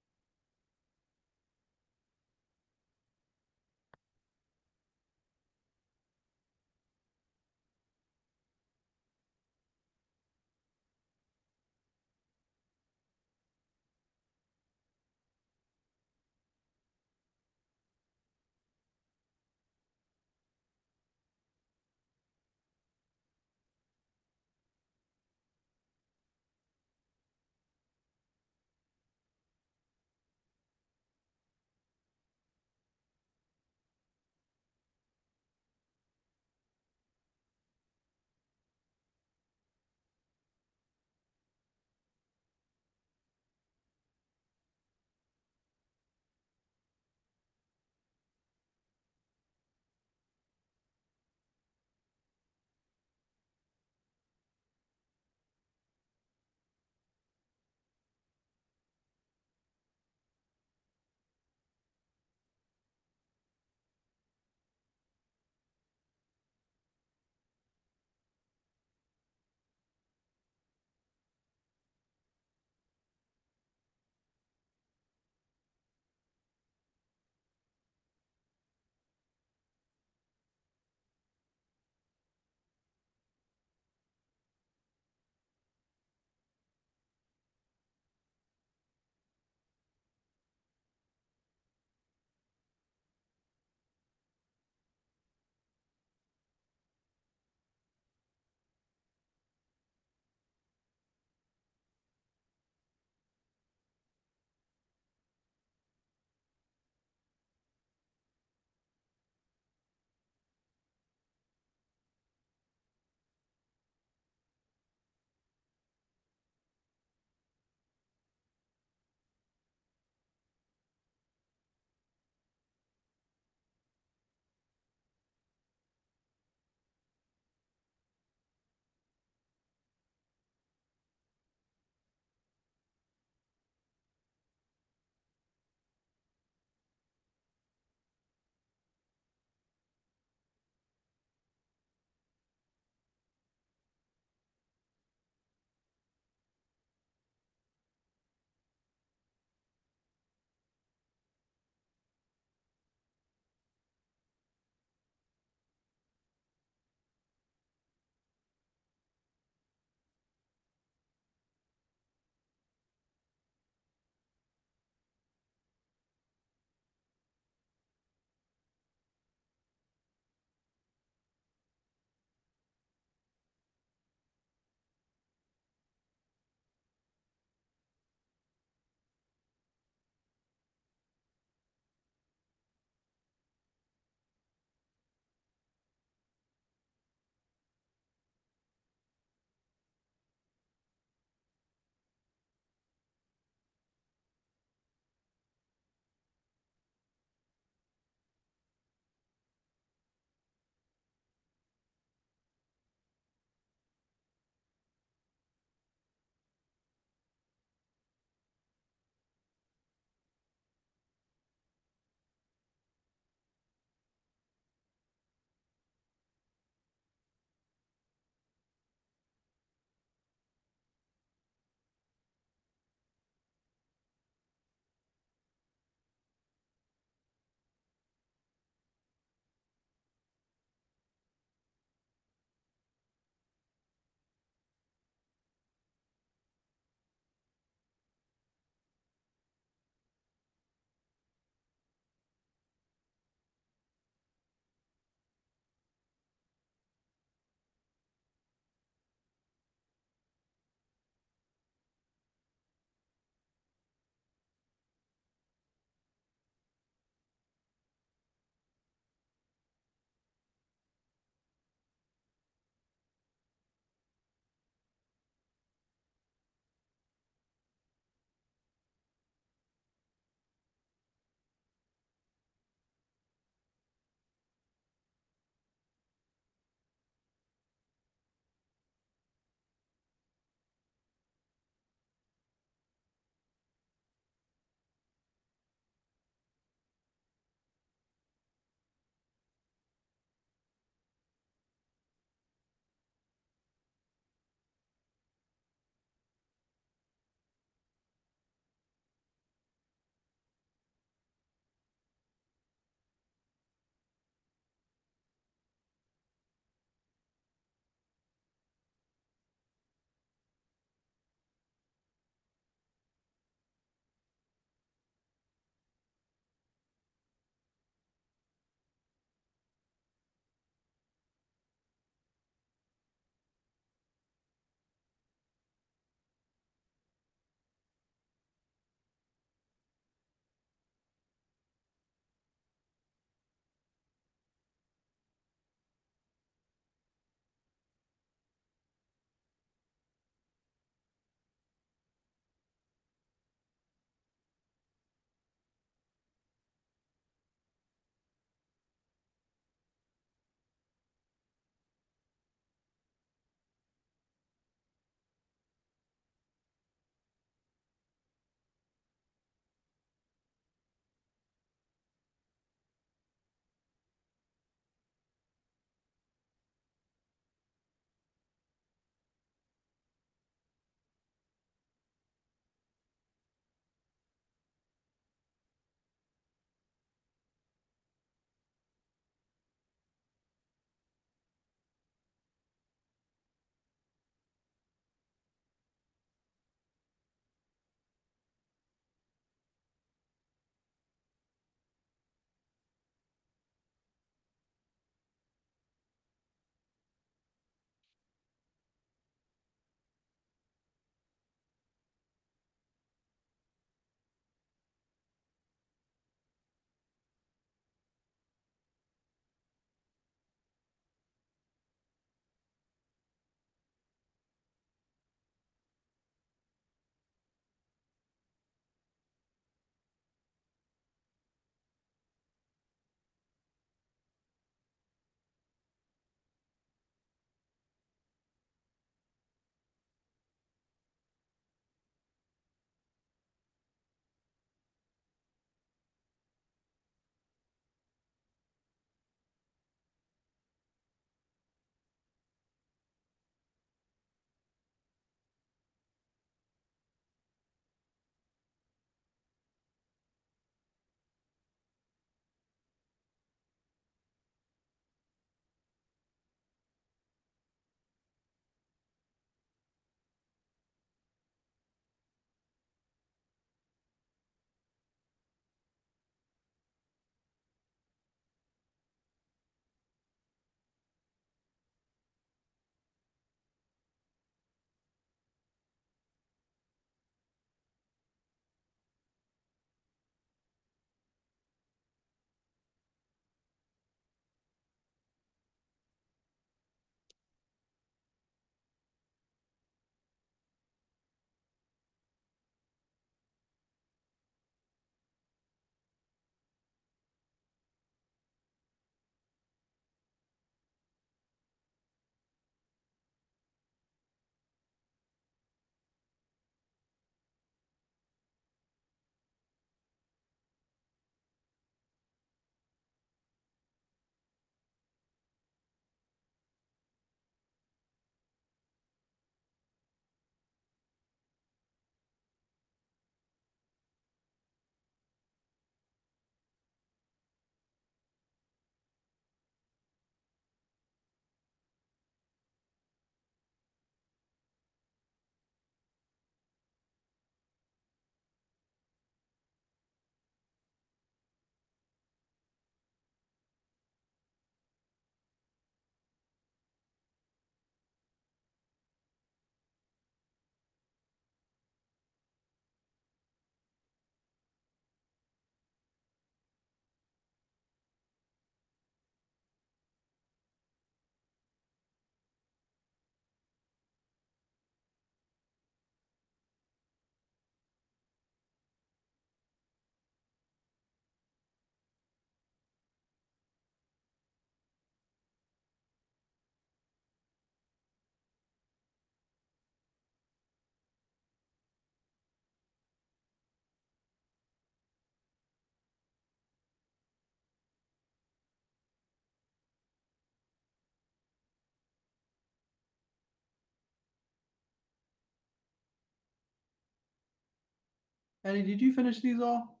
A: Eddie, did you finish these all?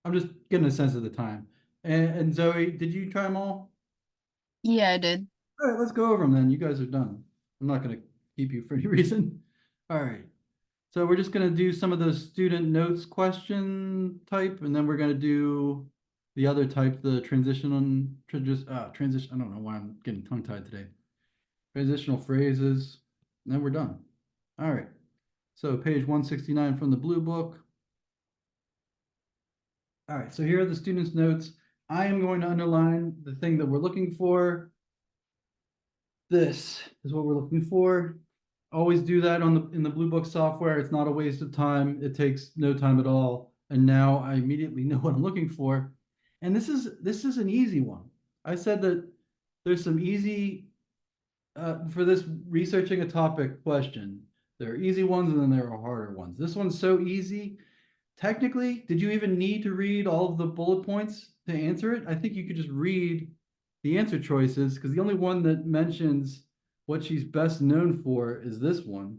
A: I'm just getting a sense of the time. And Zoe, did you try them all?
C: Yeah, I did.
A: All right, let's go over them then. You guys are done. I'm not going to keep you for any reason. All right. So we're just going to do some of those student notes question type, and then we're going to do the other type, the transition. I don't know why I'm getting tongue tied today. Transitional phrases, and then we're done. All right. So page 169 from the blue book. All right, so here are the students' notes. I am going to underline the thing that we're looking for. This is what we're looking for. Always do that in the Blue Book software. It's not a waste of time. It takes no time at all. And now I immediately know what I'm looking for. And this is an easy one. I said that there's some easy for this researching a topic question. There are easy ones and then there are harder ones. This one's so easy. Technically, did you even need to read all of the bullet points to answer it? I think you could just read the answer choices because the only one that mentions what she's best known for is this one.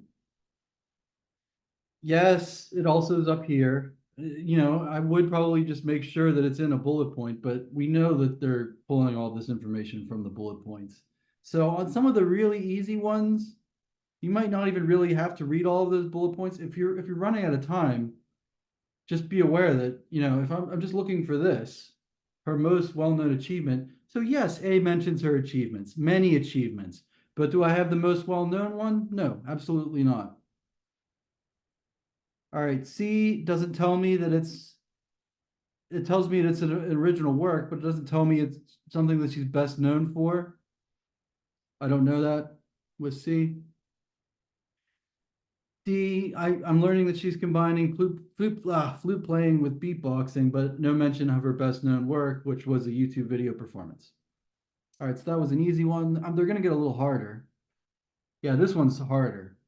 A: Yes, it also is up here. I would probably just make sure that it's in a bullet point, but we know that they're pulling all this information from the bullet points. So on some of the really easy ones, you might not even really have to read all of those bullet points. If you're running out of time, just be aware that, if I'm just looking for this, her most well-known achievement. So yes, A mentions her achievements, many achievements, but do I have the most well-known one? No, absolutely not. All right, C doesn't tell me that it tells me it's an original work, but it doesn't tell me it's something that she's best known for. I don't know that with C. I'm learning that she's combining flute playing with beatboxing, but no mention of her best known work, which was a YouTube video performance. All right, so that was an easy one. They're going to get a little harder. Yeah, this one's harder.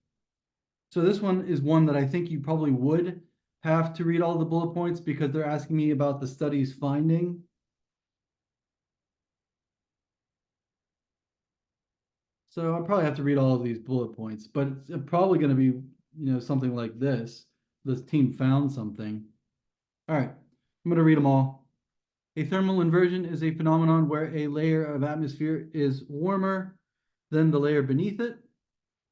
A: So this one is one that I think you probably would have to read all the bullet points because they're asking me about the study's finding. So I'll probably have to read all of these bullet points, but it's probably going to be, something like this. This team found something. All right, I'm going to read them all. A thermal inversion is a phenomenon where a layer of atmosphere is warmer than the layer beneath it.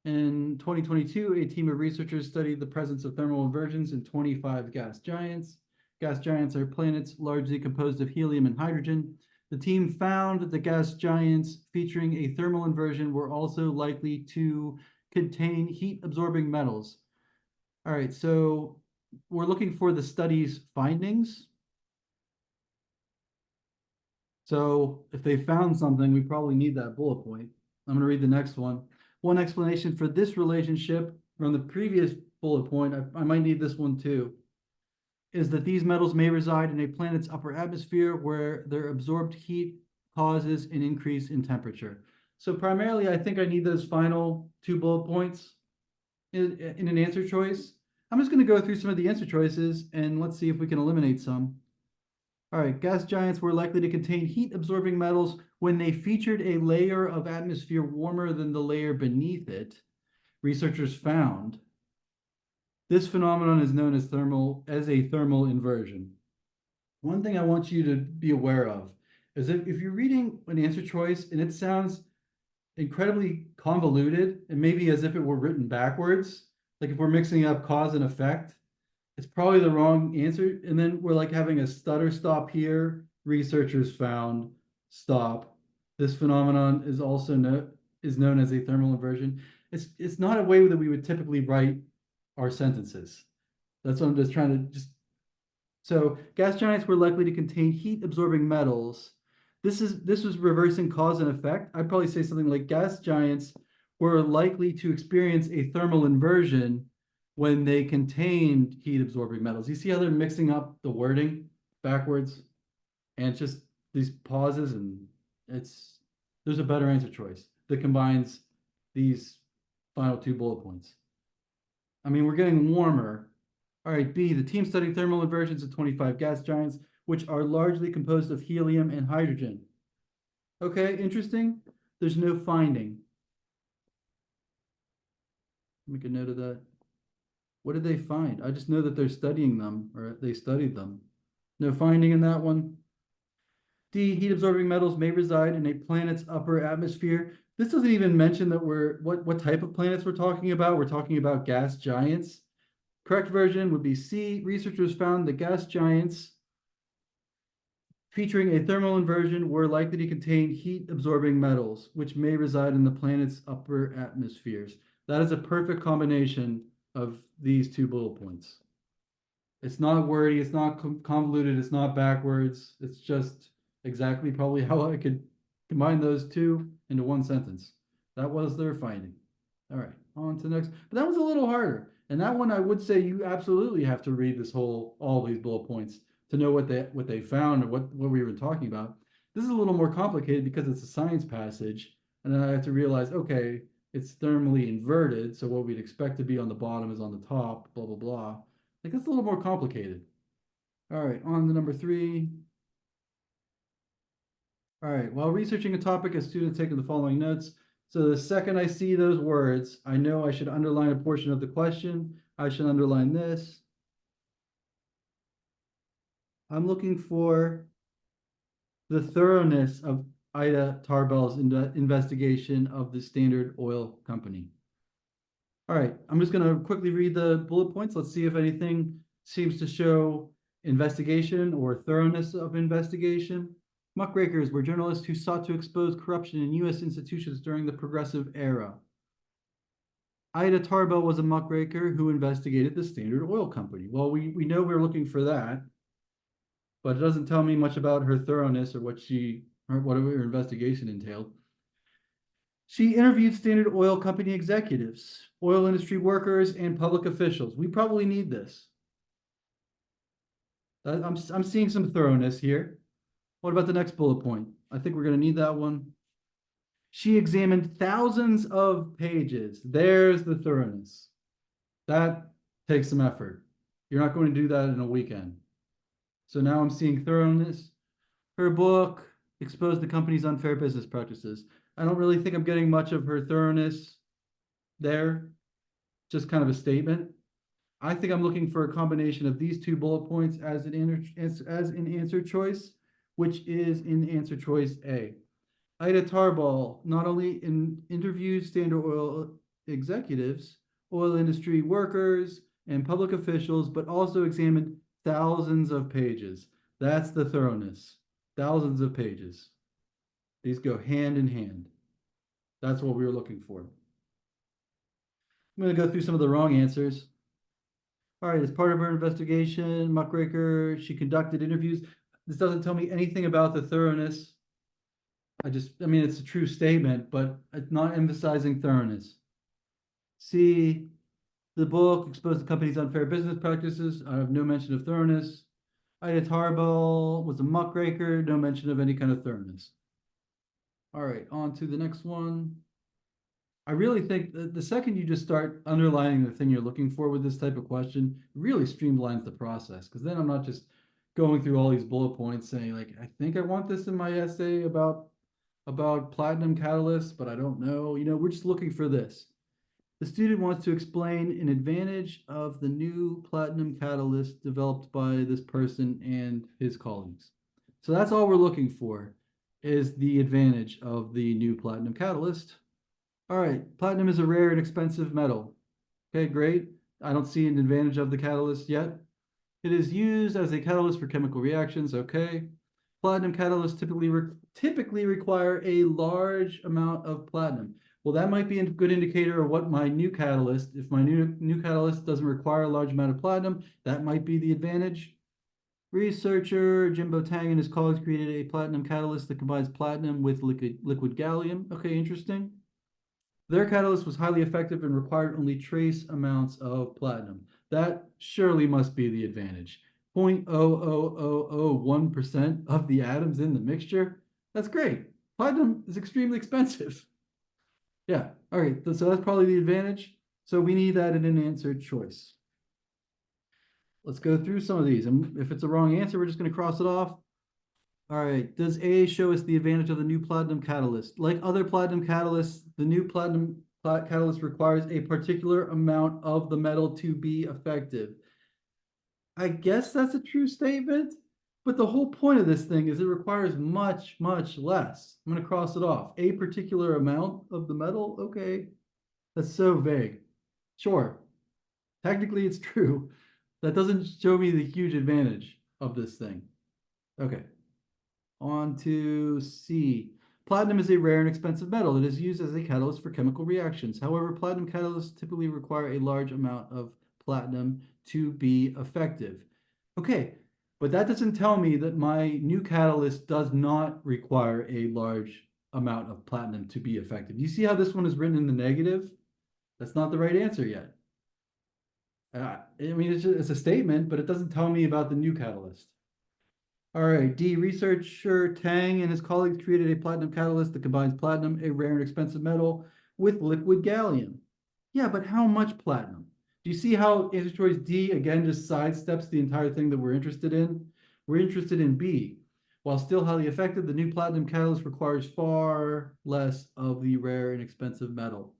A: In 2022, a team of researchers studied the presence of thermal inversions in 25 gas giants. Gas giants are planets largely composed of helium and hydrogen. The team found that the gas giants featuring a thermal inversion were also likely to contain heat-absorbing metals. All right, so we're looking for the study's findings. So if they found something, we probably need that bullet point. I'm going to read the next one. One explanation for this relationship from the previous bullet point, I might need this one too, is that these metals may reside in a planet's upper atmosphere where their absorbed heat causes an increase in temperature. So primarily, I think I need those final two bullet points in an answer choice. I'm just going to go through some of the answer choices and let's see if we can eliminate some. All right, gas giants were likely to contain heat-absorbing metals when they featured a layer of atmosphere warmer than the layer beneath it. Researchers found this phenomenon is known as a thermal inversion. One thing I want you to be aware of is that if you're reading an answer choice and it sounds incredibly convoluted and maybe as if it were written backwards, like if we're mixing up cause and effect, it's probably the wrong answer. And then we're like having a stutter stop here. Researchers found stop. This phenomenon is also is known as a thermal inversion. It's not a way that we would typically write our sentences. That's what I'm just trying to just. So gas giants were likely to contain heat absorbing metals. This was reversing cause and effect. I'd probably say something like gas giants were likely to experience a thermal inversion when they contained heat absorbing metals. You see how they're mixing up the wording backwards? And it's just these pauses and there's a better answer choice that combines these final two bullet points. I mean, we're getting warmer. All right, B, the team studied thermal inversions of 25 gas giants, which are largely composed of helium and hydrogen. Okay, interesting. There's no finding. Make a note of that. What did they find? I just know that they're studying them, or they studied them. No finding in that one. D, heat absorbing metals may reside in a planet's upper atmosphere. This doesn't even mention that what type of planets we're talking about. We're talking about gas giants. Correct version would be C. Researchers found that gas giants featuring a thermal inversion were likely to contain heat absorbing metals, which may reside in the planet's upper atmospheres. That is a perfect combination of these two bullet points. It's not wordy, it's not convoluted, it's not backwards. It's just exactly probably how I could combine those two into one sentence. That was their finding. All right, on to the next. But that was a little harder. And that one I would say you absolutely have to read all these bullet points to know what they found or what we were talking about. This is a little more complicated because it's a science passage, and then I have to realize, okay, it's thermally inverted, so what we'd expect to be on the bottom is on the top, blah blah blah. Like it's a little more complicated. All right, on to number 3. All right, while researching a topic, a student taking the following notes. So the second I see those words, I know I should underline a portion of the question. I should underline this. I'm looking for the thoroughness of Ida Tarbell's investigation of the Standard Oil Company. All right, I'm just going to quickly read the bullet points. Let's see if anything seems to show investigation or thoroughness of investigation. Muckrakers were journalists who sought to expose corruption in U.S. institutions during the Progressive Era. Ida Tarbell was a muckraker who investigated the Standard Oil Company. Well, we know we're looking for that, but it doesn't tell me much about her thoroughness or what her investigation entailed. She interviewed Standard Oil Company executives, oil industry workers, and public officials. We probably need this. I'm seeing some thoroughness here. What about the next bullet point? I think we're going to need that one. She examined thousands of pages. There's the thoroughness. That takes some effort. You're not going to do that in a weekend. So now I'm seeing thoroughness. Her book exposed the company's unfair business practices. I don't really think I'm getting much of her thoroughness there. Just kind of a statement. I think I'm looking for a combination of these two bullet points as an answer choice, which is in answer choice A. Ida Tarbell not only interviewed Standard Oil executives, oil industry workers, and public officials, but also examined thousands of pages. That's the thoroughness. Thousands of pages. These go hand in hand. That's what we were looking for. I'm going to go through some of the wrong answers. All right, as part of her investigation, muckraker, she conducted interviews. This doesn't tell me anything about the thoroughness. I mean, it's a true statement, but it's not emphasizing thoroughness. C, the book exposed the company's unfair business practices. I have no mention of thoroughness. Ida Tarbell was a muckraker, no mention of any kind of thoroughness. All right, on to the next one. I really think that the second you just start underlining the thing you're looking for with this type of question, it really streamlines the process, because then I'm not just going through all these bullet points saying, like, I think I want this in my essay about platinum catalysts, but I don't know. We're just looking for this. The student wants to explain an advantage of the new platinum catalyst developed by this person and his colleagues. So that's all we're looking for, is the advantage of the new platinum catalyst. All right, platinum is a rare and expensive metal. Okay, great. I don't see an advantage of the catalyst yet. It is used as a catalyst for chemical reactions. Okay. Platinum catalysts typically require a large amount of platinum. Well, that might be a good indicator of what my new catalyst, if my new catalyst doesn't require a large amount of platinum, that might be the advantage. Researcher Jimbo Tang and his colleagues created a platinum catalyst that combines platinum with liquid gallium. Okay, interesting. Their catalyst was highly effective and required only trace amounts of platinum. That surely must be the advantage. 0.00001% of the atoms in the mixture. That's great. Platinum is extremely expensive. Yeah, all right, so that's probably the advantage. So we need that in an answer choice. Let's go through some of these. And if it's a wrong answer, we're just going to cross it off. All right, does A show us the advantage of the new platinum catalyst? Like other platinum catalysts, the new platinum catalyst requires a particular amount of the metal to be effective. I guess that's a true statement, but the whole point of this thing is it requires much, much less. I'm going to cross it off. A particular amount of the metal? Okay. That's so vague. Sure. Technically, it's true. That doesn't show me the huge advantage of this thing. Okay. On to C. Platinum is a rare and expensive metal that is used as a catalyst for chemical reactions. However, platinum catalysts typically require a large amount of platinum to be effective. Okay, but that doesn't tell me that my new catalyst does not require a large amount of platinum to be effective. You see how this one is written in the negative? That's not the right answer yet. I mean, it's a statement, but it doesn't tell me about the new catalyst. All right, D, researcher Tang and his colleagues created a platinum catalyst that combines platinum, a rare and expensive metal, with liquid gallium. Yeah, but how much platinum? Do you see how answer choice D again just sidesteps the entire thing that we're interested in? We're interested in B. While still highly effective, the new platinum catalyst requires far less of the rare and expensive metal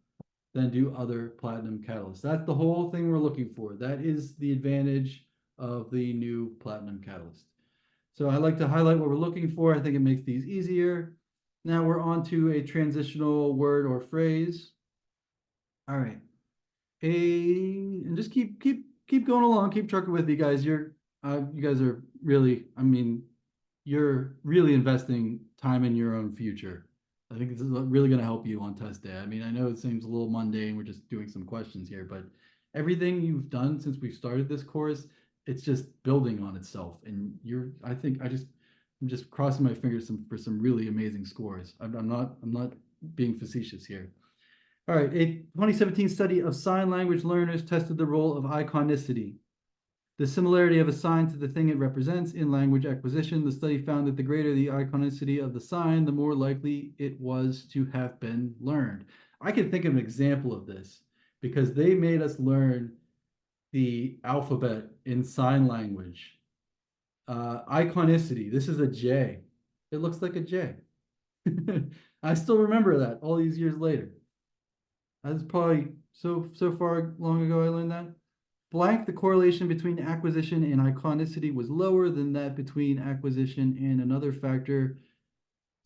A: than do other platinum catalysts. That's the whole thing we're looking for. That is the advantage of the new platinum catalyst. So I like to highlight what we're looking for. I think it makes these easier. Now we're on to a transitional word or phrase. All right. And just keep going along, keep trucking with me, guys. You guys are really, I mean, you're really investing time in your own future. I think this is really going to help you on test day. I mean, I know it seems a little mundane. We're just doing some questions here, but everything you've done since we've started this course, it's just building on itself. And I'm just crossing my fingers for some really amazing scores. I'm not being facetious here. All right, a 2017 study of sign language learners tested the role of iconicity, the similarity of a sign to the thing it represents in language acquisition. The study found that the greater the iconicity of the sign, the more likely it was to have been learned. I can think of an example of this because they made us learn the alphabet in sign language. Iconicity, this is a J. It looks like a J. I still remember that all these years later. That's probably so far long ago I learned that. Blank, the correlation between acquisition and iconicity was lower than that between acquisition and another factor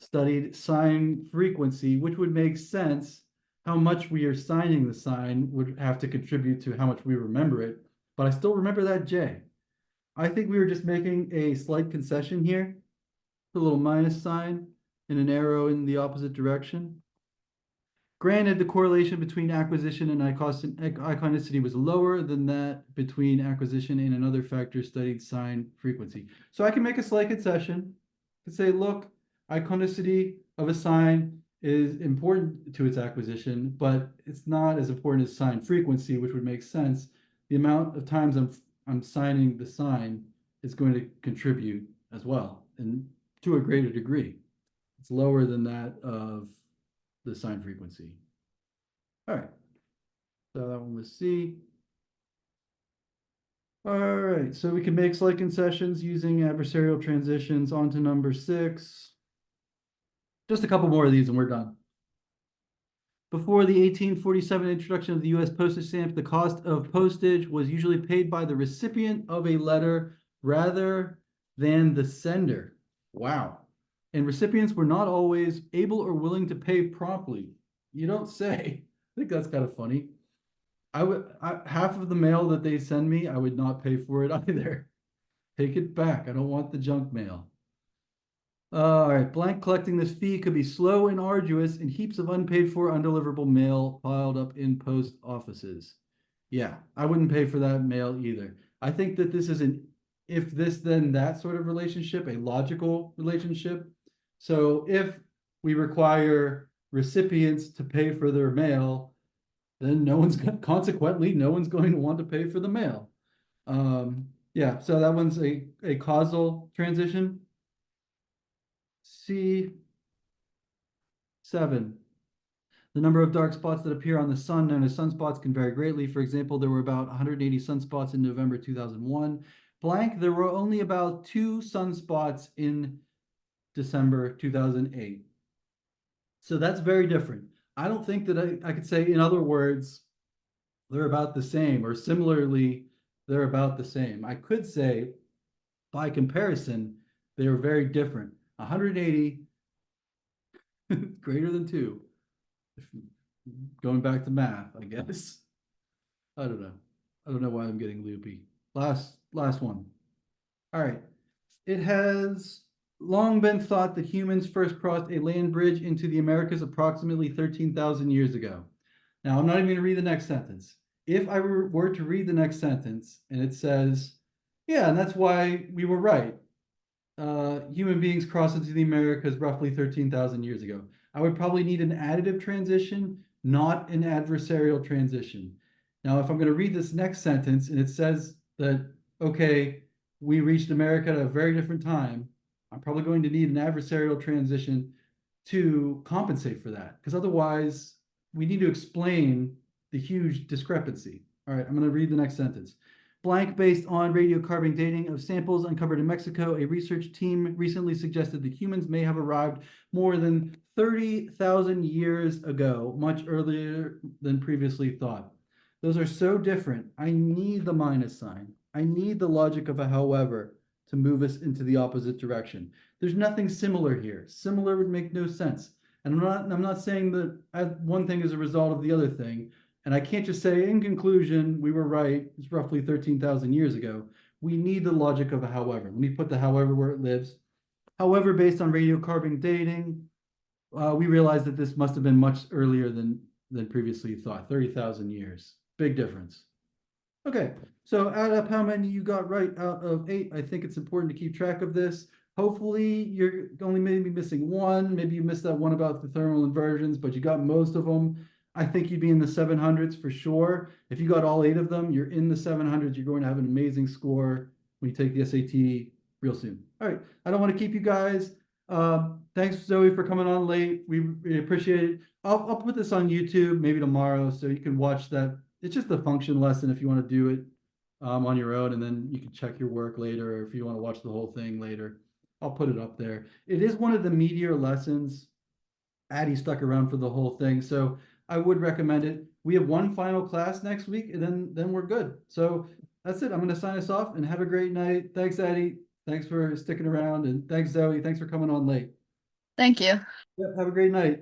A: studied, sign frequency, which would make sense. How much we are signing the sign would have to contribute to how much we remember it. But I still remember that J. I think we were just making a slight concession here. A little minus sign and an arrow in the opposite direction. Granted, the correlation between acquisition and iconicity was lower than that between acquisition and another factor studied, sign frequency. So I can make a slight concession. I can say, look, iconicity of a sign is important to its acquisition, but it's not as important as sign frequency, which would make sense. The amount of times I'm signing the sign is going to contribute as well, and to a greater degree. It's lower than that of the sign frequency. All right, so that one was C. All right, so we can make slight concessions using adversarial transitions. On to number 6. Just a couple more of these and we're done. Before the 1847 introduction of the U.S. postage stamp, the cost of postage was usually paid by the recipient of a letter rather than the sender. Wow. And recipients were not always able or willing to pay promptly. You don't say. I think that's kind of funny. Half of the mail that they send me, I would not pay for it either. Take it back. I don't want the junk mail. All right, blank collecting this fee could be slow and arduous, and heaps of unpaid for undeliverable mail piled up in post offices. Yeah, I wouldn't pay for that mail either. I think that this is an if this then that sort of relationship, a logical relationship. So if we require recipients to pay for their mail, then consequently no one's going to want to pay for the mail. Yeah, so that one's a causal transition. C7. The number of dark spots that appear on the sun, known as sunspots, can vary greatly. For example, there were about 180 sunspots in November 2001. Blank, there were only about 2 sunspots in December 2008. So that's very different. I don't think that I could say, in other words, they're about the same, or similarly, they're about the same. I could say, by comparison, they are very different. 180 greater than 2. Going back to math, I guess. I don't know. I don't know why I'm getting loopy. Last one. All right. It has long been thought that humans first crossed a land bridge into the Americas approximately 13,000 years ago. Now, I'm not even going to read the next sentence. If I were to read the next sentence and it says, yeah, and that's why we were right. Human beings crossed into the Americas roughly 13,000 years ago. I would probably need an additive transition, not an adversarial transition. Now, if I'm going to read this next sentence and it says that, okay, we reached America at a very different time, I'm probably going to need an adversarial transition to compensate for that, because otherwise we need to explain the huge discrepancy. All right, I'm going to read the next sentence. Blank, based on radiocarbon dating of samples uncovered in Mexico, a research team recently suggested that humans may have arrived more than 30,000 years ago, much earlier than previously thought. Those are so different. I need the minus sign. I need the logic of a however to move us into the opposite direction. There's nothing similar here. Similar would make no sense. And I'm not saying that one thing is a result of the other thing. And I can't just say, in conclusion, we were right. It's roughly 13,000 years ago. We need the logic of a however. Let me put the however where it lives. However, based on radiocarbon dating, we realized that this must have been much earlier than previously thought, 30,000 years. Big difference. Okay, so add up how many you got right out of 8. I think it's important to keep track of this. Hopefully you're only maybe missing one. Maybe you missed that one about the thermal inversions, but you got most of them. I think you'd be in the 700s for sure. If you got all 8 of them, you're in the 700s. You're going to have an amazing score when you take the SAT real soon. All right, I don't want to keep you guys. Thanks, Zoe, for coming on late. We really appreciate it. I'll put this on YouTube maybe tomorrow so you can watch that. It's just a function lesson if you want to do it on your own, and then you can check your work later, or if you want to watch the whole thing later. I'll put it up there. It is one of the meatier lessons. Addie stuck around for the whole thing, so I would recommend it. We have one final class next week, and then we're good. So that's it. I'm going to sign us off, and have a great night. Thanks, Addie. Thanks for sticking around, and thanks, Zoe. Thanks for coming on late.
C: Thank you.
A: Yep, have a great night.